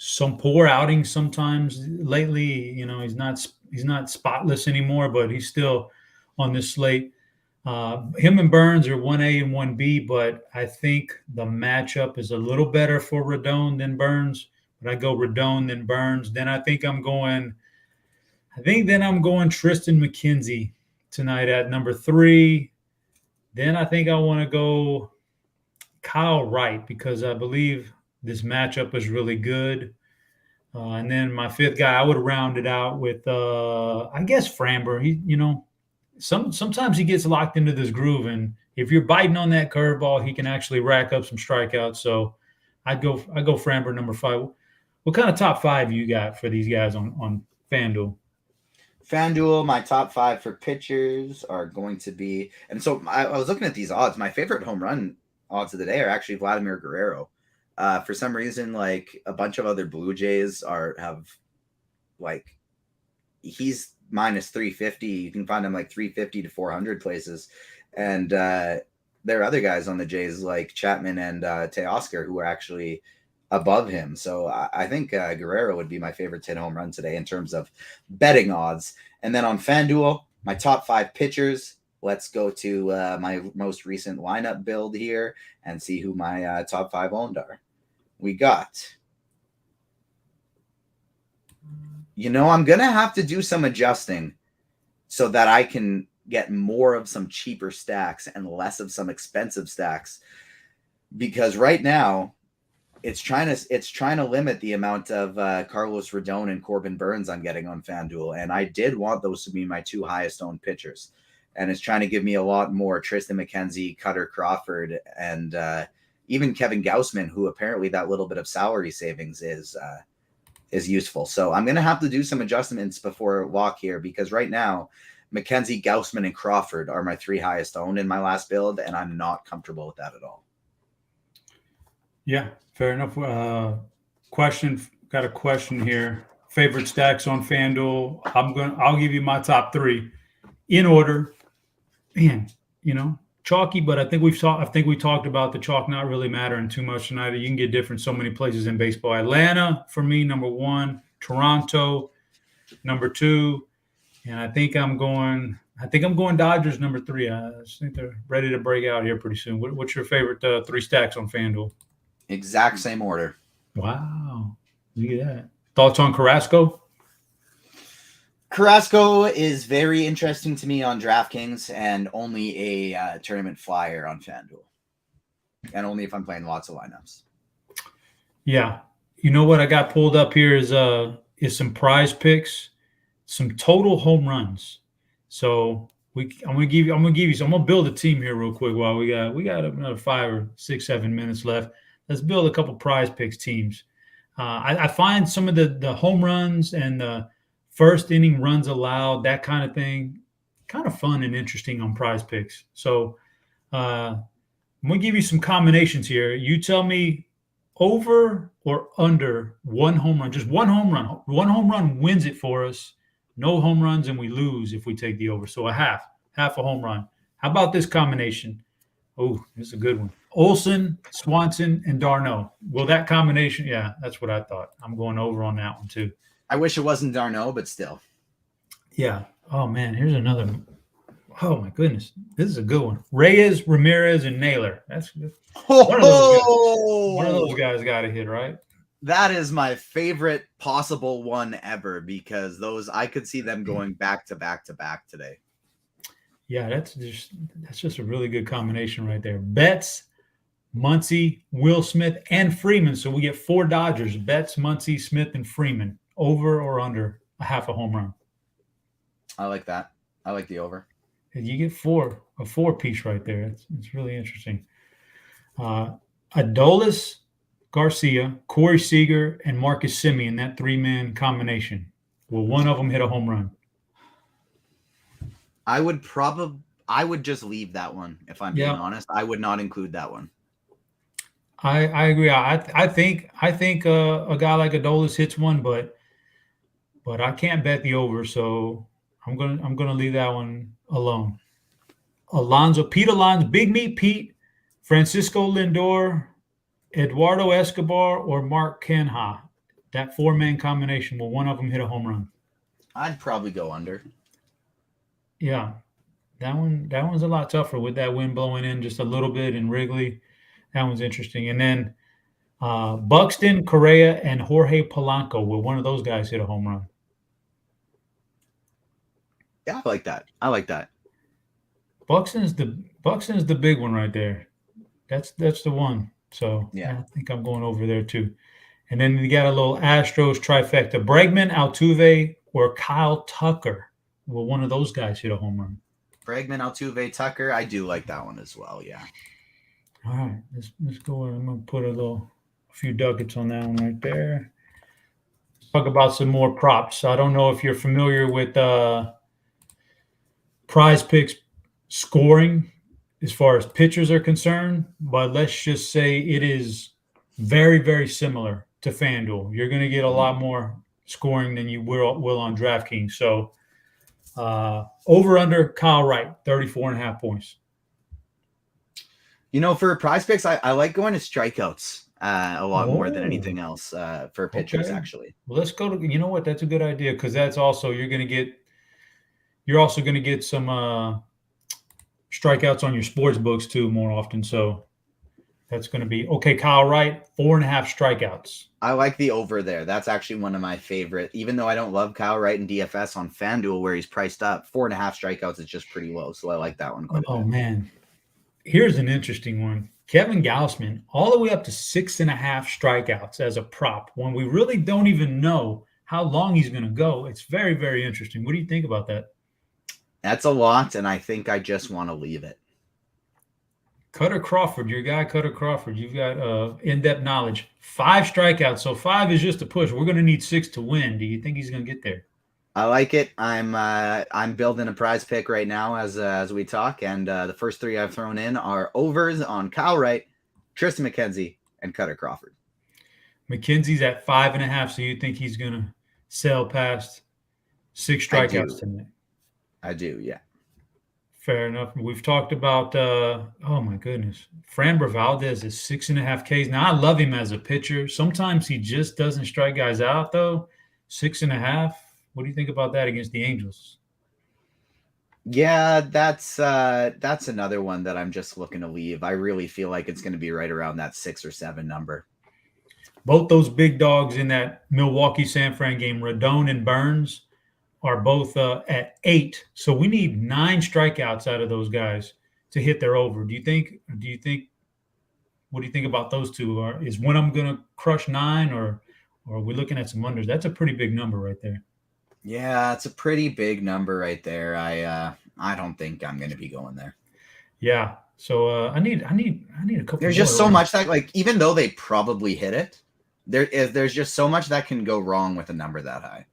some poor outings sometimes lately. He's not spotless anymore, but he's still on this slate. Him and Burns are 1A and 1B, but I think the matchup is a little better for Rodon than Burns. But I go Rodon than Burns. Then I think I'm going Tristan McKenzie tonight at number 3. Then I think I want to go Kyle Wright because I believe This matchup is really good. And then my fifth guy, I would round it out with, I guess, Framber. Sometimes he gets locked into this groove, and if you're biting on that curveball, he can actually rack up some strikeouts. So I go Framber number 5. What kind of top 5 you got for these guys on FanDuel? FanDuel, my top 5 for pitchers are going to be, and so I was looking at these odds. My favorite home run odds of the day are actually Vladimir Guerrero. For some reason, like a bunch of other Blue Jays he's minus 350. You can find him like 350 to 400 places. And there are other guys on the Jays like Chapman and Teoscar who are actually above him. So I think Guerrero would be my favorite 10 home run today in terms of betting odds. And then on FanDuel, my top 5 pitchers. Let's go to my most recent lineup build here and see who my top 5 owned are. We got, I'm going to have to do some adjusting so that I can get more of some cheaper stacks and less of some expensive stacks, because right now it's trying to limit the amount of Carlos Rodon and Corbin Burns I'm getting on FanDuel. And I did want those to be my 2 highest owned pitchers. And it's trying to give me a lot more Tristan McKenzie, Cutter Crawford, and even Kevin Gausman, who apparently that little bit of salary savings is useful. So I'm going to have to do some adjustments before walk here, because right now McKenzie, Gausman, and Crawford are my 3 highest owned in my last build, and I'm not comfortable with that at all. Yeah, fair enough. Got a question here. Favorite stacks on FanDuel? I'll give you my top 3 in order. Man, chalky, but I think we talked about the chalk not really mattering too much tonight. You can get different so many places in baseball. Atlanta for me, number 1. Toronto, number 2. And I think I'm going Dodgers number 3. I think they're ready to break out here pretty soon. What's your favorite 3 stacks on FanDuel? Exact same order. Wow, look at that. Thoughts on Carrasco? Carrasco is very interesting to me on DraftKings, and only a tournament flyer on FanDuel, and only if I'm playing lots of lineups. Yeah, you know what I got pulled up here is some prize picks, some total home runs. So I'm gonna give you. So I'm gonna build a team here real quick while we got another 5 or 6, 7 minutes left. Let's build a couple prize picks teams. I find some of the home runs and the first inning runs allowed, that kind of thing, kind of fun and interesting on prize picks. So I'm going to give you some combinations here. You tell me over or under 1 home run, just 1 home run. 1 home run wins it for us. No home runs, and we lose if we take the over. So a half a home run. How about this combination? Oh, this is a good one. Olsen, Swanson, and d'Arnaud. Well, that combination, yeah, that's what I thought. I'm going over on that one too. I wish it wasn't d'Arnaud, but still. Yeah. Oh, man, here's another one. Oh, my goodness. This is a good one. Reyes, Ramirez, and Naylor. That's good. One of those guys got to hit, right? That is my favorite possible one ever, because those, I could see them going back to back to back today. Yeah, that's just a really good combination right there. Betts, Muncy, Will Smith, and Freeman. So we get 4 Dodgers: Betts, Muncy, Smith, and Freeman. Over or under a half a home run. I like that. I like the over. And you get a 4-piece right there. It's really interesting. Adolis Garcia, Corey Seager, and Marcus Semien, that 3-man combination. Will one of them hit a home run? I would just leave that one, if I'm being honest. I would not include that one. I agree. I think a guy like Adolis hits one, but I can't bet the over, so I'm gonna leave that one alone. Pete Alonso, Big Meat Pete, Francisco Lindor, Eduardo Escobar, or Mark Canha. That 4-man combination, will one of them hit a home run? I'd probably go under. Yeah, that one's a lot tougher with that wind blowing in just a little bit in Wrigley. That one's interesting. And then Buxton, Correa, and Jorge Polanco. Will one of those guys hit a home run? Yeah, I like that. Buxton's the big one right there. That's the one. So Yeah. I think I'm going over there too. And then you got a little Astros trifecta: Bregman, Altuve, or Kyle Tucker. Will one of those guys hit a home run? Bregman, Altuve, Tucker. I do like that one as well. Yeah. All right, let's go. I'm gonna put a few ducats on that one right there. Let's talk about some more props. I don't know if you're familiar with Prize Picks scoring as far as pitchers are concerned, but let's just say it is very, very similar to FanDuel. You're going to get a lot more scoring than you will on DraftKings. So over under Kyle Wright, 34.5 points. For Prize Picks, I like going to strikeouts a lot more than anything else for pitchers, actually. Well, let's go to, you know what? That's a good idea, because that's also, you're also going to get some strikeouts on your sports books too more often. So that's going to be okay. Kyle Wright, 4.5 strikeouts. I like the over there. That's actually one of my favorite, even though I don't love Kyle Wright and DFS on FanDuel where he's priced up. 4.5 strikeouts is just pretty low. So I like that one quite a bit. Oh man. Here's an interesting one. Kevin Gausman, all the way up to 6.5 strikeouts as a prop when we really don't even know how long he's going to go. It's very, very interesting. What do you think about that? That's a lot, and I think I just want to leave it. Cutter Crawford, your guy Cutter Crawford, you've got in-depth knowledge. 5 strikeouts, so 5 is just a push. We're going to need 6 to win. Do you think he's going to get there? I like it. I'm building a prize pick right now as we talk, and the first 3 I've thrown in are overs on Kyle Wright, Tristan McKenzie, and Cutter Crawford. McKenzie's at 5.5, so you think he's going to sail past 6 strikeouts tonight? I do, yeah. Fair enough. We've talked about, oh my goodness, Framber Valdez is 6.5 Ks. Now, I love him as a pitcher. Sometimes he just doesn't strike guys out, though. 6.5. What do you think about that against the Angels? Yeah, that's another one that I'm just looking to leave. I really feel like it's going to be right around that 6 or 7 number. Both those big dogs in that Milwaukee-San Fran game, Rodon and Burns, are both at 8. So we need 9 strikeouts out of those guys to hit their over. What do you think about those two? Is one of them going to crush 9, or are we looking at some unders? That's a pretty big number right there. Yeah, it's a pretty big number right there. I don't think I'm going to be going there. Yeah. So I need a couple. There's just so much that, like, even though they probably hit it, there's just so much that can go wrong with a number that high.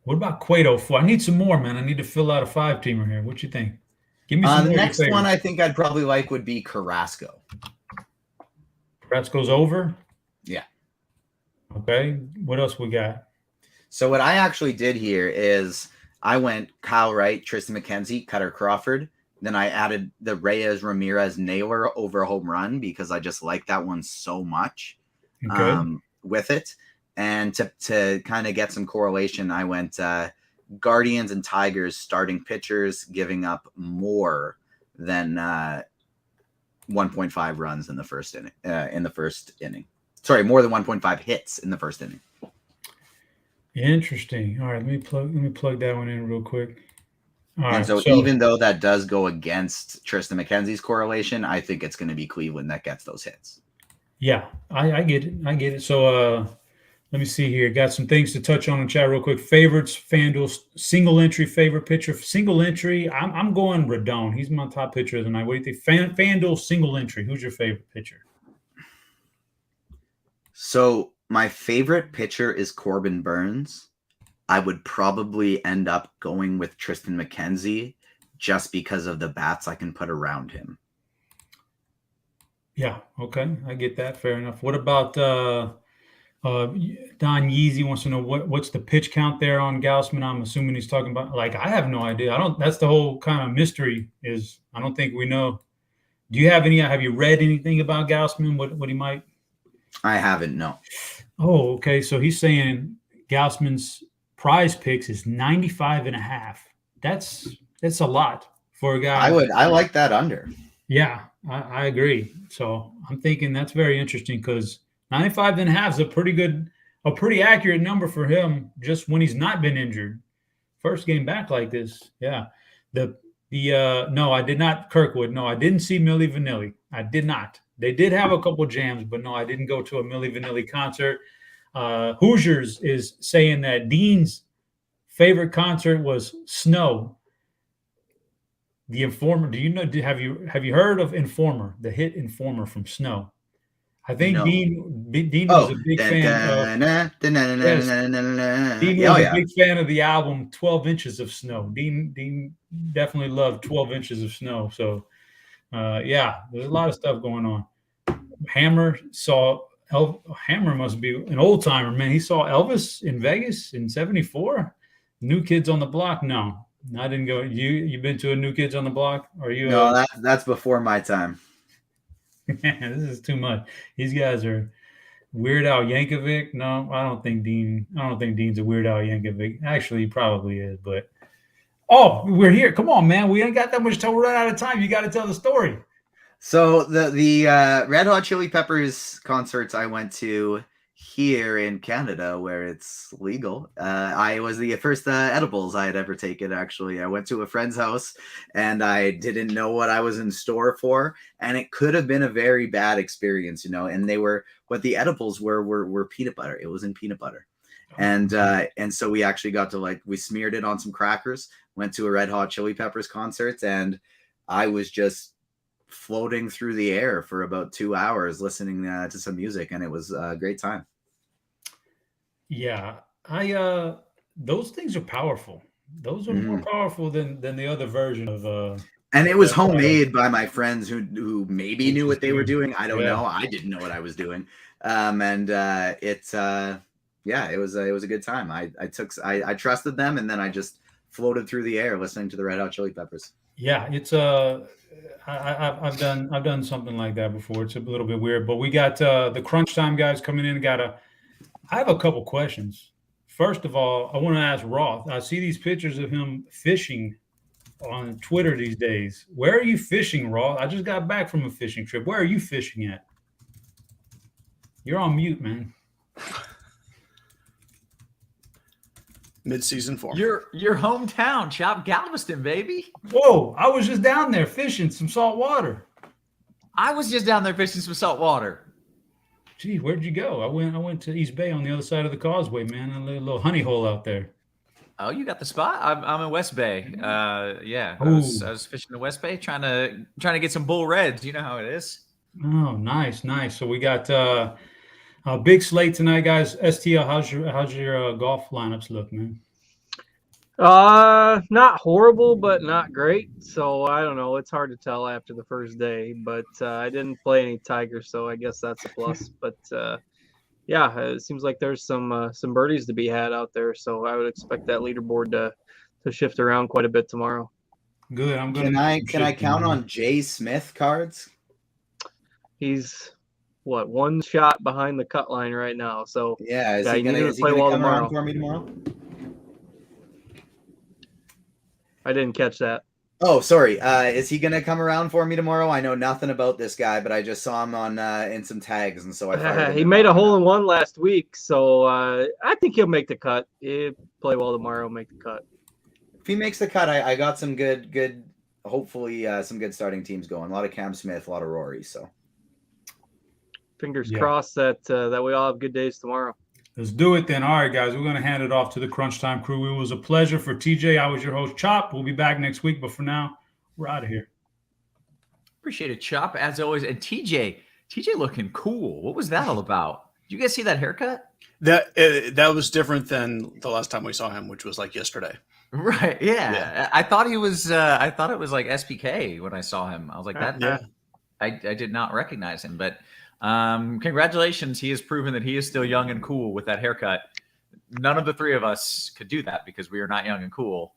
What about Cueto? I need some more, man. I need to fill out a 5-teamer here. What you think? Give me some. The next one I think I'd probably like would be Carrasco. Carrasco's over? Yeah. Okay. What else we got? So what I actually did here is I went Kyle Wright, Tristan McKenzie, Cutter Crawford. Then I added the Reyes-Ramirez nailer over home run because I just like that one so much with it. And to kind of get some correlation, I went Guardians and Tigers starting pitchers giving up more than 1.5 runs in the first inning. Sorry, more than 1.5 hits in the first inning. Interesting. All right, let me plug that one in real quick. All right, so even though that does go against Tristan McKenzie's correlation, I think it's going to be Cleveland that gets those hits. Yeah, I get it. So let me see here. Got some things to touch on in chat real quick. Favorites, FanDuel, single entry favorite pitcher. Single entry, I'm going Rodon. He's my top pitcher of the night. What do you think? FanDuel single entry. Who's your favorite pitcher? So my favorite pitcher is Corbin Burns. I would probably end up going with Tristan McKenzie just because of the bats I can put around him. Yeah, okay. I get that. Fair enough. What about Don Yeezy wants to know what's the pitch count there on Gausman? I'm assuming he's talking about, like, I have no idea. That's the whole kind of mystery is I don't think we know. Do you have you read anything about Gausman? What he might? I haven't, no. Oh, okay. So he's saying Gausman's prize picks is 95.5. That's a lot for a guy. I like that under. Yeah, I agree. So I'm thinking that's very interesting because 95.5 is a pretty accurate number for him just when he's not been injured. First game back like this. Yeah. No, I did not. Kirkwood. No, I didn't see Milli Vanilli. I did not. They did have a couple jams, but no, I didn't go to a Milli Vanilli concert. Hoosiers is saying that Dean's favorite concert was Snow. The Informer. Do you know? Have you heard of Informer? The hit Informer from Snow. I think No. Dean was a big fan of. Dean was a big fan of the album 12 Inches of Snow. Dean definitely loved 12 Inches of Snow. So, yeah, there's a lot of stuff going on. Hammer must be an old timer, man. He saw Elvis in Vegas in '74. New Kids on the Block. No, I didn't go. You been to a New Kids on the Block? Are you? No, that's before my time. This is too much. These guys are Weird Al Yankovic. No, I don't think Dean's a Weird Al Yankovic. Actually, he probably is. But we're here. Come on, man. We ain't got that much time. We're running out of time. You got to tell the story. So the Red Hot Chili Peppers concerts I went to here in Canada, where it's legal. I was the first edibles I had ever taken. Actually, I went to a friend's house and I didn't know what I was in store for, and it could have been a very bad experience, And what the edibles were peanut butter. It was in peanut butter, and so we actually got to we smeared it on some crackers. Went to a Red Hot Chili Peppers concert, and I was just floating through the air for about 2 hours listening to some music, and it was a great time. Yeah, those things are powerful. Those are more powerful than the other version of and it was homemade by my friends who maybe knew what they were doing. I don't know. I didn't know what I was doing. It was a good time. I trusted them, and then I just floated through the air listening to the Red Hot Chili Peppers. Yeah, it's I've done something like that before. It's a little bit weird, but we got the crunch time guys coming in. I have a couple questions. First of all, I want to ask Roth. I see these pictures of him fishing on Twitter these days. Where are you fishing, Roth? I just got back from a fishing trip. Where are you fishing at? You're on mute, man. Mid-season form. Your hometown, Chop, Galveston, baby. Whoa! I was just down there fishing some salt water. I was just down there fishing some salt water. Gee, where'd you go? I went to East Bay on the other side of the causeway, man. A little honey hole out there. Oh, you got the spot? I'm in West Bay. I was fishing in West Bay, trying to get some bull reds. You know how it is. Oh, nice. So we got a big slate tonight, guys. STL, how's your golf lineups look, man? Not horrible, but not great. So I don't know. It's hard to tell after the first day, but I didn't play any Tigers, so I guess that's a plus. But yeah, it seems like there's some birdies to be had out there. So I would expect that leaderboard to shift around quite a bit tomorrow. Good. Can I count on Jay Smith cards? He's one shot behind the cut line right now. So yeah, is he gonna come around for me tomorrow? I didn't catch that. Oh, sorry. Is he going to come around for me tomorrow? I know nothing about this guy, but I just saw him on in some tags, and so I thought he made a hole-in-one last week, so I think he'll make the cut. He'll play well tomorrow, make the cut. If he makes the cut, I got some good, hopefully some good starting teams going. A lot of Cam Smith, a lot of Rory. So fingers crossed that we all have good days tomorrow. Let's do it then. All right, guys, we're going to hand it off to the Crunch Time crew. It was a pleasure for TJ. I was your host, Chop. We'll be back next week, but for now, we're out of here. Appreciate it, Chop, as always. And TJ looking cool. What was that all about? Did you guys see that haircut? That was different than the last time we saw him, which was like yesterday. Right, yeah. I thought he was I thought it was like SPK when I saw him. I was like, I did not recognize him, but congratulations. He has proven that he is still young and cool with that haircut. None of the three of us could do that because we are not young and cool.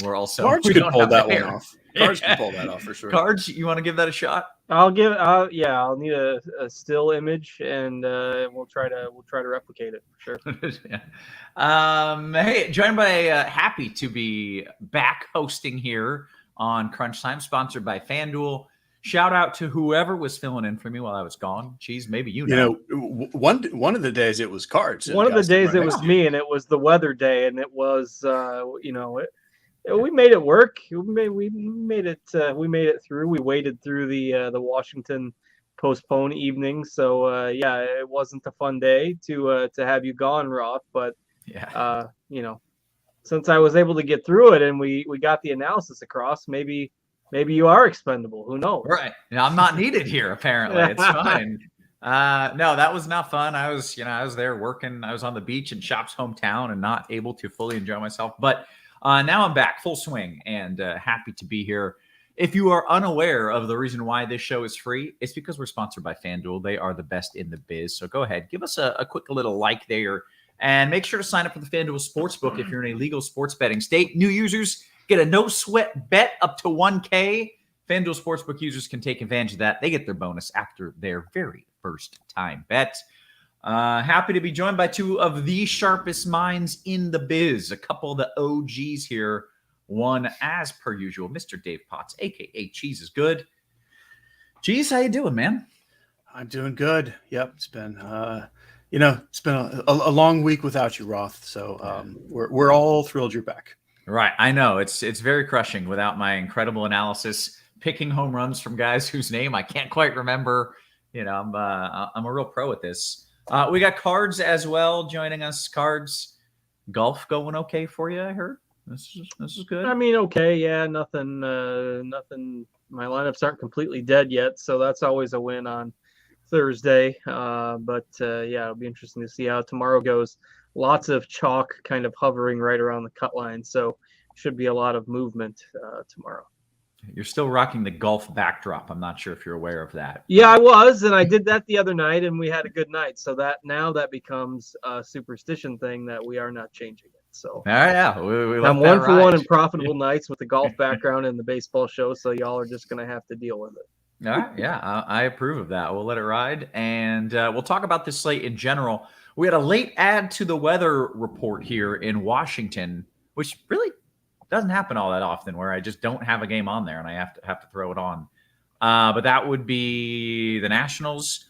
We're also Cards could pull that one off. Cards could pull that off for sure. Cards, you want to give that a shot? I'll need a still image, and we'll try to replicate it for sure. Hey, joined by happy to be back hosting here on Crunch Time, sponsored by Fanduel. Shout out to whoever was filling in for me while I was gone. Geez, maybe you know. One of the days it was Cards. One of the days it was me, and it was the weather day, and it was we made it work. We made it through. We waded through the Washington postpone evening. So yeah, it wasn't a fun day to have you gone, Roth. But Yeah. Since I was able to get through it and we got the analysis across, maybe you are expendable. Who knows? Right. Now, I'm not needed here, apparently. It's fine. No, that was not fun. I was there working. I was on the beach in Shop's hometown and not able to fully enjoy myself. But now I'm back full swing and happy to be here. If you are unaware of the reason why this show is free, it's because we're sponsored by Fanduel. They are the best in the biz. So go ahead, give us a quick little like there. And make sure to sign up for the Fanduel Sportsbook if you're in a legal sports betting state. New users get a no-sweat bet up to $1K. FanDuel Sportsbook users can take advantage of that. They get their bonus after their very first time bet. Happy to be joined by two of the sharpest minds in the biz. A couple of the OGs here. One, as per usual, Mr. Dave Potts, a.k.a. Cheeseisgood. Cheese, how you doing, man? I'm doing good. Yep, it's been it's been a long week without you, Roth. So we're all thrilled you're back. Right, I know it's very crushing without my incredible analysis, picking home runs from guys whose name I can't quite remember. I'm a real pro at this. We got Cards as well joining us. Cards, golf going okay for you? I heard this is good. I mean, okay, yeah, nothing. My lineups aren't completely dead yet, so that's always a win on Thursday. But it'll be interesting to see how tomorrow goes. Lots of chalk kind of hovering right around the cut line, so should be a lot of movement tomorrow. You're still rocking the golf backdrop. I'm not sure if you're aware of that. Yeah, I was, and I did that the other night, and we had a good night. So that becomes a superstition thing that we are not changing it. So yeah, we I'm 1 for 1 in profitable nights with the golf background and the baseball show. So y'all are just gonna have to deal with it. All right, yeah, I approve of that. We'll let it ride, and we'll talk about this slate in general. We had a late add to the weather report here in Washington, which really doesn't happen all that often, where I just don't have a game on there and I have to throw it on. But that would be the Nationals.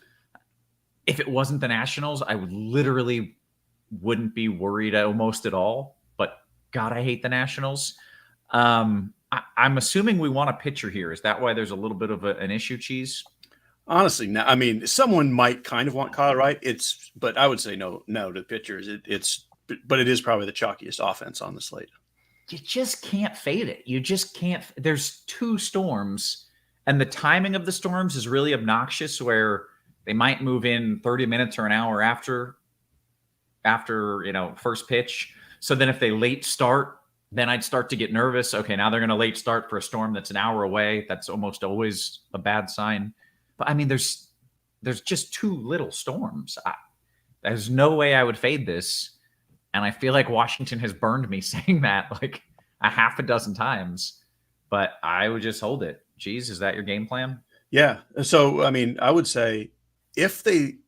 If it wasn't the Nationals, I wouldn't be worried almost at all. But God, I hate the Nationals. I'm assuming we want a pitcher here. Is that why there's a little bit of an issue, Cheese? Honestly, no. I mean, someone might kind of want Kyle Wright. But I would say no to the pitchers. But it is probably the chalkiest offense on the slate. You just can't fade it. You just can't. There's two storms, and the timing of the storms is really obnoxious, where they might move in 30 minutes or an hour after first pitch. So then if they late start, then I'd start to get nervous. Okay, now they're going to late start for a storm that's an hour away. That's almost always a bad sign. But I mean, there's just too little storms. There's no way I would fade this. And I feel like Washington has burned me saying that like a half a dozen times, but I would just hold it. Geez, is that your game plan? Yeah. So, I mean, I would say if they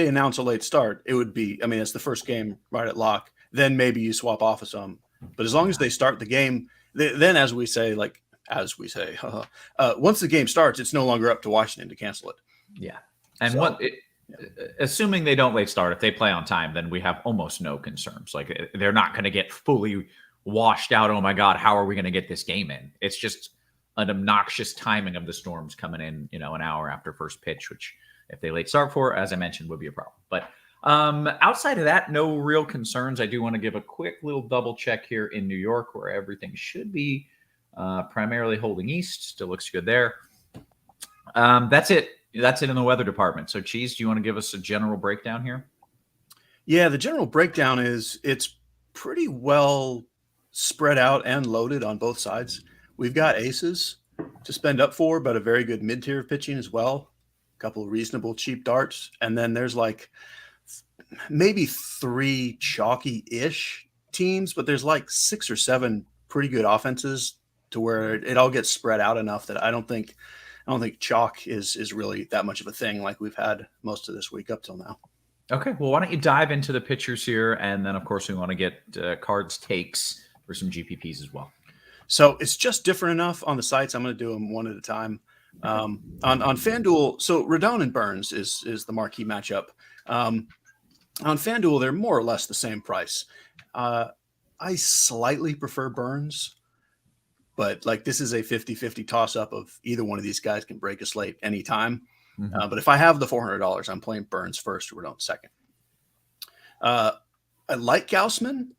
announce a late start, it would be, I mean, it's the first game right at lock, then maybe you swap off of some. But as long as they start the game, then as we say, once the game starts, it's no longer up to Washington to cancel it. Yeah. And assuming they don't late start, if they play on time, then we have almost no concerns. Like they're not going to get fully washed out. Oh my God, how are we going to get this game in? It's just an obnoxious timing of the storms coming in, an hour after first pitch, which if they late start for, as I mentioned, would be a problem. But outside of that, no real concerns. I do want to give a quick little double check here in New York, where everything should be primarily holding east. Still looks good there. That's it. That's it in the weather department. So, Cheese, do you want to give us a general breakdown here? Yeah, the general breakdown is it's pretty well spread out and loaded on both sides. We've got aces to spend up for, but a very good mid-tier pitching as well. A couple of reasonable cheap darts. And then there's like maybe 3 chalky-ish teams, but there's like 6 or 7 pretty good offenses to where it all gets spread out enough that I don't think chalk is really that much of a thing like we've had most of this week up till now. Okay, well, why don't you dive into the pitchers here, and then, of course, we want to get Cards takes for some GPPs as well. So it's just different enough on the sites. I'm going to do them one at a time. On FanDuel, so Rodon and Burns is the marquee matchup. On FanDuel, they're more or less the same price. I slightly prefer Burns, but like this is a 50-50 toss-up of either one of these guys can break a slate anytime. But if I have the $400, I'm playing Burns first, Rodon second. I like Gausman,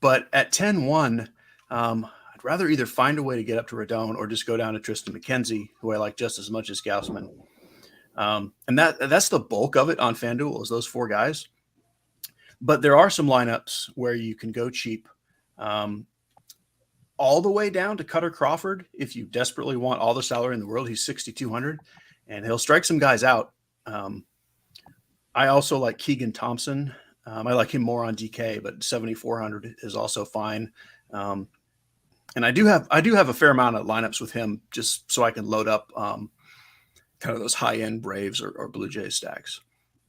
but at 10-1, I'd rather either find a way to get up to Rodon or just go down to Tristan McKenzie, who I like just as much as Gausman. And that's the bulk of it on FanDuel is those 4 guys. But there are some lineups where you can go cheap. All the way down to Cutter Crawford. If you desperately want all the salary in the world, he's 6,200 and he'll strike some guys out. I also like Keegan Thompson. I like him more on DK, but 7,400 is also fine. And I do have a fair amount of lineups with him just so I can load up kind of those high-end Braves or Blue Jays stacks.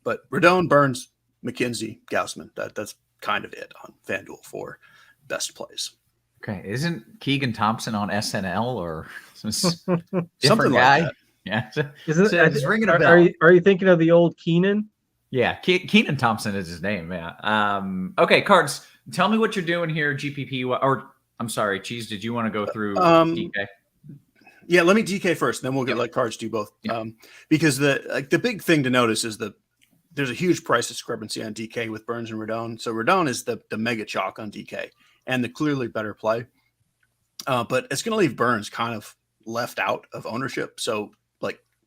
But Rodon, Burns, McKenzie, Gausman, that's kind of it on FanDuel for best plays. Okay, isn't Keegan Thompson on SNL or Something guy? like that? Yeah, Isn't it? Just ringing a bell. Are you thinking of the old Keenan? Yeah, Keenan Thompson is his name. Yeah. Okay, Cards. Tell me what you're doing here, GPP. Or I'm sorry, Cheese. Did you want to go through DK? Yeah, let me DK first, then we'll get let Cards do both. Because the big thing to notice is there's a huge price discrepancy on DK with Burns and Rodon. So Rodon is the mega chalk on DK and the clearly better play. But it's going to leave Burns kind of left out of ownership. So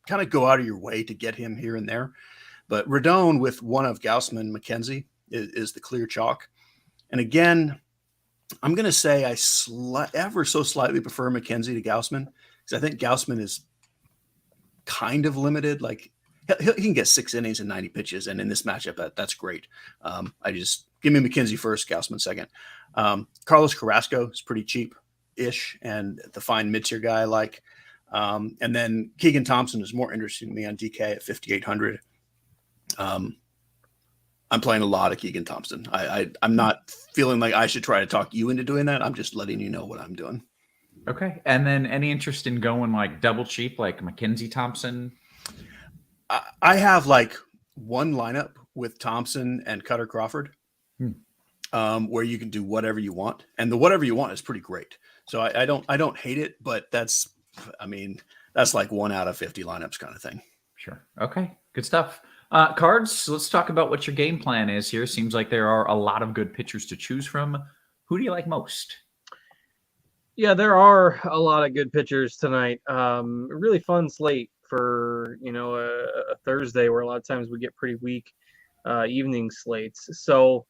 kind of go out of your way to get him here and there. But Rodon with one of Gausman, McKenzie is the clear chalk. And again, I'm going to say I ever so slightly prefer McKenzie to Gausman because I think Gausman is kind of limited. Like he can get 6 innings and 90 pitches. And in this matchup, that's great. Give me McKenzie first, Gausman second. Carlos Carrasco is pretty cheap-ish and the fine mid-tier guy I like. And then Keegan Thompson is more interesting to me on DK at 5,800. I'm playing a lot of Keegan Thompson. I'm not feeling like I should try to talk you into doing that. I'm just letting you know what I'm doing. Okay. And then any interest in going like double cheap, like Mackenzie Thompson? I have like one lineup with Thompson and Cutter Crawford where you can do whatever you want. And the whatever you want is pretty great. So I don't hate it, but that's like 1 out of 50 lineups kind of thing. Sure. Okay. Good stuff. Cards, let's talk about what your game plan is here. Seems like there are a lot of good pitchers to choose from. Who do you like most? Yeah, there are a lot of good pitchers tonight. Really fun slate for, a Thursday where a lot of times we get pretty weak evening slates. So,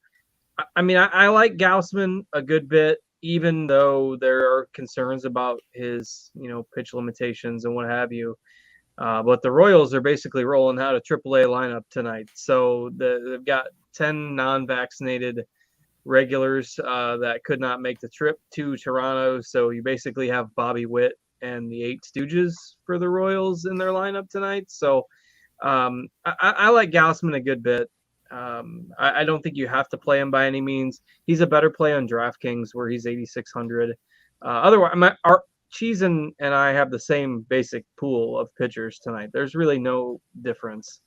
I like Gausman a good bit, even though there are concerns about his, pitch limitations and what have you. But the Royals are basically rolling out a AAA lineup tonight. So they've got 10 non-vaccinated regulars that could not make the trip to Toronto. So you basically have Bobby Witt and the 8 Stooges for the Royals in their lineup tonight. So I like Gausman a good bit. I don't think you have to play him by any means. He's a better play on DraftKings where he's 8,600. Otherwise, Cheese and I have the same basic pool of pitchers tonight. There's really no difference.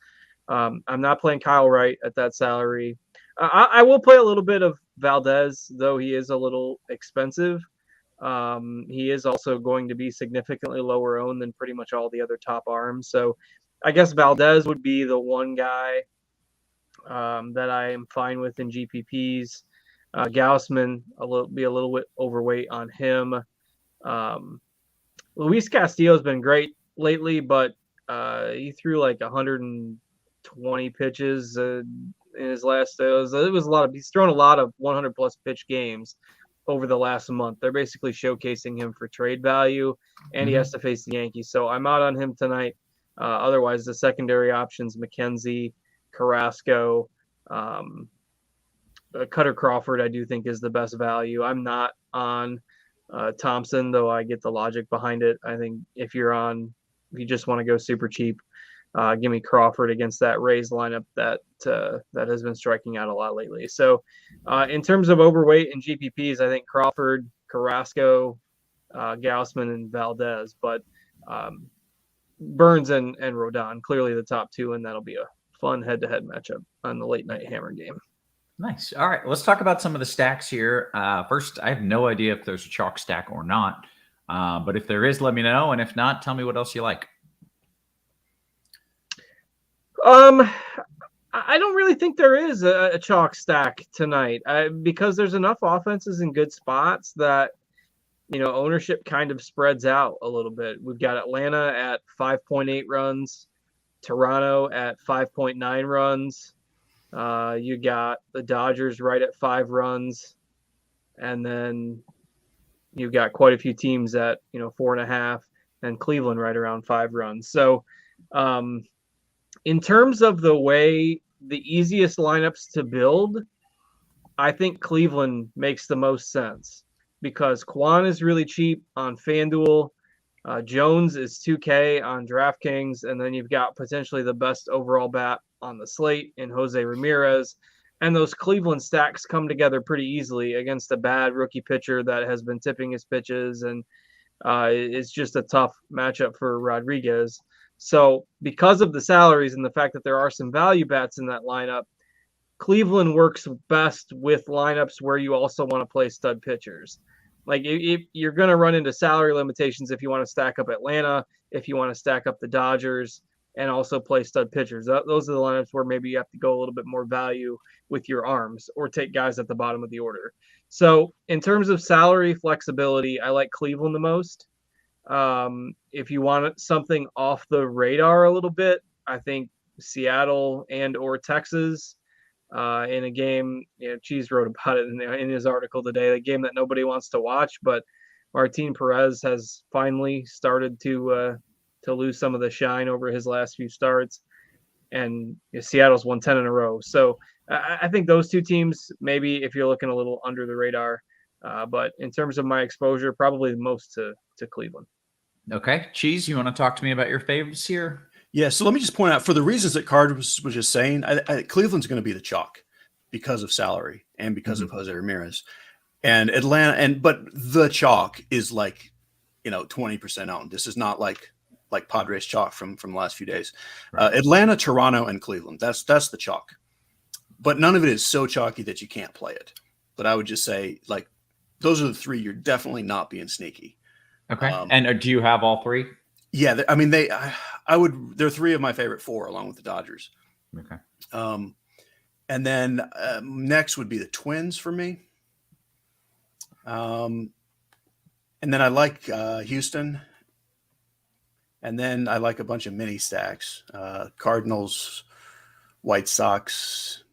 I'm not playing Kyle Wright at that salary. I will play a little bit of Valdez, though he is a little expensive. He is also going to be significantly lower owned than pretty much all the other top arms. So I guess Valdez would be the one guy that I am fine with in GPPs. Gausman, be a little bit overweight on him. Luis Castillo's been great lately, but he threw like 120 pitches in his last. It was a lot of. He's thrown a lot of 100 plus pitch games over the last month. They're basically showcasing him for trade value, and he has to face the Yankees. So I'm out on him tonight. Otherwise, the secondary options: McKenzie, Carrasco, Cutter Crawford. I do think is the best value. I'm not on Thompson, though I get the logic behind it. I think if you just want to go super cheap, give me Crawford against that Rays lineup that has been striking out a lot lately. So in terms of overweight and GPPs, I think Crawford, Carrasco, Gausman, and Valdez, but Burns and Rodon, clearly the top 2, and that'll be a fun head-to-head matchup on the late night hammer game. Nice. All right, let's talk about some of the stacks here. First, I have no idea if there's a chalk stack or not, but if there is, let me know, and if not, tell me what else you like. I don't really think there is a chalk stack tonight because there's enough offenses in good spots that, ownership kind of spreads out a little bit. We've got Atlanta at 5.8 runs, Toronto at 5.9 runs. You got the Dodgers right at 5 runs. And then you've got quite a few teams at, 4.5, and Cleveland right around 5 runs. So in terms of the way the easiest lineups to build, I think Cleveland makes the most sense because Kwan is really cheap on FanDuel. Jones is 2K on DraftKings, and then you've got potentially the best overall bat on the slate in Jose Ramirez. And those Cleveland stacks come together pretty easily against a bad rookie pitcher that has been tipping his pitches, and it's just a tough matchup for Rodriguez. So because of the salaries and the fact that there are some value bats in that lineup, Cleveland works best with lineups where you also want to play stud pitchers. Like if you're going to run into salary limitations if you want to stack up Atlanta, if you want to stack up the Dodgers, and also play stud pitchers. Those are the lineups where maybe you have to go a little bit more value with your arms or take guys at the bottom of the order. So in terms of salary flexibility, I like Cleveland the most. If you want something off the radar a little bit, I think Seattle and or Texas in a game, Cheese wrote about it in his article today, the game that nobody wants to watch, but Martin Perez has finally started to lose some of the shine over his last few starts, and Seattle's won 10 in a row. So I think those two teams, maybe if you're looking a little under the radar, but in terms of my exposure, probably the most to Cleveland. Okay. Cheese, you want to talk to me about your favorites here? Yeah, so let me just point out, for the reasons that Card was just saying, Cleveland's going to be the chalk because of salary and because of Jose Ramirez. And Atlanta, but the chalk is like, 20% owned. This is not like Padres chalk from the last few days. Right. Atlanta, Toronto, and Cleveland. That's the chalk. But none of it is so chalky that you can't play it. But I would just say, those are the three you're definitely not being sneaky. Okay. And do you have all three? Yeah, they're three of my favorite four, along with the Dodgers. Okay. And then next would be the Twins for me. And then I like Houston. And then I like a bunch of mini stacks, Cardinals, White Sox,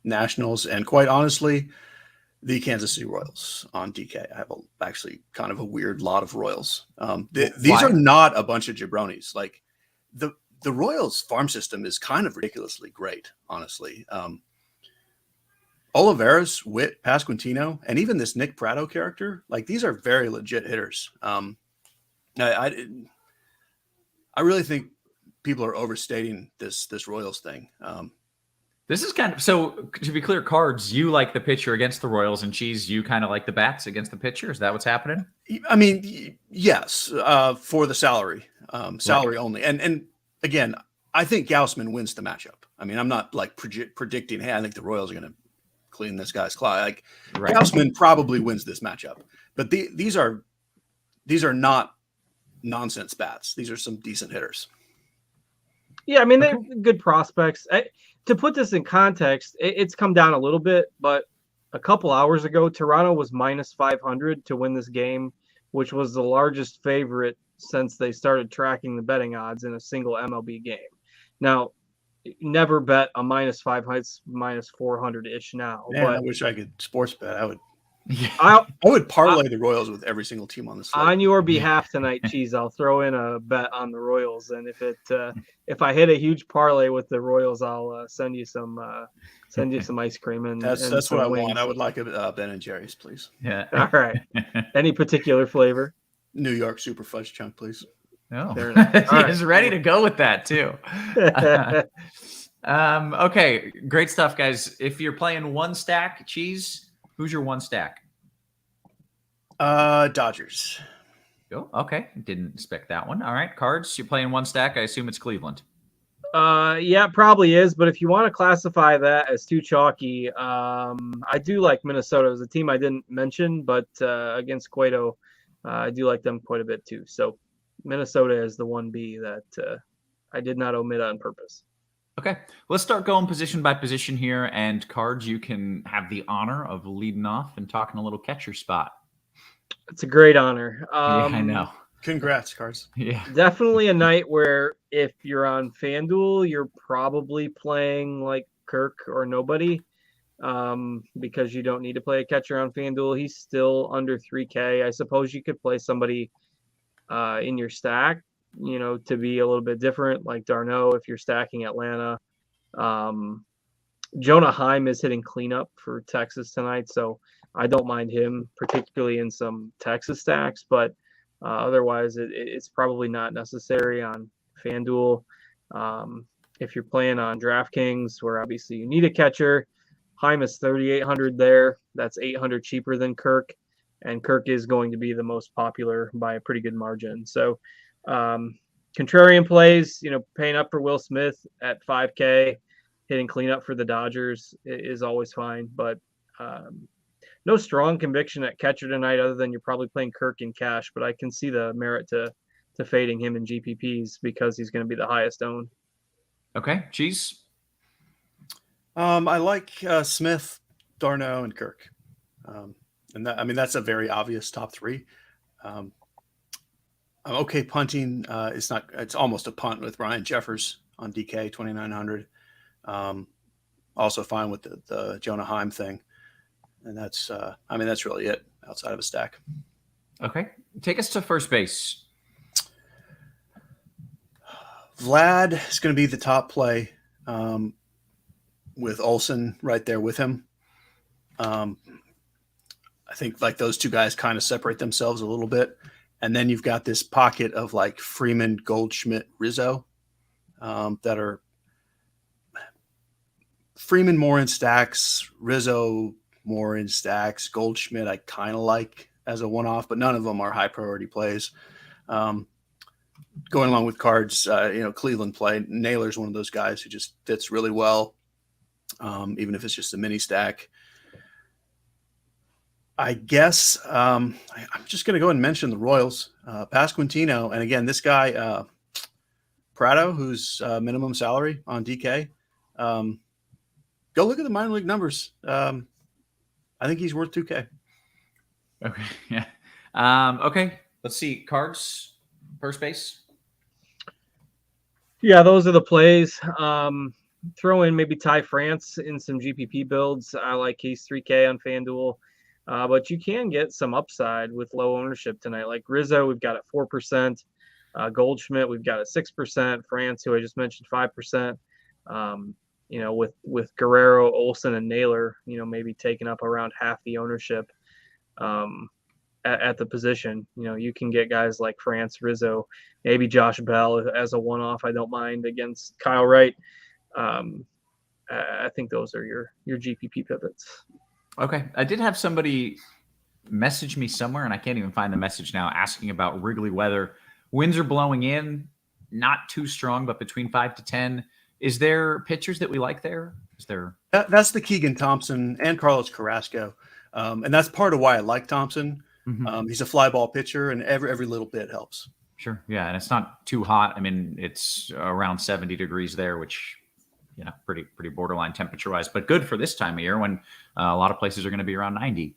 Nationals, and quite honestly, the Kansas City Royals on DK. I have actually kind of a weird lot of Royals. These are not a bunch of jabronis. Like the Royals farm system is kind of ridiculously great, honestly. Olivares, Witt, Pasquantino, and even this Nick Pratto character, these are very legit hitters. I really think people are overstating this Royals thing. This is kind of, so to be clear, Cards, you like the pitcher against the Royals, and Cheese, you kind of like the bats against the pitcher. Is that what's happening? I mean, yes, for the salary right. Only. And again, I think Gausman wins the matchup. I mean, I'm not predicting, hey, I think the Royals are going to clean this guy's claw. Right. Gausman probably wins this matchup, but these are not nonsense bats. These are some decent hitters. Yeah, I mean, they're good prospects. To put this in context, it's come down a little bit, but a couple hours ago, Toronto was minus 500 to win this game, which was the largest favorite since they started tracking the betting odds in a single MLB game. Now, never bet a minus 500, it's minus 400-ish now. Man, but I wish I could sports bet. I would parlay the Royals with every single team on the slate. On your behalf tonight, Cheese, I'll throw in a bet on the Royals, and if I hit a huge parlay with the Royals, I'll send you some ice cream and that's what I wings. want. I would like a Ben and Jerry's, please. Yeah. All right. Any particular flavor? New York Super Fudge Chunk, please. Oh, he's ready to go with that too. Okay, great stuff, guys. If you're playing one stack, Cheese, who's your one stack? Dodgers. Oh, okay. Didn't expect that one. All right, Cards, you're playing one stack. I assume it's Cleveland. Yeah, probably is. But if you want to classify that as too chalky, I do like Minnesota as a team I didn't mention, but against Cueto, I do like them quite a bit too. So Minnesota is the 1B that I did not omit on purpose. Okay, let's start going position by position here. And Cards, you can have the honor of leading off and talking a little catcher spot. It's a great honor. Yeah, I know. Congrats, Cards. Yeah. Definitely a night where if you're on FanDuel, you're probably playing like Kirk or nobody, because you don't need to play a catcher on FanDuel. He's still under 3K. I suppose you could play somebody in your stack, to be a little bit different, like d'Arnaud if you're stacking Atlanta. Jonah Heim is hitting cleanup for Texas tonight, so I don't mind him, particularly in some Texas stacks, but otherwise it's probably not necessary on FanDuel. If you're playing on DraftKings, where obviously you need a catcher, Heim is 3,800 there. That's 800 cheaper than Kirk, and Kirk is going to be the most popular by a pretty good margin. So contrarian plays, paying up for Will Smith at 5K, hitting cleanup for the Dodgers is always fine, but no strong conviction at catcher tonight other than you're probably playing Kirk in cash, but I can see the merit to fading him in GPPs because he's going to be the highest owned. Okay, Cheese? I like Smith, d'Arnaud, and Kirk. And that's a very obvious top three. I'm okay punting. It's almost a punt with Ryan Jeffers on DK 2,900. Also fine with the Jonah Heim thing. And that's really it outside of a stack. Okay. Take us to first base. Vlad is going to be the top play, with Olsen right there with him. I think like those two guys kind of separate themselves a little bit. And then you've got this pocket of like Freeman, Goldschmidt, Rizzo, that are Freeman more in stacks, Rizzo more in stacks, Goldschmidt I kind of like as a one-off, but none of them are high priority plays. Going along with Cards, Cleveland play. Naylor's one of those guys who just fits really well, even if it's just a mini stack. I guess I'm just going to go ahead and mention the Royals. Pasquantino, and again, this guy, Prado, who's minimum salary on DK. Go look at the minor league numbers. I think he's worth 2K. Okay, yeah. Okay, let's see. Cards, first base. Yeah, those are the plays. Throw in maybe Ty France in some GPP builds. I like he's 3K on FanDuel. But you can get some upside with low ownership tonight. Like Rizzo, we've got at 4%. Goldschmidt, we've got at 6%. France, who I just mentioned, 5%. With Guerrero, Olsen, and Naylor, maybe taking up around half the ownership at the position. You can get guys like France, Rizzo, maybe Josh Bell as a one-off. I don't mind against Kyle Wright. I think those are your GPP pivots. Okay. I did have somebody message me somewhere, and I can't even find the message now, asking about Wrigley weather. Winds are blowing in, not too strong, but between 5 to 10. Is there pitchers that we like there? Is there? That's the Keegan Thompson and Carlos Carrasco. And that's part of why I like Thompson. Mm-hmm. He's a fly ball pitcher, and every little bit helps. Sure. Yeah. And it's not too hot. I mean, it's around 70 degrees there, which, pretty borderline temperature wise, but good for this time of year when a lot of places are going to be around 90.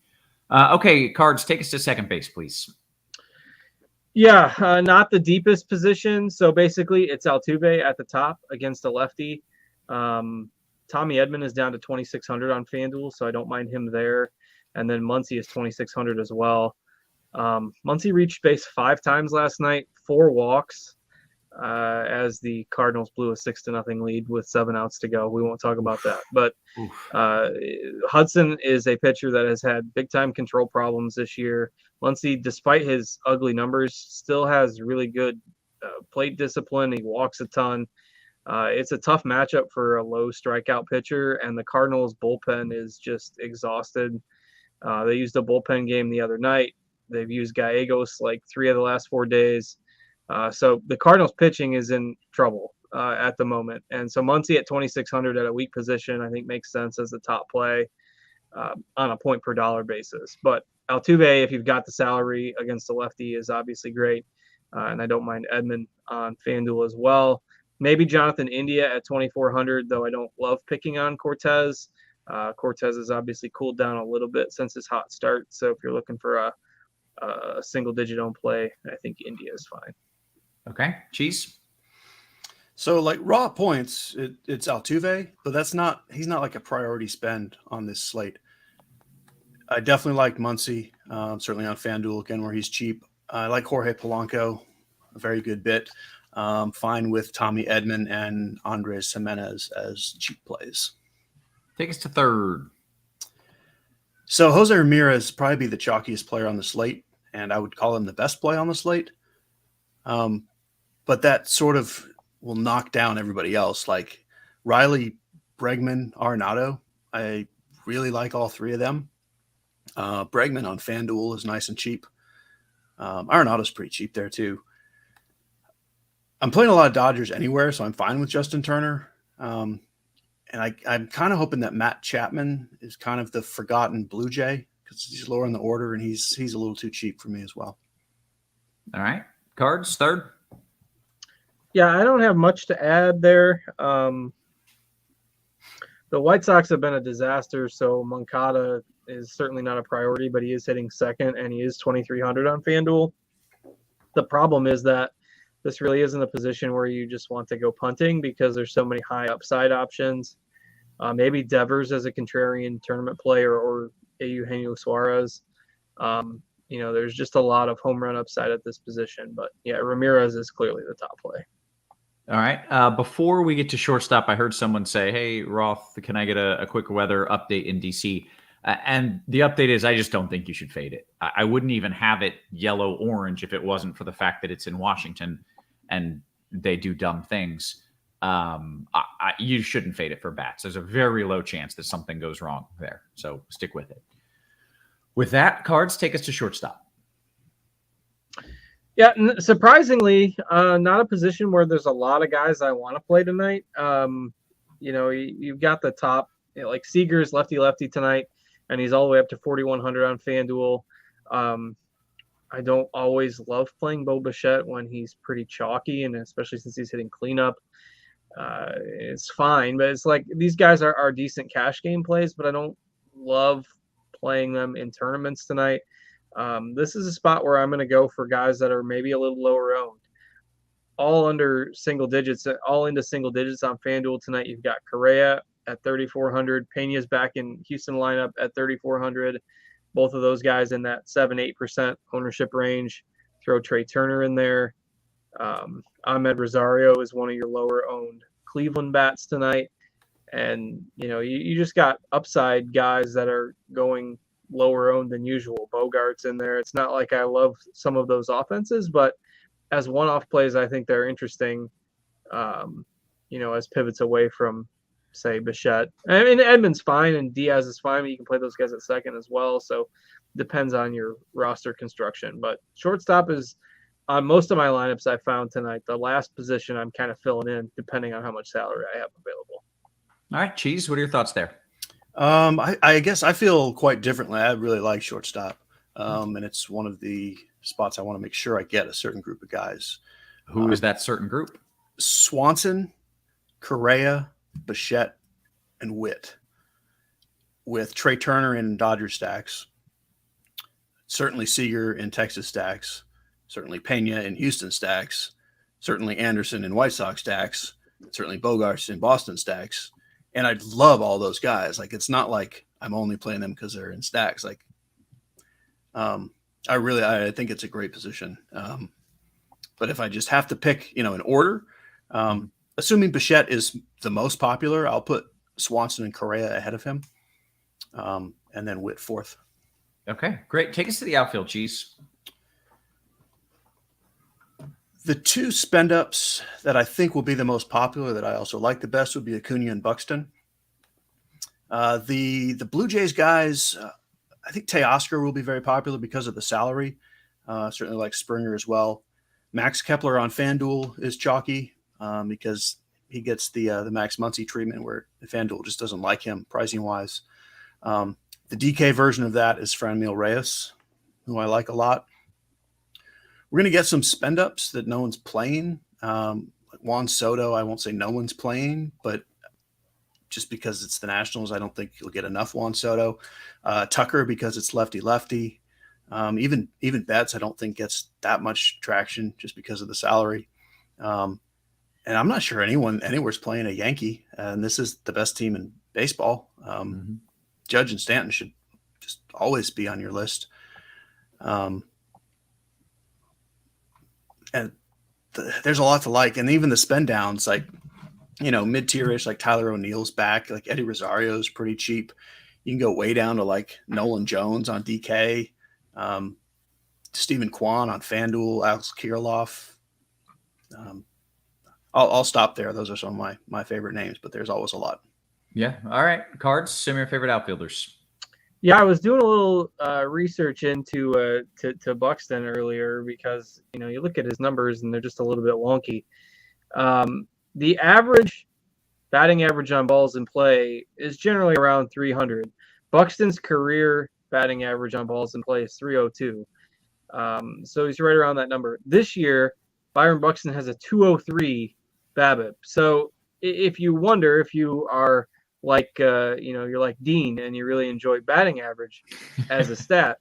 Okay. Cards, take us to second base, please. Yeah. Not the deepest position. So basically it's Altuve at the top against a lefty. Tommy Edman is down to 2,600 on FanDuel, so I don't mind him there. And then Muncy is 2,600 as well. Muncy reached base 5 times last night, 4 walks, as the Cardinals blew a 6-0 lead with 7 outs to go. We won't talk about that. But Hudson is a pitcher that has had big-time control problems this year. Muncy, despite his ugly numbers, still has really good plate discipline. He walks a ton. It's a tough matchup for a low strikeout pitcher, and the Cardinals' bullpen is just exhausted. They used a bullpen game the other night. They've used Gallegos like 3 of the last 4 days. So the Cardinals pitching is in trouble at the moment. And so Muncy at 2,600 at a weak position, I think makes sense as the top play on a point per dollar basis. But Altuve, if you've got the salary against the lefty, is obviously great. And I don't mind Edman on FanDuel as well. Maybe Jonathan India at 2,400, though I don't love picking on Cortez. Cortez has obviously cooled down a little bit since his hot start. So if you're looking for a single-digit own play, I think India is fine. Okay, Cheese. So like raw points, it's Altuve, but he's not like a priority spend on this slate. I definitely like Muncy, certainly on FanDuel again where he's cheap. I like Jorge Polanco a very good bit. Fine with Tommy Edman and Andres Jimenez as cheap plays. Take us to third. So Jose Ramirez probably be the chalkiest player on the slate, and I would call him the best play on the slate. But that sort of will knock down everybody else, like Riley, Bregman, Arenado. I really like all three of them. Bregman on FanDuel is nice and cheap. Arenado's pretty cheap there too. I'm playing a lot of Dodgers anywhere, so I'm fine with Justin Turner. And I'm kind of hoping that Matt Chapman is kind of the forgotten Blue Jay because he's lower in the order and he's a little too cheap for me as well. All right. Cards, third. Yeah, I don't have much to add there. The White Sox have been a disaster, so Moncada is certainly not a priority, but he is hitting second, and he is 2,300 on FanDuel. The problem is that this really isn't a position where you just want to go punting because there's so many high upside options. Maybe Devers as a contrarian tournament player or Eugenio Suarez. There's just a lot of home run upside at this position. But, yeah, Ramirez is clearly the top play. All right. Before we get to shortstop, I heard someone say, hey, Roth, can I get a quick weather update in D.C.? And the update is I just don't think you should fade it. I wouldn't even have it yellow-orange if it wasn't for the fact that it's in Washington and they do dumb things. You shouldn't fade it for bats. There's a very low chance that something goes wrong there. So stick with it. With that, Cards, take us to shortstop. Yeah, surprisingly, not a position where there's a lot of guys I want to play tonight. You've got the top, like Seager's lefty tonight, and he's all the way up to 4,100 on FanDuel. I don't always love playing Bo Bichette when he's pretty chalky, and especially since he's hitting cleanup. It's fine, but it's like these guys are decent cash game plays, but I don't love playing them in tournaments tonight. This is a spot where I'm going to go for guys that are maybe a little lower owned. All under single digits, all into single digits on FanDuel tonight. You've got Correa at 3,400. Pena's back in Houston lineup at 3,400. Both of those guys in that 7-8% ownership range. Throw Trey Turner in there. Ahmed Rosario is one of your lower owned Cleveland bats tonight. And, you just got upside guys that are going lower owned than usual. Bogart's in there. It's not like I love some of those offenses, but as one-off plays, I think they're interesting, as pivots away from, say, Bichette. I mean, Edman's fine and Diaz is fine, but you can play those guys at second as well. So depends on your roster construction. But shortstop is on most of my lineups I found tonight. The last position I'm kind of filling in depending on how much salary I have available. All right, Cheese, what are your thoughts there? I guess I feel quite differently. I really like shortstop. And it's one of the spots I want to make sure I get a certain group of guys. Who is that certain group? Swanson, Correa, Bichette, and Witt, with Trey Turner in Dodger stacks, certainly Seager in Texas stacks, certainly Pena in Houston stacks, certainly Anderson in White Sox stacks, certainly Bogarts in Boston stacks. And I love all those guys. Like, it's not like I'm only playing them because they're in stacks. Like, I think it's a great position. But if I just have to pick, in order, assuming Bichette is the most popular, I'll put Swanson and Correa ahead of him, and then Witt fourth. Okay, great. Take us to the outfield, Cheese. The two spend-ups that I think will be the most popular, that I also like the best, would be Acuna and Buxton. The Blue Jays guys, I think Teoscar will be very popular because of the salary. Certainly like Springer as well. Max Kepler on FanDuel is chalky because he gets the Max Muncy treatment where FanDuel just doesn't like him pricing-wise. The DK version of that is Franmil Reyes, who I like a lot. We're going to get some spend-ups that no one's playing. One Juan Soto, I won't say no one's playing, but just because it's the Nationals, I don't think you'll get enough Juan Soto. Tucker, because it's lefty-lefty. Even Betts, I don't think gets that much traction just because of the salary. And I'm not sure anywhere's playing a Yankee, and this is the best team in baseball. Judge and Stanton should just always be on your list. And there's a lot to like, and even the spend downs, like, mid-tier-ish, like Tyler O'Neill's back, like Eddie Rosario's pretty cheap. You can go way down to like Nolan Jones on DK, Stephen Kwan on FanDuel, Alex Kirilloff. I'll stop there. Those are some of my favorite names, but there's always a lot. Yeah. All right. Cards, some of your favorite outfielders. Yeah, I was doing a little research into to Buxton earlier because you look at his numbers and they're just a little bit wonky. The average batting average on balls in play is generally around 300. Buxton's career batting average on balls in play is 302. So he's right around that number. This year, Byron Buxton has a 203 BABIP. So if you wonder if you are like you're like Dean and you really enjoy batting average as a stat,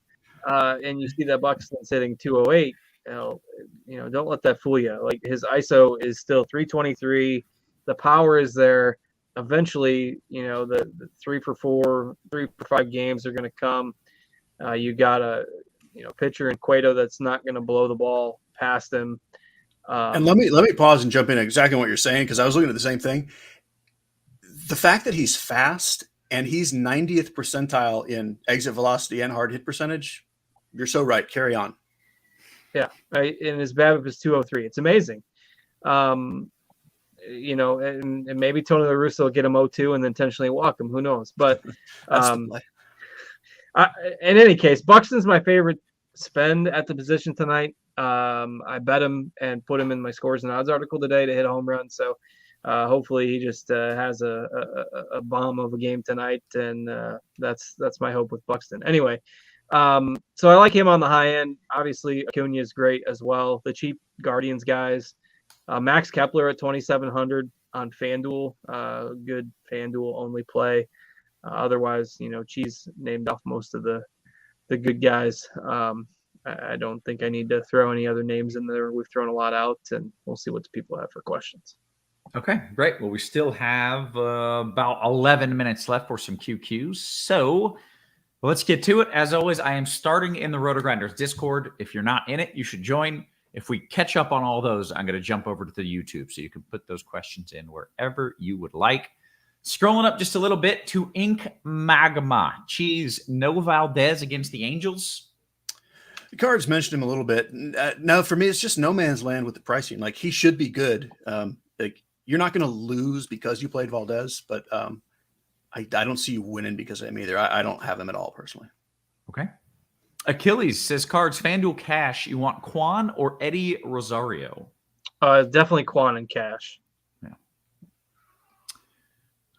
and you see that Buxton's hitting 208, don't let that fool you. Like, his ISO is still 323. The power is there. Eventually, the 3 for 4, 3 for 5 games are going to come. You got a pitcher in Cueto that's not going to blow the ball past him. And let me pause and jump in exactly what you're saying, because I was looking at the same thing. The fact that he's fast and he's 90th percentile in exit velocity and hard hit percentage, you're so right. Carry on. Yeah, right. And his BABIP is 203. It's amazing. And maybe Tony La Russa will get him 0-2 and then intentionally walk him. Who knows? But in any case, Buxton's my favorite spend at the position tonight. I bet him and put him in my scores and odds article today to hit a home run. So hopefully he just has a bomb of a game tonight, and that's my hope with Buxton. Anyway, so I like him on the high end. Obviously, Acuna is great as well. The cheap Guardians guys, Max Kepler at 2,700 on FanDuel, good FanDuel only play. Otherwise, Cheese named off most of the good guys. I don't think I need to throw any other names in there. We've thrown a lot out, and we'll see what the people have for questions. Okay, great. Well, we still have about 11 minutes left for some QQs. So let's get to it. As always, I am starting in the RotoGrinders Discord. If you're not in it, you should join. If we catch up on all those, I'm going to jump over to the YouTube so you can put those questions in wherever you would like. Scrolling up just a little bit to Ink Magma. Cheese, no Valdez against the Angels. The Cards mentioned him a little bit. Now, for me, it's just no man's land with the pricing. Like, he should be good. You're not going to lose because you played Valdez, but I don't see you winning because of him either. I don't have him at all personally. Okay. Achilles says, Cards, FanDuel cash, you want Kwan or Eddie Rosario? Definitely Kwan and cash. Yeah.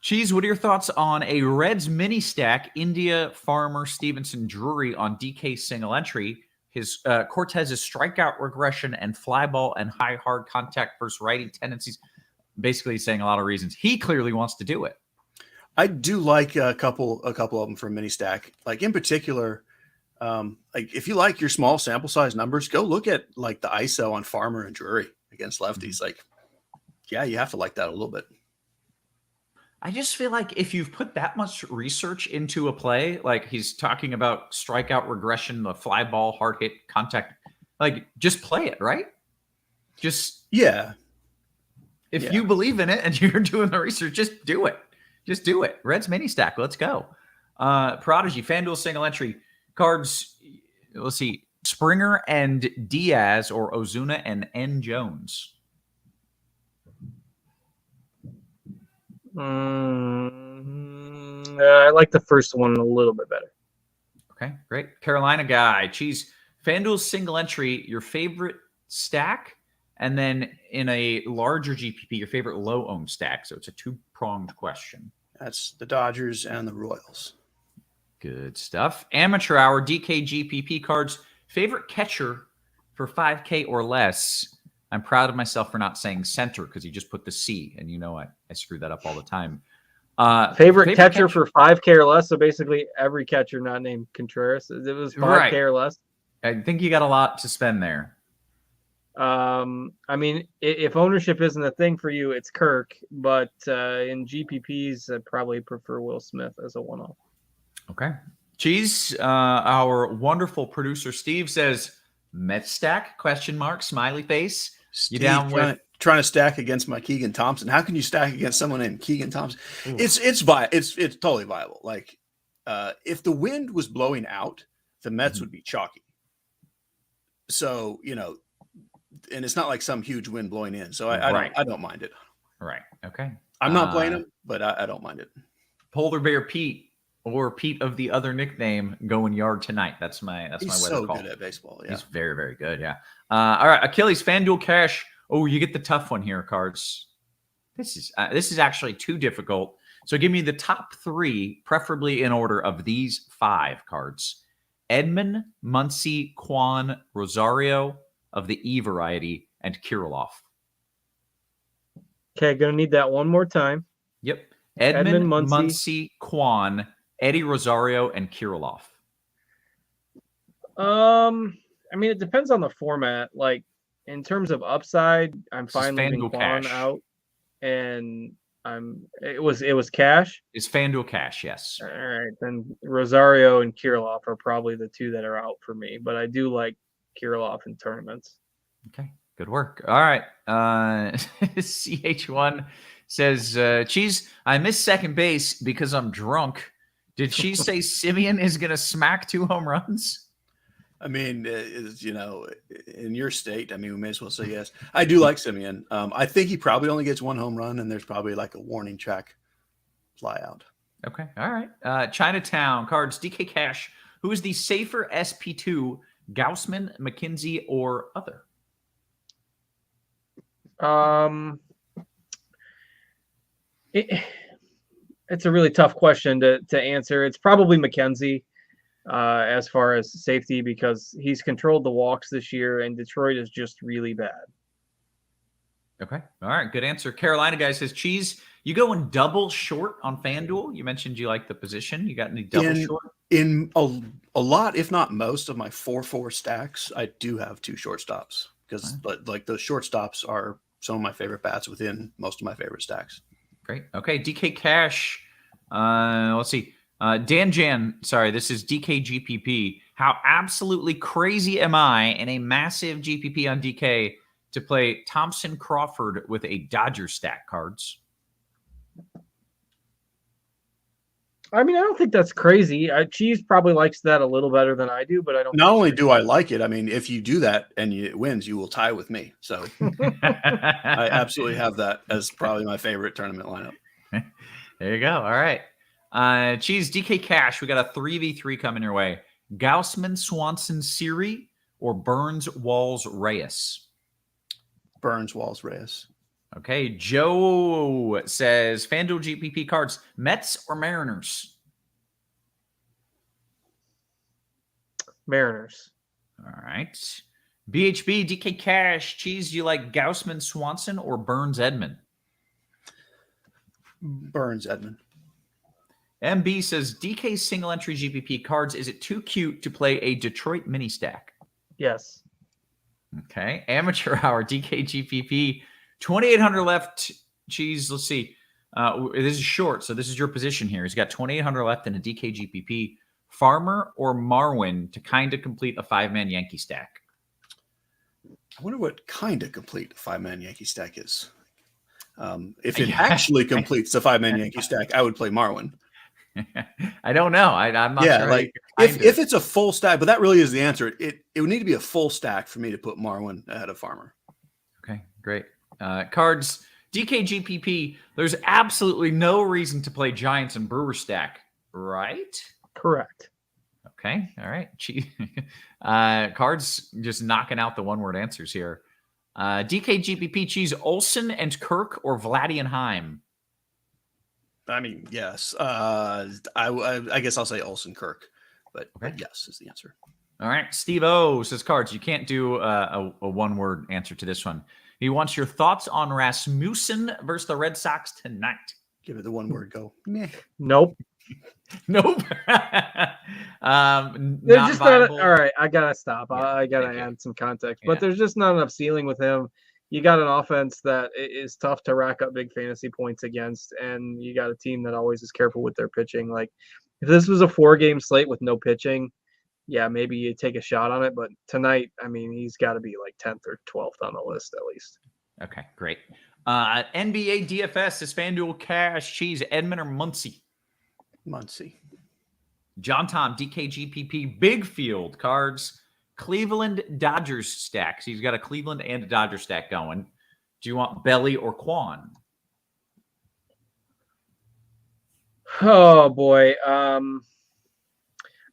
Cheese, what are your thoughts on a Reds mini stack, India, Farmer, Stevenson, Drury on DK single entry? His Cortez's strikeout regression and fly ball and high hard contact versus righty tendencies. Basically saying a lot of reasons. He clearly wants to do it. I do like a couple of them for a mini stack. Like, in particular, like, if you like your small sample size numbers, go look at like the ISO on Farmer and Drury against lefties. Like, yeah, you have to like that a little bit. I just feel like if you've put that much research into a play, like he's talking about strikeout regression, the fly ball, hard hit, contact, like, just play it, right? Yeah. If you believe in it and you're doing the research, just do it. Just do it. Reds mini stack. Let's go. Prodigy, FanDuel single entry. Cards, let's see. Springer and Diaz or Ozuna and N. Jones. I like the first one a little bit better. Okay, great. Carolina guy. Cheese, FanDuel single entry, your favorite stack? And then in a larger GPP, your favorite low-owned stack. So it's a two-pronged question. That's the Dodgers and the Royals. Good stuff. Amateur Hour, DK GPP Cards. Favorite catcher for 5K or less? I'm proud of myself for not saying center because you just put the C, and you know I screw that up all the time. Favorite catcher for 5K or less. So basically every catcher not named Contreras. It was 5K or less. I think you got a lot to spend there. I mean, if ownership isn't a thing for you, it's Kirk. But in GPPs, I probably prefer Will Smith as a one-off. Okay. Cheese, our wonderful producer Steve says, Met stack, ? Smiley face. Steve, You down with trying to stack against my Keegan Thompson? How can you stack against someone named Keegan Thompson? Ooh. It's totally viable. Like if the wind was blowing out, the Mets would be chalky. So, you know, and it's not like some huge wind blowing in. So I don't mind it. Right. Okay. I'm not playing him, but I don't mind it. Polar Bear Pete, or Pete of the other nickname, going yard tonight. That's my He's weather so call. good at baseball. Yeah. He's very, very good. Yeah. All right. Achilles Fanduel Cash. Oh, you get the tough one here, Cards. This is actually too difficult. So give me the top 3, preferably in order of these 5 cards: Edman, Muncy, Kwan, Rosario of the E variety, and Kirilloff. Okay, gonna need that one more time. Yep. Edman, Muncy, Kwan, Eddie Rosario, and Kirilloff. I mean, it depends on the format. Like in terms of upside, I'm fine leaving Kwan out, and it was cash. It's FanDuel cash, yes. All right, then Rosario and Kirilloff are probably the 2 that are out for me, but I do like Kirilloff in tournaments. Okay, good work. All right. CH1 says, Cheese, I missed second base because I'm drunk. Did she say Simeon is going to smack 2 home runs? I mean, you know, in your state, I mean, we may as well say yes. I do like Simeon. I think he probably only gets 1 home run, and there's probably like a warning track fly out. Okay. All right. Chinatown Cards, DK Cash. Who is the safer SP2, Gausman, McKenzie, or other? It's a really tough question to answer. It's probably McKenzie as far as safety, because he's controlled the walks this year, and Detroit is just really bad. Okay. All right. Good answer. Carolina guy says, Cheese, you going double short on FanDuel? You mentioned you like the position. You got any double short? In a lot, if not most, of my 4-4 stacks, I do have 2 shortstops because like those shortstops are some of my favorite bats within most of my favorite stacks. Great. Okay. DK Cash. Let's see. Dan Jan. Sorry, this is DK GPP. How absolutely crazy am I in a massive GPP on DK to play Thompson Crawford with a Dodger stack, Cards? I mean, I don't think that's crazy. Cheese probably likes that a little better than I do, but I don't. Not only do I like it, I mean, if you do that and it wins, you will tie with me. So I absolutely have that as probably my favorite tournament lineup. There you go. All right. Cheese, DK Cash. We got a 3v3 coming your way. Gausman, Swanson, Siri, or Burns, Walls, Reyes? Burns, Walls, Reyes. Okay, Joe says, FanDuel GPP Cards, Mets or Mariners? Mariners. All right. BHB, DK Cash, Cheese, you like Gausman, Swanson, or Burns, Edman? Burns, Edman. MB says, DK single entry GPP Cards, is it too cute to play a Detroit mini stack? Yes. Okay. Amateur Hour, DK GPP, 2,800 left. Cheese, let's see. This is short, so this is your position here. He's got 2,800 left in a DK GPP. Farmer or Marwin to kind of complete a 5-man Yankee stack? I wonder what kind of complete a 5-man Yankee stack is. If it actually completes the 5-man Yankee stack, I would play Marwin. I don't know. I'm not sure. Like if it's a full stack, but that really is the answer. It would need to be a full stack for me to put Marwin ahead of Farmer. Okay, great. Cards, DK GPP, there's absolutely no reason to play Giants and Brewers stack, right? Correct. Okay, all right. Cards just knocking out the one-word answers here. DK GPP, Cheese, Olsen and Kirk, or Vladdy and Heim? I mean, yes. I guess I'll say Olsen Kirk, but yes is the answer. All right. Steve O says, Cards, you can't do a one-word answer to this one. He wants your thoughts on Rasmussen versus the Red Sox tonight. Give it the one word go. Meh. Nope. Nope. There's Not just viable. not. All right, I gotta stop. Yeah, I gotta thank you. add some context. Yeah. But there's just not enough ceiling with him. You got an offense that is tough to rack up big fantasy points against, and you got a team that always is careful with their pitching. Like, if this was a 4-game slate with no pitching, yeah, maybe you take a shot on it. But tonight, I mean, he's got to be like 10th or 12th on the list at least. Okay, great. NBA DFS is FanDuel Cash, Cheese, Edmund, or Muncie? Muncie. John Tom, DKGPP, Big Field Cards, Cleveland Dodgers stacks. He's got a Cleveland and a Dodger stack going. Do you want Belly or Quan? Oh boy. I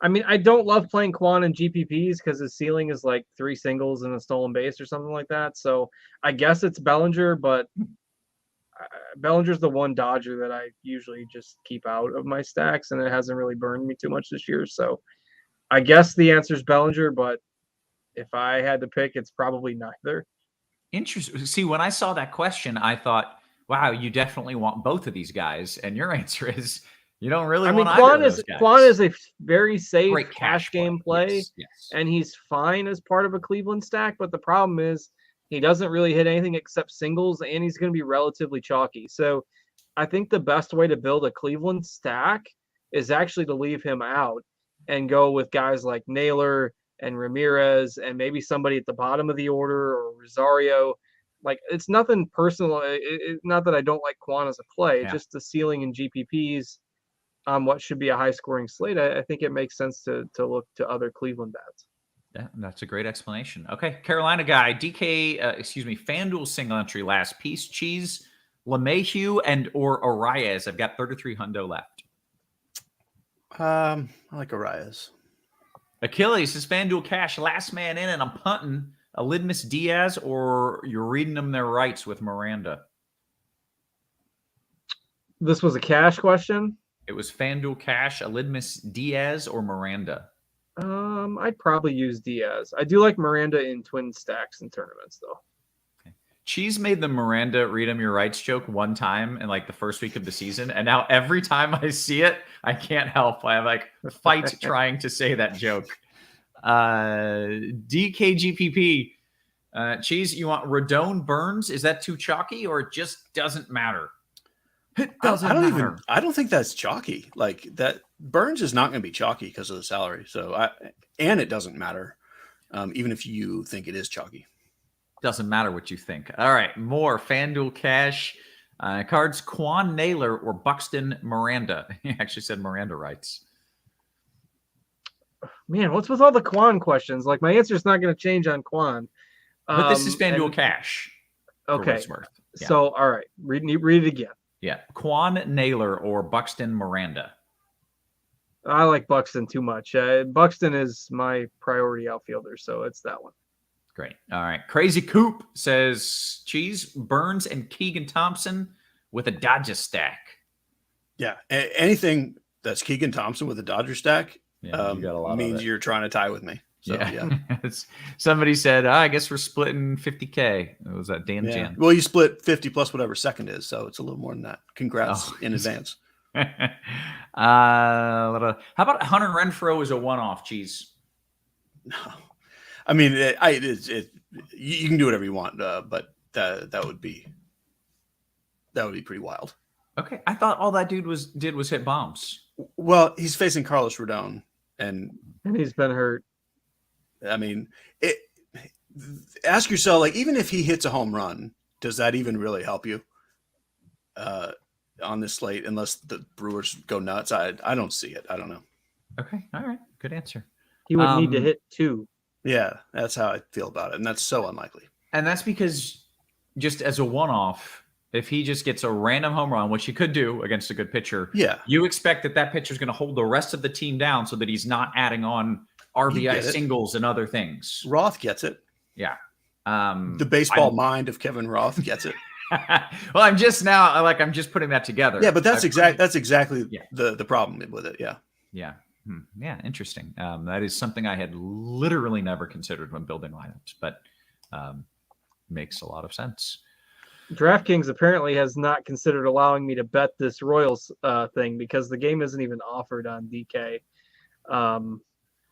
mean, I don't love playing Quan in GPPs because his ceiling is like 3 singles and a stolen base or something like that. So I guess it's Bellinger, but Bellinger's the one Dodger that I usually just keep out of my stacks, and it hasn't really burned me too much this year. So I guess the answer is Bellinger, but if I had to pick, it's probably neither. Interesting. See, when I saw that question, I thought, wow, you definitely want both of these guys. And your answer is you don't really want either of those guys. Quan is a very safe Great cash game play, yes. and he's fine as part of a Cleveland stack. But the problem is he doesn't really hit anything except singles, and he's going to be relatively chalky. So I think the best way to build a Cleveland stack is actually to leave him out and go with guys like Naylor and Ramirez and maybe somebody at the bottom of the order or Rosario. Like, it's nothing personal. Not that I don't like Quan as a play. It's just the ceiling in GPPs on what should be a high-scoring slate. I think it makes sense to look to other Cleveland bats. Yeah, that's a great explanation. Okay, Carolina guy, FanDuel single entry last piece, Cheese, LeMahieu, and or Arias. I've got 33 hundo left. I like Arias. Achilles is FanDuel Cash, last man in, and I'm punting Aledmus Diaz, or you're reading them their rights with Miranda. This was a cash question? It was FanDuel Cash, Aledmus Diaz, or Miranda. I'd probably use Diaz. I do like Miranda in twin stacks and tournaments, though. Okay. Cheese made the Miranda read him your rights joke one time in like the first week of the season, and now every time I see it, I can't help. I have like fight trying to say that joke. DKGPP, Cheese, you want Rodon Burns? Is that too chalky, or it just doesn't matter? It doesn't matter. I don't think that's chalky. Like that, Burns is not going to be chalky because of the salary. So, and it doesn't matter, even if you think it is chalky. Doesn't matter what you think. All right, more FanDuel Cash cards: Quan Naylor or Buxton Miranda. He actually said Miranda rights. Man, what's with all the Quan questions? Like, my answer is not going to change on Quan. But this is FanDuel Cash. Okay. Yeah. So, all right, read it again. Yeah, Quan Naylor or Buxton Miranda. I like Buxton too much. Buxton is my priority outfielder, so it's that one. Great. All right. Crazy Coop says Cheese, Burns, and Keegan Thompson with a Dodger stack. Yeah, anything that's Keegan Thompson with a Dodger stack you got a lot means of it. you're trying to tie with me. So, yeah. Somebody said, I guess we're splitting 50K. It was that Dan Jan. Well, you split 50 plus whatever second is, so it's a little more than that. Congrats in advance. How about Hunter Renfroe as a one-off, Cheese? No. I mean, you can do whatever you want, but that would be pretty wild. Okay, I thought all that dude did was hit bombs. Well, he's facing Carlos Rodon, and he's been hurt. I mean, ask yourself, like, even if he hits a home run, does that even really help you on this slate? Unless the Brewers go nuts, I don't see it. I don't know. Okay, all right, good answer. He would need to hit 2. Yeah, that's how I feel about it, and that's so unlikely. And that's because just as a one-off, if he just gets a random home run, which he could do against a good pitcher, you expect that pitcher is going to hold the rest of the team down so that he's not adding on RBI singles and other things. Roth gets it. Yeah. The baseball mind of Kevin Roth gets it. Well, I'm just putting that together. Yeah, but that's exactly the problem with it. Yeah. Yeah. Yeah. Interesting. That is something I had literally never considered when building lineups, but makes a lot of sense. DraftKings apparently has not considered allowing me to bet this Royals thing because the game isn't even offered on DK.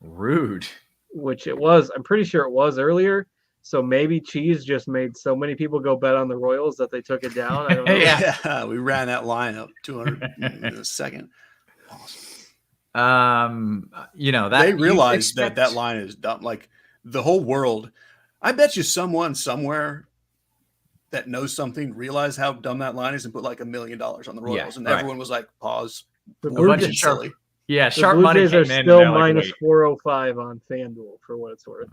Rude. Which it was. I'm pretty sure it was earlier. So maybe Cheese just made so many people go bet on the Royals that they took it down. I don't know. Yeah, we ran that line up 200 in a second. Awesome. That they realize that line is dumb. Like the whole world, I bet you someone somewhere that knows something realized how dumb that line is and put like $1 million on the Royals, and everyone was like, "Pause." The A bunch of sharp, the sharp Blue money Jays are came in, still and they're minus like, 405 on FanDuel for what it's worth.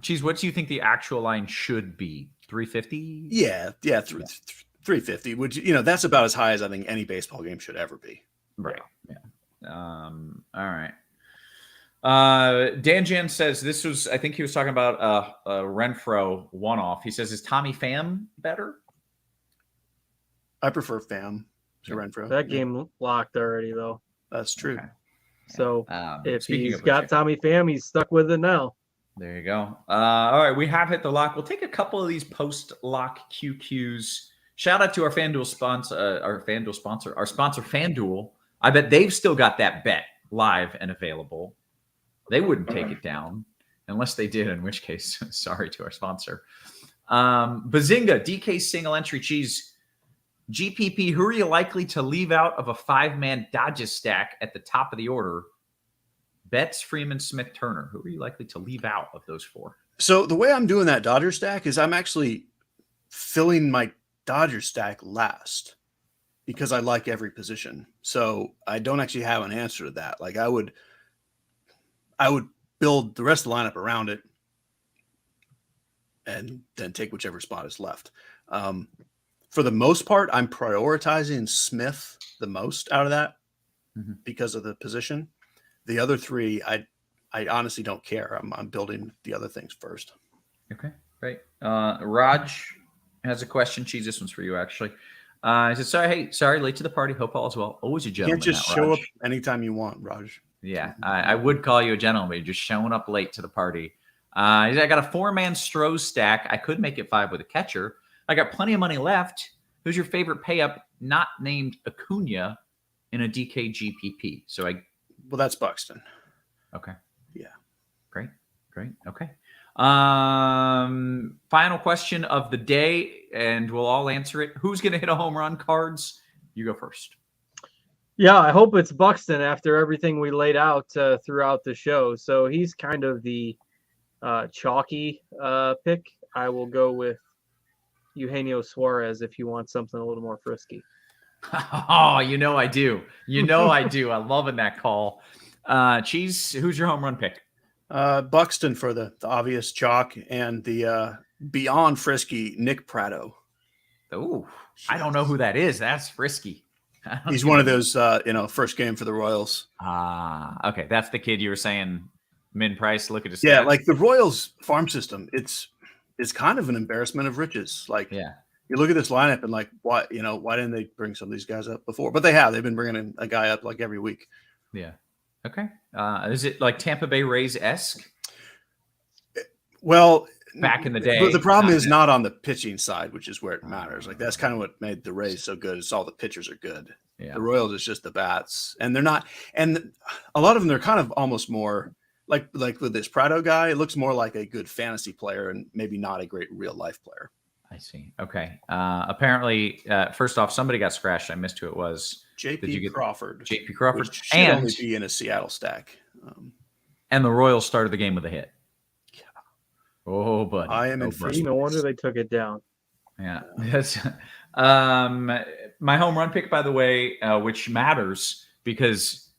Cheese, what do you think the actual line should be? 350? Yeah, 350. Which that's about as high as I think any baseball game should ever be. Right. Yeah. All right. Dan Jan says this was. I think he was talking about a Renfroe one-off. He says, "Is Tommy Pham better?" I prefer Pham to Renfroe. That game locked already, though. That's true. Okay. So if speaking he's of got Tommy Pham, he's stuck with it now. There you go. All right, we have hit the lock. We'll take a couple of these post-lock QQs. Shout out to our FanDuel sponsor, our sponsor FanDuel. I bet they've still got that bet live and available. They wouldn't take it down unless they did, in which case, sorry to our sponsor. Bazinga, DK single entry Cheese. GPP, who are you likely to leave out of a 5-man Dodgers stack at the top of the order? Betts, Freeman, Smith, Turner. Who are you likely to leave out of those 4? So the way I'm doing that Dodger stack is I'm actually filling my Dodger stack last because I like every position. So I don't actually have an answer to that. Like I would build the rest of the lineup around it and then take whichever spot is left. For the most part, I'm prioritizing Smith the most out of that because of the position. The other 3, I honestly don't care. I'm building the other things first. Okay, great. Raj has a question. Cheese, this one's for you, actually. He said, sorry, late to the party. Hope all is well. Always a gentleman. You can't just show up anytime you want, Raj. Yeah, I would call you a gentleman, but you're just showing up late to the party. I got a 4-man Stroh stack. I could make it 5 with a catcher. I got plenty of money left. Who's your favorite pay up not named Acuna in a DK GPP? Well, that's Buxton. Okay. Yeah. Great. Okay. Final question of the day, and we'll all answer it. Who's going to hit a home run? Cards, you go first. Yeah, I hope it's Buxton after everything we laid out throughout the show. So he's kind of the chalky pick. I will go with Eugenio Suarez if you want something a little more frisky. Oh, I do. I'm loving that call. Cheese, who's your home run pick? Buxton for the obvious chalk and the beyond frisky Nick Pratto. Oh, I don't know who that is. That's frisky. He's one of those, first game for the Royals. Okay. That's the kid you were saying, min price. Look at his stats. Yeah, like the Royals farm system, it's kind of an embarrassment of riches. Like, yeah, you look at this lineup and like, why didn't they bring some of these guys up before? But they've been bringing in a guy up like every week. Yeah. Okay. Is it like Tampa Bay Rays-esque? Well, back in the day. But the problem is not on the pitching side, which is where it matters. Like that's kind of what made the Rays so good. Is all the pitchers are good. Yeah. The Royals is just the bats, and they're not. And a lot of them, they're kind of almost more like with this Pratto guy. It looks more like a good fantasy player and maybe not a great real life player. I see. Okay. Apparently, first off, somebody got scratched. I missed who it was. JP Crawford. JP Crawford. Which should only be in a Seattle stack. And the Royals started the game with a hit. Yeah. Oh, buddy. I am in first. No wonder they took it down. Yeah. That's my home run pick, by the way, which matters because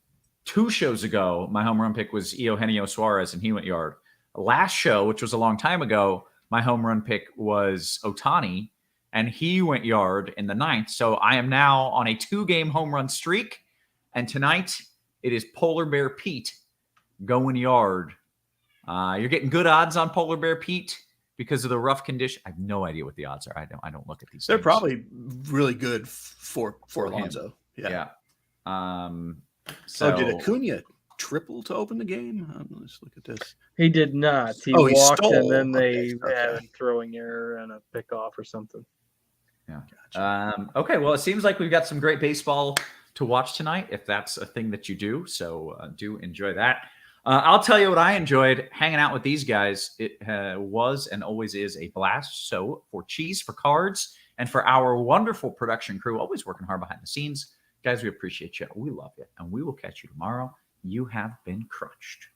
2 shows ago, my home run pick was Eugenio Suarez, and he went yard. Last show, which was a long time ago, my home run pick was Ohtani, and he went yard in the 9th. So I am now on a 2-game home run streak. And tonight it is Polar Bear Pete going yard. You're getting good odds on Polar Bear Pete because of the rough condition. I have no idea what the odds are. I don't look at these. They're things. probably really good for Alonso. Yeah. So did So Acuna triple to open the game. Let's look at this. He did not. He Oh, he walked, stole. and then Okay, they okay. had a throwing error and a pickoff or something. Yeah. Gotcha. Okay. Well, it seems like we've got some great baseball to watch tonight, if that's a thing that you do. So do enjoy that. I'll tell you what I enjoyed hanging out with these guys. It was and always is a blast. So for Cheese, for Cards, and for our wonderful production crew, always working hard behind the scenes, guys, we appreciate you. We love you. And we will catch you tomorrow. You have been crunched.